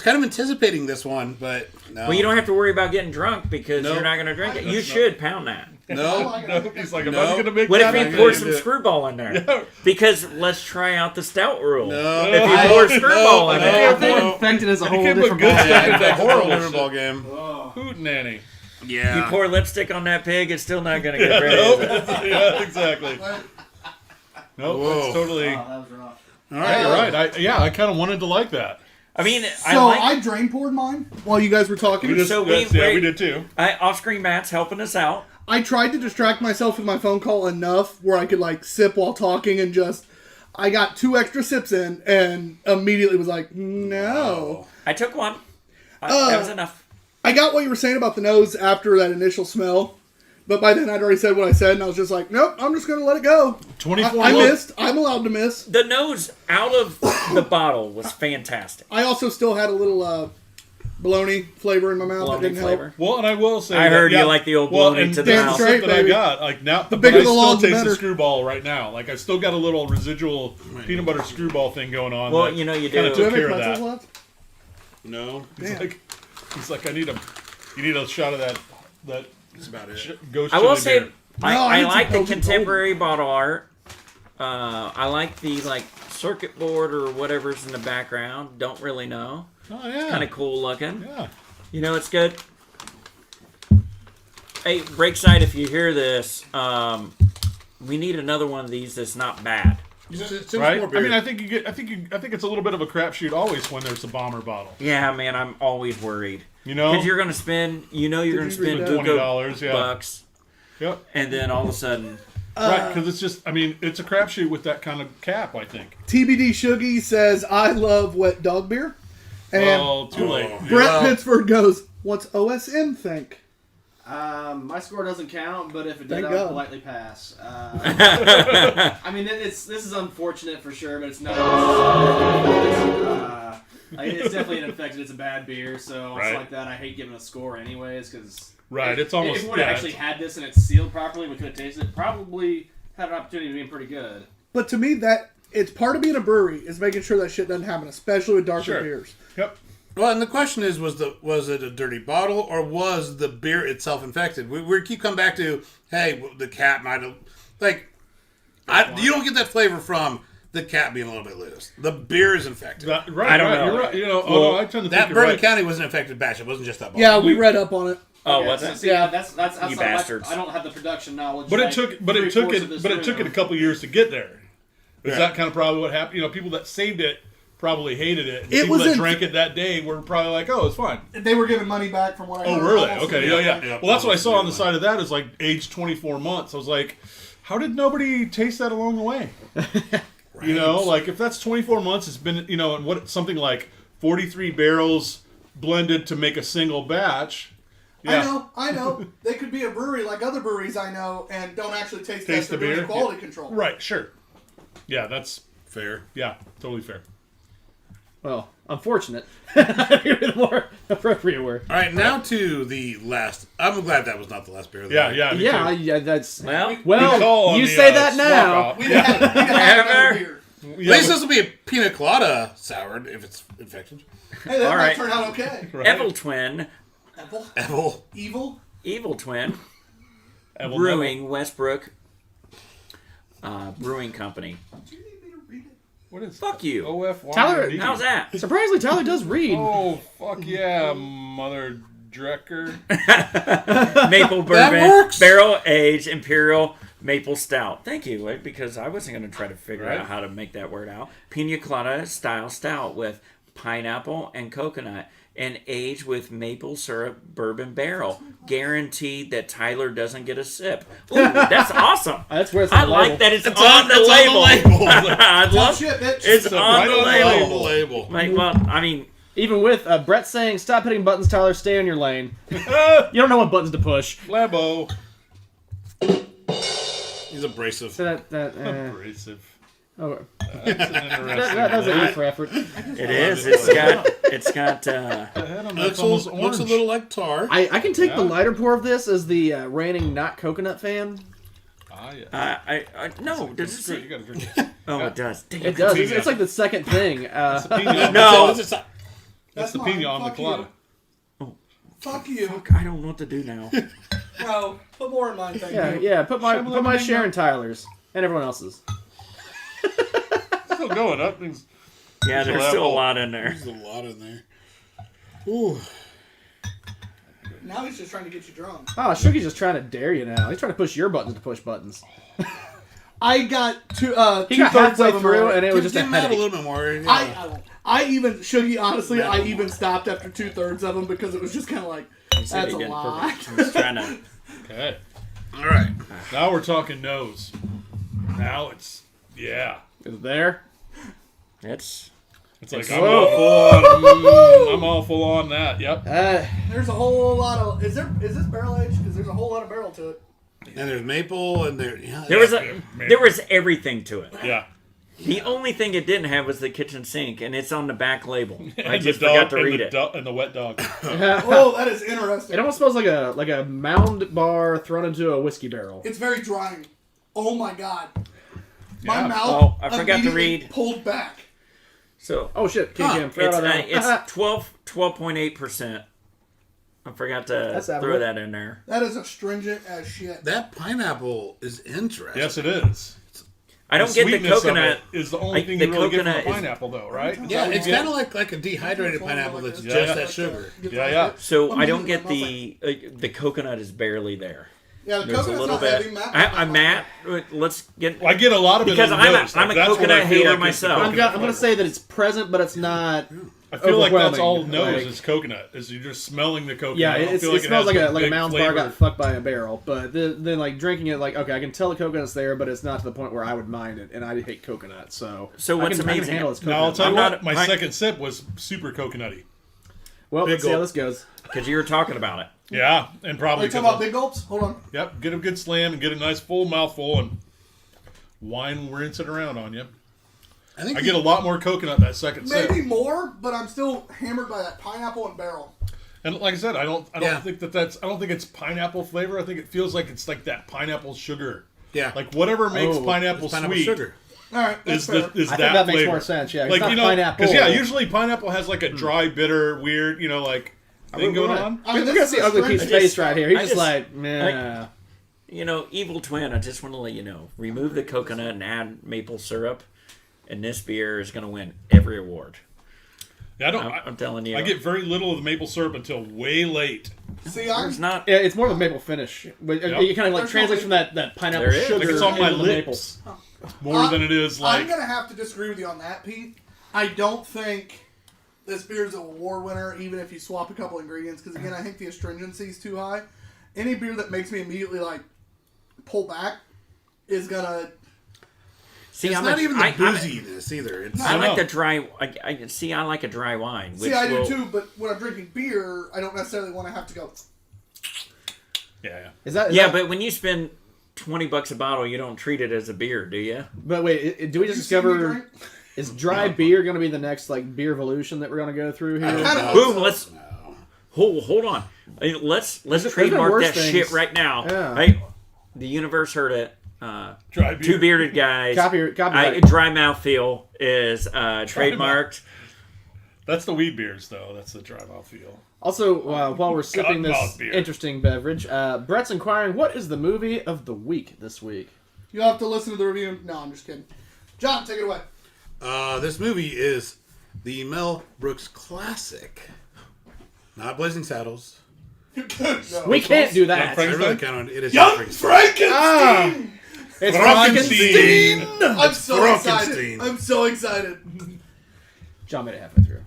kind of anticipating this one, but no. Well, you don't have to worry about getting drunk because No. you're not going to drink it. You should pound that. No. No, he's like, am I No. going to make What that? if I'm you pour gonna some do it. screwball in there? Yeah. Because let's try out the stout rule. No. If you pour screwball in I there, think no. infected is a whole can't put different good ball. stuff Yeah, in in fact, that it's a whole horrible different ball game. Hootenanny. Yeah. you pour lipstick on that pig, it's still not going to get ready. is it? Yeah, exactly. Nope, Whoa. that's totally. That was rough. All You're right. right. I kind of wanted to like that. I mean, So I I like drain poured mine while you guys were talking. We just, So we did too. off-screen Matt's helping us out. I tried to distract myself with my phone call enough where I could like sip while talking and just. I got 2 extra sips in and immediately was like, no. I took one. That was enough. I got what you were saying about the nose after that initial smell, but by then I'd already said what I said, and I was just like, nope, I'm just gonna let it go. 24. I missed. I'm allowed to miss. The nose out of the bottle was fantastic. I also still had a little bologna flavor in my mouth that Bologna didn't flavor. help. Well, and I will say I that, heard you yeah, like the old well, bologna and to the damn mouth. straight, that I baby. got like now, The but bigger I the still log, the taste the better. screwball right now. Like I still got a little residual peanut butter screwball thing going on. Well, that you know you kinda do. Do you took have any care of pretzels that. left? No. He's like, you need a shot of that That's about it. ghost. I will chili say, beer. I I need like some the Coke and contemporary bottle art. I like the circuit board or whatever's in the background. Don't really know. Oh yeah, Kind of cool looking. yeah. You know, it's good. Hey, Breakside, if you hear this, we need another one of these that's not bad. It's Right? more I beer. mean, I think it's a little bit of a crapshoot always when there's a bomber bottle. Yeah, man, I'm always worried. You know, Because you're going to spend, you're going to you read spend that? $20, $20, yeah. bucks, Yep. and then all of a sudden, Right, because it's just, I mean, it's a crapshoot with that kind of cap, I think. TBD Shuggy says, I love wet dog beer. And Well, too late. Brett Pittsford goes, what's OSM think? My score doesn't count, but if it did, Thank I would God. politely pass. I mean, this is unfortunate for sure, but it's not. It's definitely an infected. It's a bad beer, so Right. it's like that. I hate giving a score anyways because Right, it's almost... if we would have actually had this and it's sealed properly, we could have tasted it. Probably had an opportunity to be pretty good. But to me, that it's part of being a brewery is making sure that shit doesn't happen, especially with darker Sure. beers. Yep. Well, and the question is, was it a dirty bottle or was the beer itself infected? We keep coming back to, hey, the cap might have, you don't get that flavor from the cap being a little bit loose. The beer is infected. Right, I don't know. You're right. You know, Well, I tend to think That you're Bourbon right. County was an infected batch. It wasn't just that bottle. Yeah, we read up on it. Oh, Okay, was so it? see, that's outside You my- bastards. I don't have the production knowledge. But it like took it three-fourths of this a room. couple years to get there. Is Yeah. that kind of probably what happened? You know, people that saved it probably hated it. And It people was that in- drank it that day were probably like, "Oh, it's fine." They were giving money back from what I Oh, heard. really? Also. Okay, yeah. Well, that's what I saw on the side of that is like age 24 months. I was like, how did nobody taste that along the way? You know, like if that's 24 months, it's been, you know, and what something like 43 barrels blended to make a single batch. Yeah. I know. They could be a brewery like other breweries I know and don't actually taste Taste that the they're doing beer? quality control. Right, sure. Yeah, that's Fair. totally fair. Well, unfortunate. Maybe the more appropriate word. All right, now to the last. I'm glad that was not the last beer of the night. Me Yeah, too. yeah, that's Well, Good call on you the, say that now. swap out. We didn't have another Ever? beer. At Yeah, least this will be a pina colada soured if it's infected. Hey, that All might right. turn out okay. right. Evil Twin, Apple. Apple. Evil. Evil Twin, Evil Brewing, Westbrook Brewing Company. Do you need me to read it? What is Fuck you. OF Tyler, How's that? surprisingly, Tyler does read. Oh, fuck yeah, Mother Drecker. Maple bourbon, works. barrel aged imperial maple stout. Thank you, because I wasn't going to try to figure Right. out how to make that word out. Pina colada style stout with pineapple and coconut and aged with maple syrup bourbon barrel. Guaranteed that Tyler doesn't get a sip. Ooh, that's awesome. That's where it's on I the like label. that it's, It's on, on- the it's on the label. label. I Oh love shit, bitch. it's So on right the on the label. Label. Like, well, I mean, Even with Brett saying, "Stop hitting buttons, Tyler. Stay in your lane." You don't know what buttons to push. Labo. He's abrasive. So Abrasive. oh, That's an interesting that was a word. E for effort. it is. It's got. Looks a little like tar. I can take the Yeah. lighter pour of this as the reigning not coconut fan. Ah, yeah. No, does it It's say? good. You gotta drink it. Oh, it does. Damn. It does. Pina. It's like the second thing. Pina. No. That's the mine. pina on the Fuck colada. you. Fuck you. Fuck, I don't know what to do now. Bro, put more in mine, thank you. Yeah. Put my share in Tyler's and everyone else's. Still going up. Things. Yeah, there's still a lot in there. There's a lot in there. Ooh. Now he's just trying to get you drunk. Oh, Sugar's just trying to dare you now. He's trying to push your buttons to push buttons. I got He two got thirds halfway of them through already. and it was just a Give him out a headache. little bit more. You know. I even Shuggy, honestly, I even stopped after 2/3 of them because it was just kind of like He said that's he a didn't lot. perfect. He's trying to. Okay. All right. Now we're talking nose. Now it's yeah. Is it there? It's. It's like It's I'm all full on. I'm all full on that. Yep. There's a whole lot of is this barrel aged? Because there's a whole lot of barrel to it. And there's maple, and there. Yeah, There was everything to it. Yeah. The only thing it didn't have was the kitchen sink, and it's on the back label. I And just the forgot dog- to and read the it. And the wet dog. Oh, that is interesting. It almost smells like a mound bar thrown into a whiskey barrel. It's very drying. Oh my god. My Yeah. mouth Oh, I forgot to immediately read. pulled back. So Oh shit! Cam, forgot it's about that. it's 12.8%. I forgot to That's throw average. that in there. That is astringent as shit. That pineapple is interesting. Yes, it is. I don't get the sweetness of coconut. it is the only like, thing the you really get from coconut a is- pineapple, though, right? Is Yeah, that it's what you kind get? of like a dehydrated pineapple that's Yeah, just yeah. that sugar. Yeah. So I'm I don't using get my the coconut is barely there. Yeah, the There's a coconut's little not bit. heavy. Matt, I'm Matt. Let's get. I get a lot of it Because on I'm a- nose. I'm a That's what coconut I feel hater like it's the myself. coconut I'm gonna flavor. say that it's present, but it's not. I feel like that's overwhelming. all it knows Like- is coconut. Is you're just smelling the coconut. Yeah, I don't it feel smells has like a big Mounds bar flavor. got fucked by a barrel. But then like drinking it, like okay, I can tell the coconut's there, but it's not to the point where I would mind it, and I hate coconut, so So I what's can, I can amazing- handle this Now I'll coconut. tell you I'm what. not- My second sip was super coconutty. Well, Big let's see how gulp. this goes. Because you were talking about it. Yeah, and Are probably you talking 'cause about big gulps? Hold on. Yep, get a good slam and get a nice full mouthful and wine rinse it around on you. I think I get a lot more coconut that second sip. Maybe more, but I'm still hammered by that pineapple and barrel. And like I said, I don't Yeah. think that's. I don't think it's pineapple flavor. I think it feels like it's like that pineapple sugar. Yeah. Like whatever makes Oh, pineapple, it's pineapple sweet sugar. All right, that's is fair. the is I that think that makes flavor. more sense. Yeah, it's Like not you know, pineapple. because usually pineapple has like a dry, bitter, weird, like thing going on. I mean, We're this gonna is see a ugly strange- piece of face right here. He's I just just- like, meh. Evil twin, I just want to let you know. Remove the coconut and add maple syrup, and this beer is going to win every award. Yeah, I'm telling you. I get very little of the maple syrup until way late. See, There's not. Yeah, it's more of a maple finish. But Yep. you kind of like There's translates no- from that pineapple There is. sugar Like it's on my into the maple. lips. More than it is I'm like. gonna have to disagree with you on that, Pete. I don't think this beer's an award winner, even if you swap a couple ingredients. Because again, I think the astringency is too high. Any beer that makes me immediately like pull back is gonna. See, It's I'm not a- even the I booziness either. It's I No. like the dry. I like a dry wine. Which See, I do will- too, but when I'm drinking beer, I don't necessarily want to have to go. Yeah. Is that? Yeah, but when you spend $20 a bottle, you don't treat it as a beer, do you? But wait, do we just You see me discover drink? is dry beer going to be the next like beer evolution that we're going to go through here? kinda hope Boom. so. Let's hold on. Let's been trademark worse that things. shit right now. Yeah. Right? The universe heard it. Dry beer. Two Beerded Guys. Copyright. Dry mouthfeel is trademarked. That's the weed beers, though. That's the dry mouthfeel. Also, while we're sipping this Cottonmouth beer. interesting beverage, Brett's inquiring, what is the movie of the week this week? You'll have to listen to the review. No, I'm just kidding. John, take it away. This movie is the Mel Brooks classic, not Blazing Saddles. No. We can't do that. Young I Frankenstein? really count on it. Is Young Frankenstein. Frankenstein! It's Frankenstein. Frankenstein! I'm so Frankenstein. excited. I'm so excited. John made it halfway through.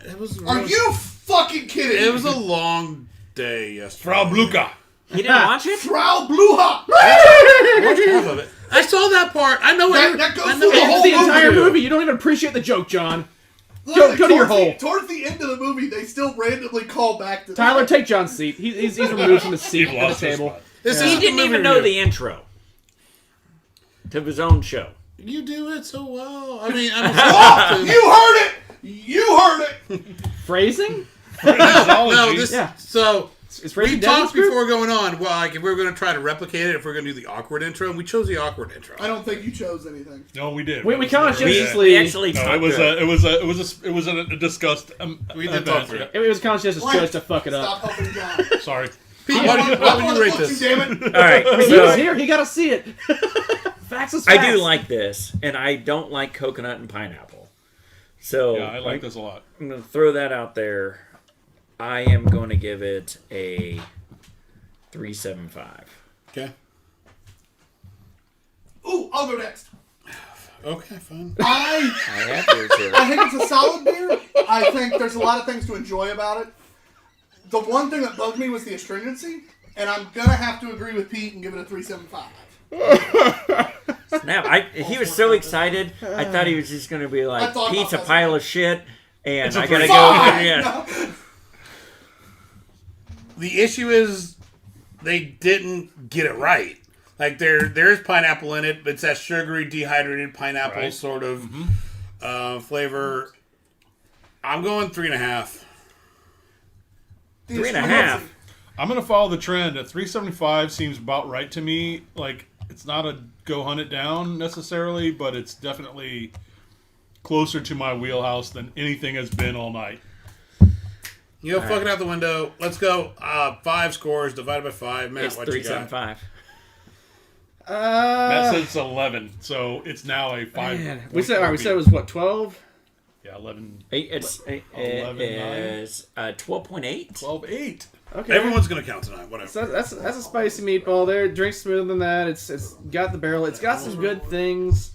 It was. Are you fucking kidding It me? was a long day yesterday. Frau Bluka. You didn't watch it? Frau Bluha! I watched half of it. I saw that part. I know That- it. that goes I through know the it. whole The entire movie. movie, you don't even appreciate the joke, John. Literally, go to your towards the- hole. Towards the end of the movie, they still randomly call back to Tyler, take John's seat. He's removed from his seat He at lost the his table. spot. This He is didn't even know the intro to his own show. You do it so well. I mean, I'm Oh, you heard it! You heard it! Phrasing? no. This. Yeah. So Is we phrasing dead in talked this group? before going on. Well, like if we were going to try to replicate it, if we are going to do the awkward intro, and we chose the awkward intro. I don't think you chose anything. No, we did. We It was consciously- We actually No, talked it was to a, it was a, it was a, it was a discussed. We did talk through it. It was conscious choice to fuck it Stop up. helping John. Sorry. Pete, why would you rate this? Damn it. All right, He was so here. He got to see it. Facts is I facts. do like this, and I don't like coconut and pineapple. So Yeah, I like this a lot. I'm going to throw that out there. I am going to give it a 3.75. Okay. Ooh, I'll go next. Okay, fine. I have yours here. I think it's a solid beer. I think there's a lot of things to enjoy about it. The one thing that bugged me was the astringency, and I'm gonna have to agree with Pete and give it a 3.75. Snap! He was so excited. I thought he was just going to be I like, thought Pete's a about pile that. of shit, and It's a I got to Fine! go. Yeah. The issue is they didn't get it right. Like there's pineapple in it, but it's that sugary dehydrated pineapple Right. sort of flavor. I'm going 3.5. The 3.5. astringency. I'm gonna follow the trend. At 375 seems about right to me. Like it's not a go hunt it down necessarily, but it's definitely closer to my wheelhouse than anything has been all night. You know, fuck it out the window. Let's go. 5 scores divided by 5. Matt, It's what you got? 3.75. Matt said it's 11, so it's now a 5. Man. We said it was what, 12? Yeah, 11, It's 11, 12.8. 12, 8. Okay. Everyone's going to count tonight. Whatever. So that's a spicy meatball there. Drinks smoother than that. It's got the barrel. It's got some good things.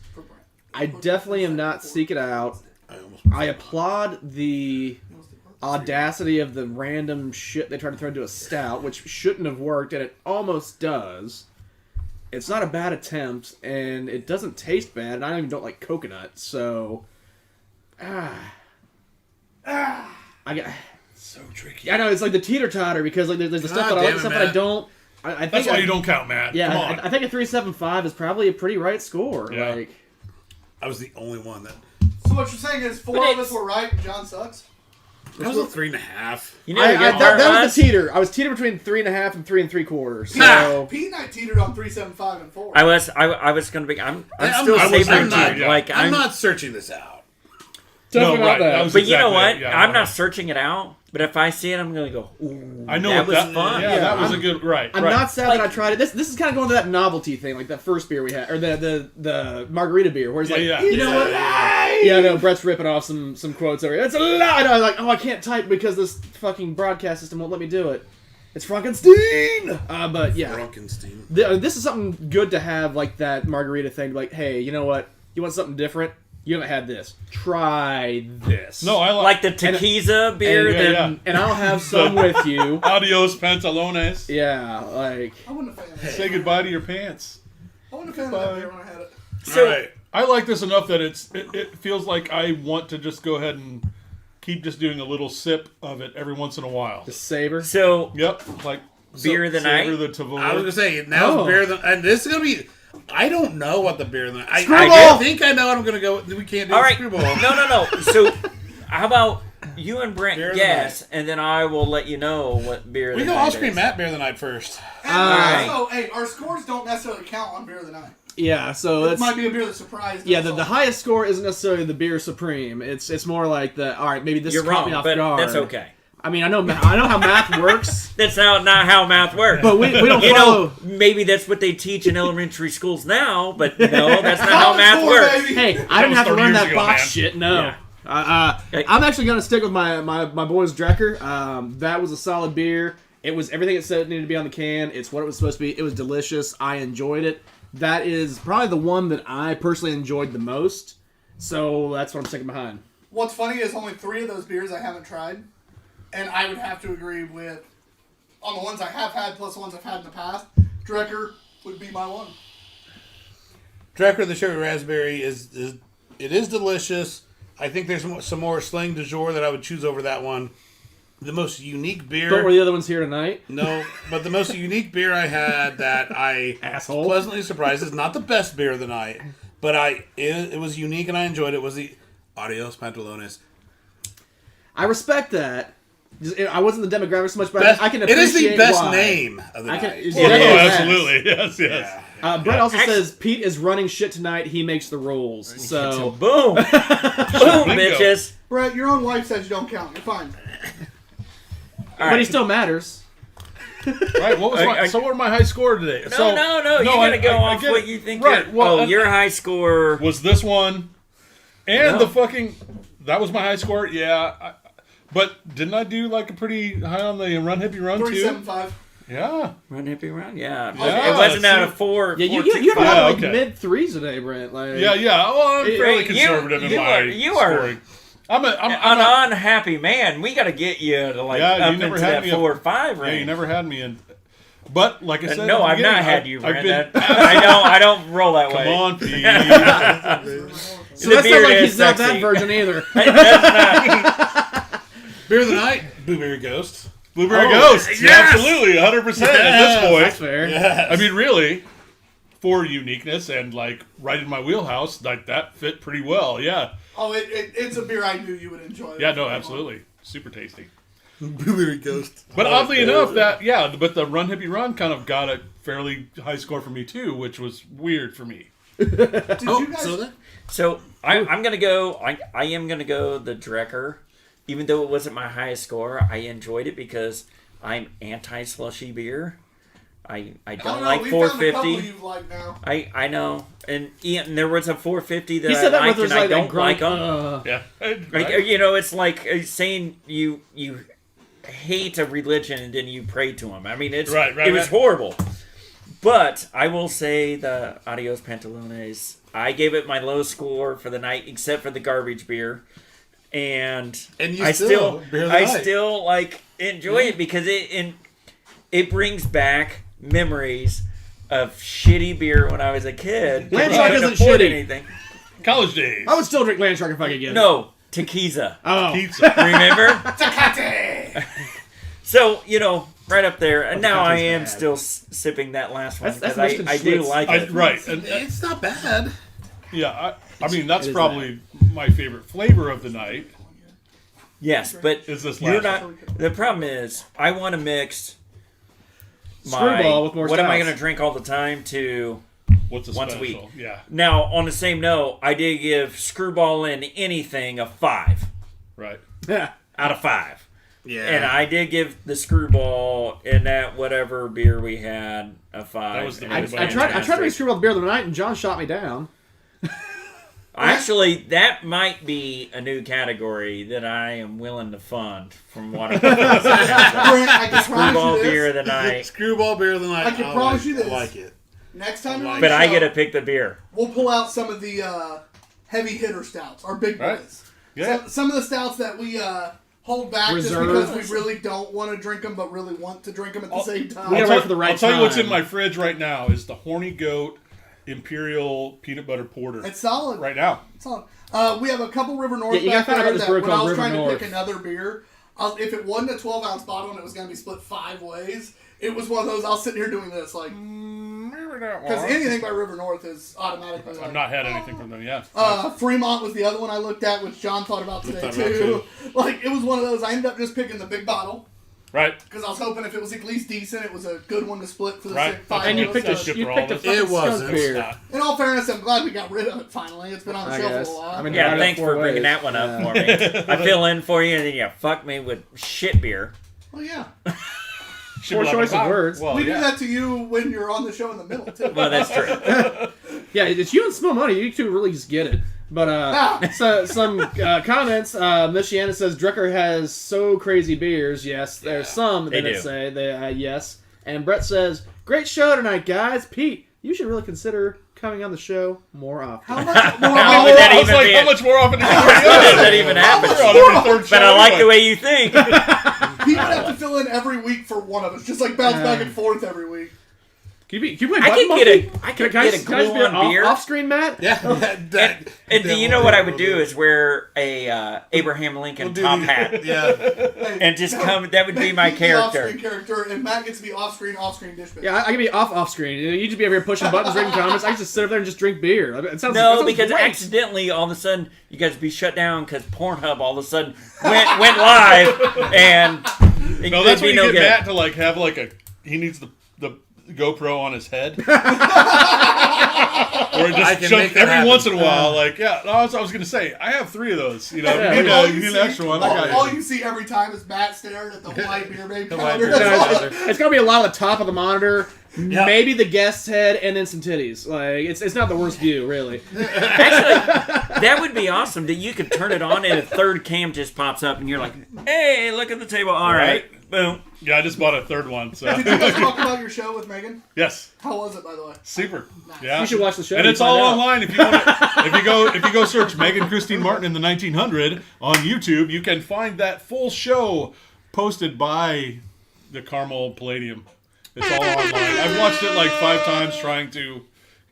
I definitely am not seeking it out. I applaud the audacity of the random shit they tried to throw into a stout, which shouldn't have worked, and it almost does. It's not a bad attempt, and it doesn't taste bad, and I even don't like coconut, so... I got... So tricky. I know, it's like the teeter-totter, because like there's the stuff that I like, the stuff that I don't... I think That's why you don't count, Matt. Yeah, Come on. I think a 3.75 is probably a pretty right score. Yeah. Like, I was the only one that. So what you're saying is four of us were right and John sucks? I was a 3.5. You know, that was the teeter. I was teeter between 3.5 and 3 3/4. So Pete and I tetered on 3.75 and 4. I was going to be. I'm still I was- savoring I'm not- too. Like I'm not searching this out. Definitely No, not right. that. That was But you know exactly what? it. Yeah, I'm not searching it out. But if I see it, I'm going to go, ooh, I know that was that, fun. Yeah, that was I'm- a good. Right. I'm right. not sad that I tried it. This is kind of going to that novelty thing, like that first beer we had, or the margarita beer, where it's like, Yeah. you know what? Yeah, I know Brett's ripping off some quotes over here. That's a lie. I was like, I can't type because this fucking broadcast system won't let me do it. It's Frankenstein. But yeah, Frankenstein. this is something good to have, like that margarita thing. Like, hey, you know what? You want something different? You haven't had this. Try this. No, I Like the tequila beer. and, yeah, and, and I'll have some with you. Adios, pantalones. Yeah, like I wasn't a fan of that. Say goodbye to your pants. I wasn't a fan of that beer when I had it. So, All right. I like this enough that it feels like I want to just go ahead and keep just doing a little sip of it every once in a while. just savor. so Yep, like Beer of the night? savor the I was Tavola. gonna say now's Oh. beer. And this is gonna be. I don't know what the beer. I Screwball! think I know what I'm gonna go. We can't do all right. screwball. No. So, how about you and Brent Beer of the guess, and then I will let you know what beer. We the go night ice cream is. Matt beer of the night first. And Alright. also, hey, our scores don't necessarily count on beer of the night. Yeah, so It that's might be a beer that surprised yeah. us The all. highest score isn't necessarily the beer supreme. It's more like the all right. Maybe this You're caught wrong, me off but guard. that's okay. I mean, I know how math works, That's not how math works. but we don't You follow. know, maybe that's what they teach in elementary schools now, but no, that's not how College math score, works. baby. Hey, I That didn't was have to 30 learn years that ago, box man. shit. No. Yeah. I'm actually gonna stick with my boy's Drecker. That was a solid beer. It was everything it said it needed to be on the can. It's what it was supposed to be. It was delicious. I enjoyed it. That is probably the one that I personally enjoyed the most. So that's what I'm sticking behind. What's funny is only 3 of those beers I haven't tried. And I would have to agree with, on the ones I have had plus the ones I've had in the past, Drecker would be my one. Drecker the cherry raspberry is delicious. I think there's some more Sling du Jour that I would choose over that one. The most unique beer. But were the other ones here tonight? No, but the most unique beer I had that I Asshole. pleasantly surprised is not the best beer of the night, but it was unique and I enjoyed it. Was the Adios Pantalones. I respect that. I wasn't the demographic so much, but Best, I can it appreciate is the best why. name of the I can- night. it's Oh, definitely has. absolutely. Yes. Brent also Actually- says Pete is running shit tonight. He makes the rules. So So boom, boom, Bingo. bitches. Brett, your own wife says you don't count. You're fine. All but he right. still matters. Right. What was my? So what was my high score today? No, so, no. You gotta go off get what it. you think. Right. Well, your high score. was this one, and No. the fucking. That was my high score. Yeah. But didn't I do like a pretty high on the Run Hippie Run too? 3.75. Yeah. Run hippie run, yeah. Yeah, It wasn't out that's of 4. Yeah, you 4, have a lot Yeah, of like okay. mid threes today, Brent. Like Yeah. Well, I'm fairly you- conservative in you my you are- scoring. I'm An not- unhappy man. We got to get you to like Yeah, you up never into had that me 4 or 5 Yeah, range. you never had me in. But like I said, No, at the I've not beginning, had you, I've Brent. been. I don't roll that Come way. on, Pete. So The that sounds beard like is he's not sexy. that virgin either. That's not. Beer of the night, Blueberry Ghost. Blueberry Oh, Ghost. yes! Absolutely, 100% at Yes, this That's point. fair. Yes. I mean, really, for uniqueness and like right in my wheelhouse, like that fit pretty well. Yeah. Oh, it's a beer I knew you would enjoy. Yeah, no, absolutely. Super tasty. Blueberry Ghost. But oddly enough, but the Run Hippie Run kind of got a fairly high score for me too, which was weird for me. Did you guys? So I'm gonna go. I am gonna go the Drecker, even though it wasn't my highest score. I enjoyed it because I'm anti slushy beer. I don't like we found a couple 450. you like now. I know, and Ian, there was a 450 that He I said that liked, with his and I like don't like grunt. them. Yeah. Like, you know, it's like saying you hate a religion and then you pray to them. I mean, it was horrible. But I will say the Adios Pantalones I gave it my low score for the night, except for the garbage beer. And you I still beer of the night. still like enjoy it because it brings back memories of shitty beer when I was a kid. Land I Shark couldn't isn't afford shitty. anything. College days. I would still drink Land Shark if I could get it. No, tequila. Oh. Pizza. Remember? So, right up there. And now I am bad. still sipping that last one That's because I do Schlitz. like it. Right. And, It's not bad. yeah, I mean, that's it is probably my favorite flavor of the night. Yes, but Is this you're last not. The problem is, I want to mix Screwball with more what am I stouts. going to drink all the time to What's a once a special? week. Yeah, Now, on the same note, I did give Screwball in anything a 5 right. Yeah. out of 5. Yeah. And I did give the Screwball in that whatever beer we had a 5. That was the and it I most was tried to make fantastic. Screwball beer the other night, and John shot me down. Actually, that might be a new category that I am willing to fund from what I'm Brent, I can Screwball promise you beer of this. the night. Screwball beer of the night. I can promise you I this. like it. Next time you're on But the I show, get to pick the beer. we'll pull out some of the heavy hitter stouts, our big Right. boys. Yeah. So, some of the stouts that we hold back Reserve. just because we really don't want to drink them, but really want to drink them at the same time. We gotta wait for the right I'll tell you what's time. in my fridge right now is the Horny Goat Imperial Peanut Butter Porter. It's solid. Right now. Solid. We have a couple River North Yeah, you gotta back find out there about this that brew when I called was River trying North. to pick another beer, if it wasn't a 12-ounce bottle and it was going to be split 5 ways, it was one of those, I'll sit here doing this, like, because anything by River North is automatically like, I've not had anything from them yet. Fremont was the other one I looked at, which John thought about today Thought about too. Like, it was one of those, I ended up just picking the big bottle, Right. because I was hoping if it was at least decent, it was a good one to split for the Right. 5 And you ways. picked a That's good you for picked all a of us. fucking It skunk wasn't. beer. In all fairness, I'm glad we got rid of it finally. It's been on the I shelf guess. for a while. I mean, Yeah, divided up thanks 4 for bringing ways. that one up Yeah. for me. I fill in for you, and then you fuck me with shit beer. Well, yeah. Poor choice of words. Well, We yeah. do that to you when you're on the show in the middle, too. Well, that's true. Yeah, it's you and Small Money. You two really just get it. But so some comments. Michiana says Drucker has so crazy beers. Yes, there's some they that do. say they yes. And Brett says, "Great show tonight, guys. Pete, you should really consider coming on the show more often." How much more How would that I was even like, be? how much more often How does that even happen? on every third show But I like the anyway. way you think. He would have to fill in every week for one of us, just like bounce back and forth every week. Can you play I Button can get a- Monkey? I can Can I get a can I just glue be on beer. off screen, Matt? Yeah. And do you know what I would do is wear a Abraham Lincoln We'll do top the- hat Yeah. Hey, and just come. That would be my Pete's the off-screen character. character, and Matt gets to be off-screen dish bitch. Yeah, I can be off screen. You just be over here pushing buttons, reading comments. I can just sit over there and just drink beer. It sounds, that No, sounds because great. accidentally, all of a sudden, you guys be shut down because Pornhub all of a sudden went live, and it No, that's would when be you no get good. Matt to like have like a. He needs the GoPro on his head. Or I just can jump make that every happen. once in a while. Like, yeah, no, I was going to say, I have 3 of those. You know, Yeah, you need, All you you need see- an extra one. I got all you. you see every time is Matt staring at the Hawaii beer babe Hawaii counter. beer That's babe. all. It's gonna be a lot of the top of the monitor, Yeah. maybe the guest's head, and then some titties. Like it's not the worst view, really. Actually, that would be awesome that you could turn it on and a third cam just pops up and you're like, hey, look at the table. All right. Boom. Yeah, I just bought a 3rd one. So Did you guys talk about your show with Megan? yes, How was it, by the way? super. Yeah, You should watch the show. And and it's all find out. online. If you want to, if you go search Megan Christine Martin in the 1900 on YouTube, you can find that full show posted by the Carmel Palladium. It's all online. I've watched it like 5 times trying to,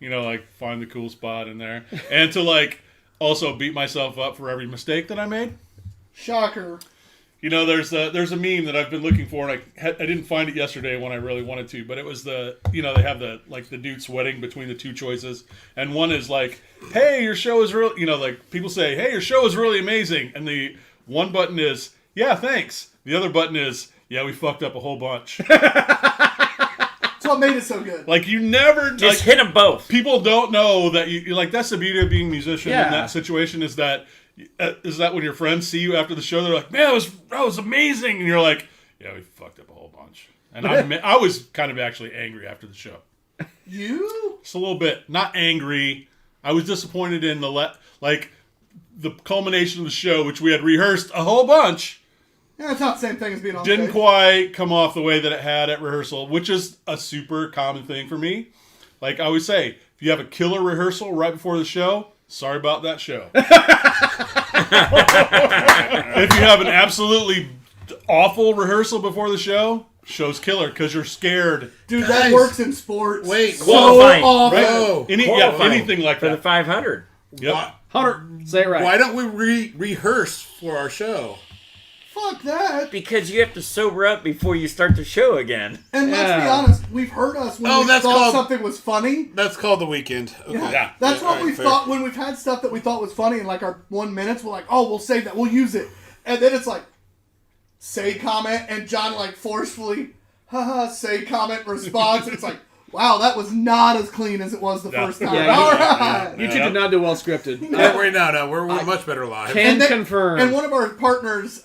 like find the cool spot in there, and to like also beat myself up for every mistake that I made. Shocker. There's a meme that I've been looking for, and I didn't find it yesterday when I really wanted to, but it was they have the dude sweating between the 2 choices, and one is like, hey, your show is really, like people say, hey, your show is really amazing, and the one button is, yeah, thanks. The other button is, yeah, we fucked up a whole bunch. That's what made it so good. Like you never Just like, hit them both. people don't know that you like that's the beauty of being a musician Yeah. in that situation is that when your friends see you after the show they're like, man, that was amazing, and you're like, yeah, we fucked up a whole bunch. And I was kind of actually angry after the show, You? just a little bit, not angry. I was disappointed in the culmination of the show, which we had rehearsed a whole bunch. Yeah, it's not the same thing as being on Didn't stage. quite come off the way that it had at rehearsal, which is a super common thing for me. Like I always say, If you have a killer rehearsal right before the show, sorry about that show. If you have an absolutely awful rehearsal before the show, show's killer because you're scared. Dude, Guys, that works in sports. wait, so qualifying, often. Bro, Anything like for the that. 500. Yep. why, Hunter, say it right. why don't we rehearse for our show? Fuck that. Because you have to sober up before you start the show again. And let's be Yeah. honest, we've heard us when Oh, we that's thought called- something was funny. That's called the weekend. Okay. Yeah. That's Yeah, what all right, we fair. thought when we've had stuff that we thought was funny in like our 1 minute. We're like, oh, we'll save that. We'll use it. And then it's like, say comment. And John like forcefully, haha, say comment response. And it's like, wow, that was not as clean as it was the first time. Yeah, All yeah, right. You two did not do well scripted. We're much better live. Can they- confirm. And one of our partners,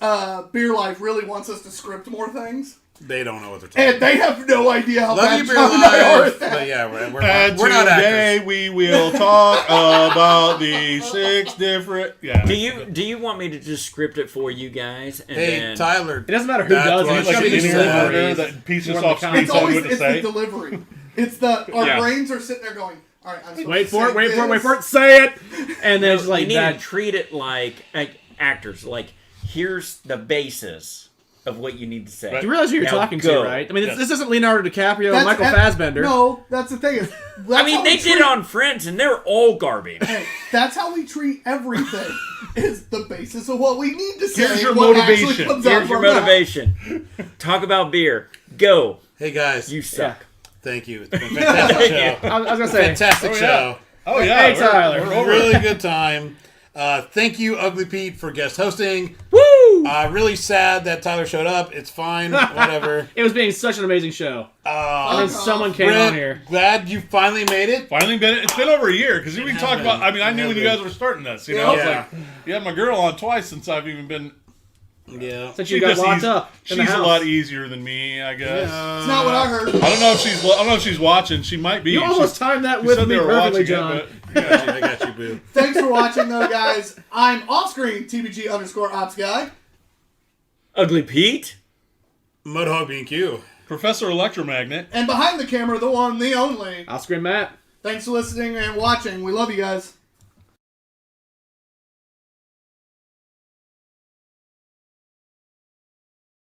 Beer Life, really wants us to script more things. They don't know what they're talking And they have no idea how about. Love bad you, Beer John and I are Live. at that. But yeah, we're And not today actors. we will talk about the 6 different. Yeah. Do you want me to just script it for you guys? And Hey, then, Tyler. It doesn't matter who That's does what it. It's It's like gotta an be interview delivered. editor that peaches More off than screen, It's tells always you what to it's the say. delivery. It's the our Yeah. brains are sitting there going, all right, I'm supposed Wait to for it, say wait for it, wait this. for it, say it! And then it's we like need that. to treat it like actors. Like, here's the basis of what you need to say. You realize who you're Now talking go. to, right? I mean, Yes. this isn't Leonardo DiCaprio and That's- Michael and- Fassbender. No, that's the thing. I mean, they did it on Friends, and they're all garbage. Hey, that's how we treat everything. Is the basis of what we need to say. Here's your what actually motivation. comes out Here's your from that. motivation. Talk about beer. Go. Hey guys, You suck. thank you. It's been a fantastic show. I was gonna say, Fantastic Oh, yeah. show. Oh, yeah. Hey, Tyler. We're over Really it. good time. Thank you, Ugly Pete, for guest hosting. Woo! Really sad that Tyler showed up. It's fine. Whatever. it was being such an amazing show. And then someone came Brent, on here. glad you finally made it. Finally it's been over a year because we talked about. I mean, I knew when you been. guys were starting this. You know, Yeah. it's like you had my girl on twice since I've even been. Yeah. Since you got locked up in the She's a house. lot easier than me, I guess. It's not what I heard. I don't know if she's watching. She might be. You almost timed that She with said me they were perfectly, watching John. it, but, I got you, boo. Thanks for watching, though, guys. I'm off-screen TBG_ops guy. Ugly Pete? Mudhog B&Q. Professor Electromagnet. And behind the camera, the one, the only. I'll scream Matt. Thanks for listening and watching. We love you guys.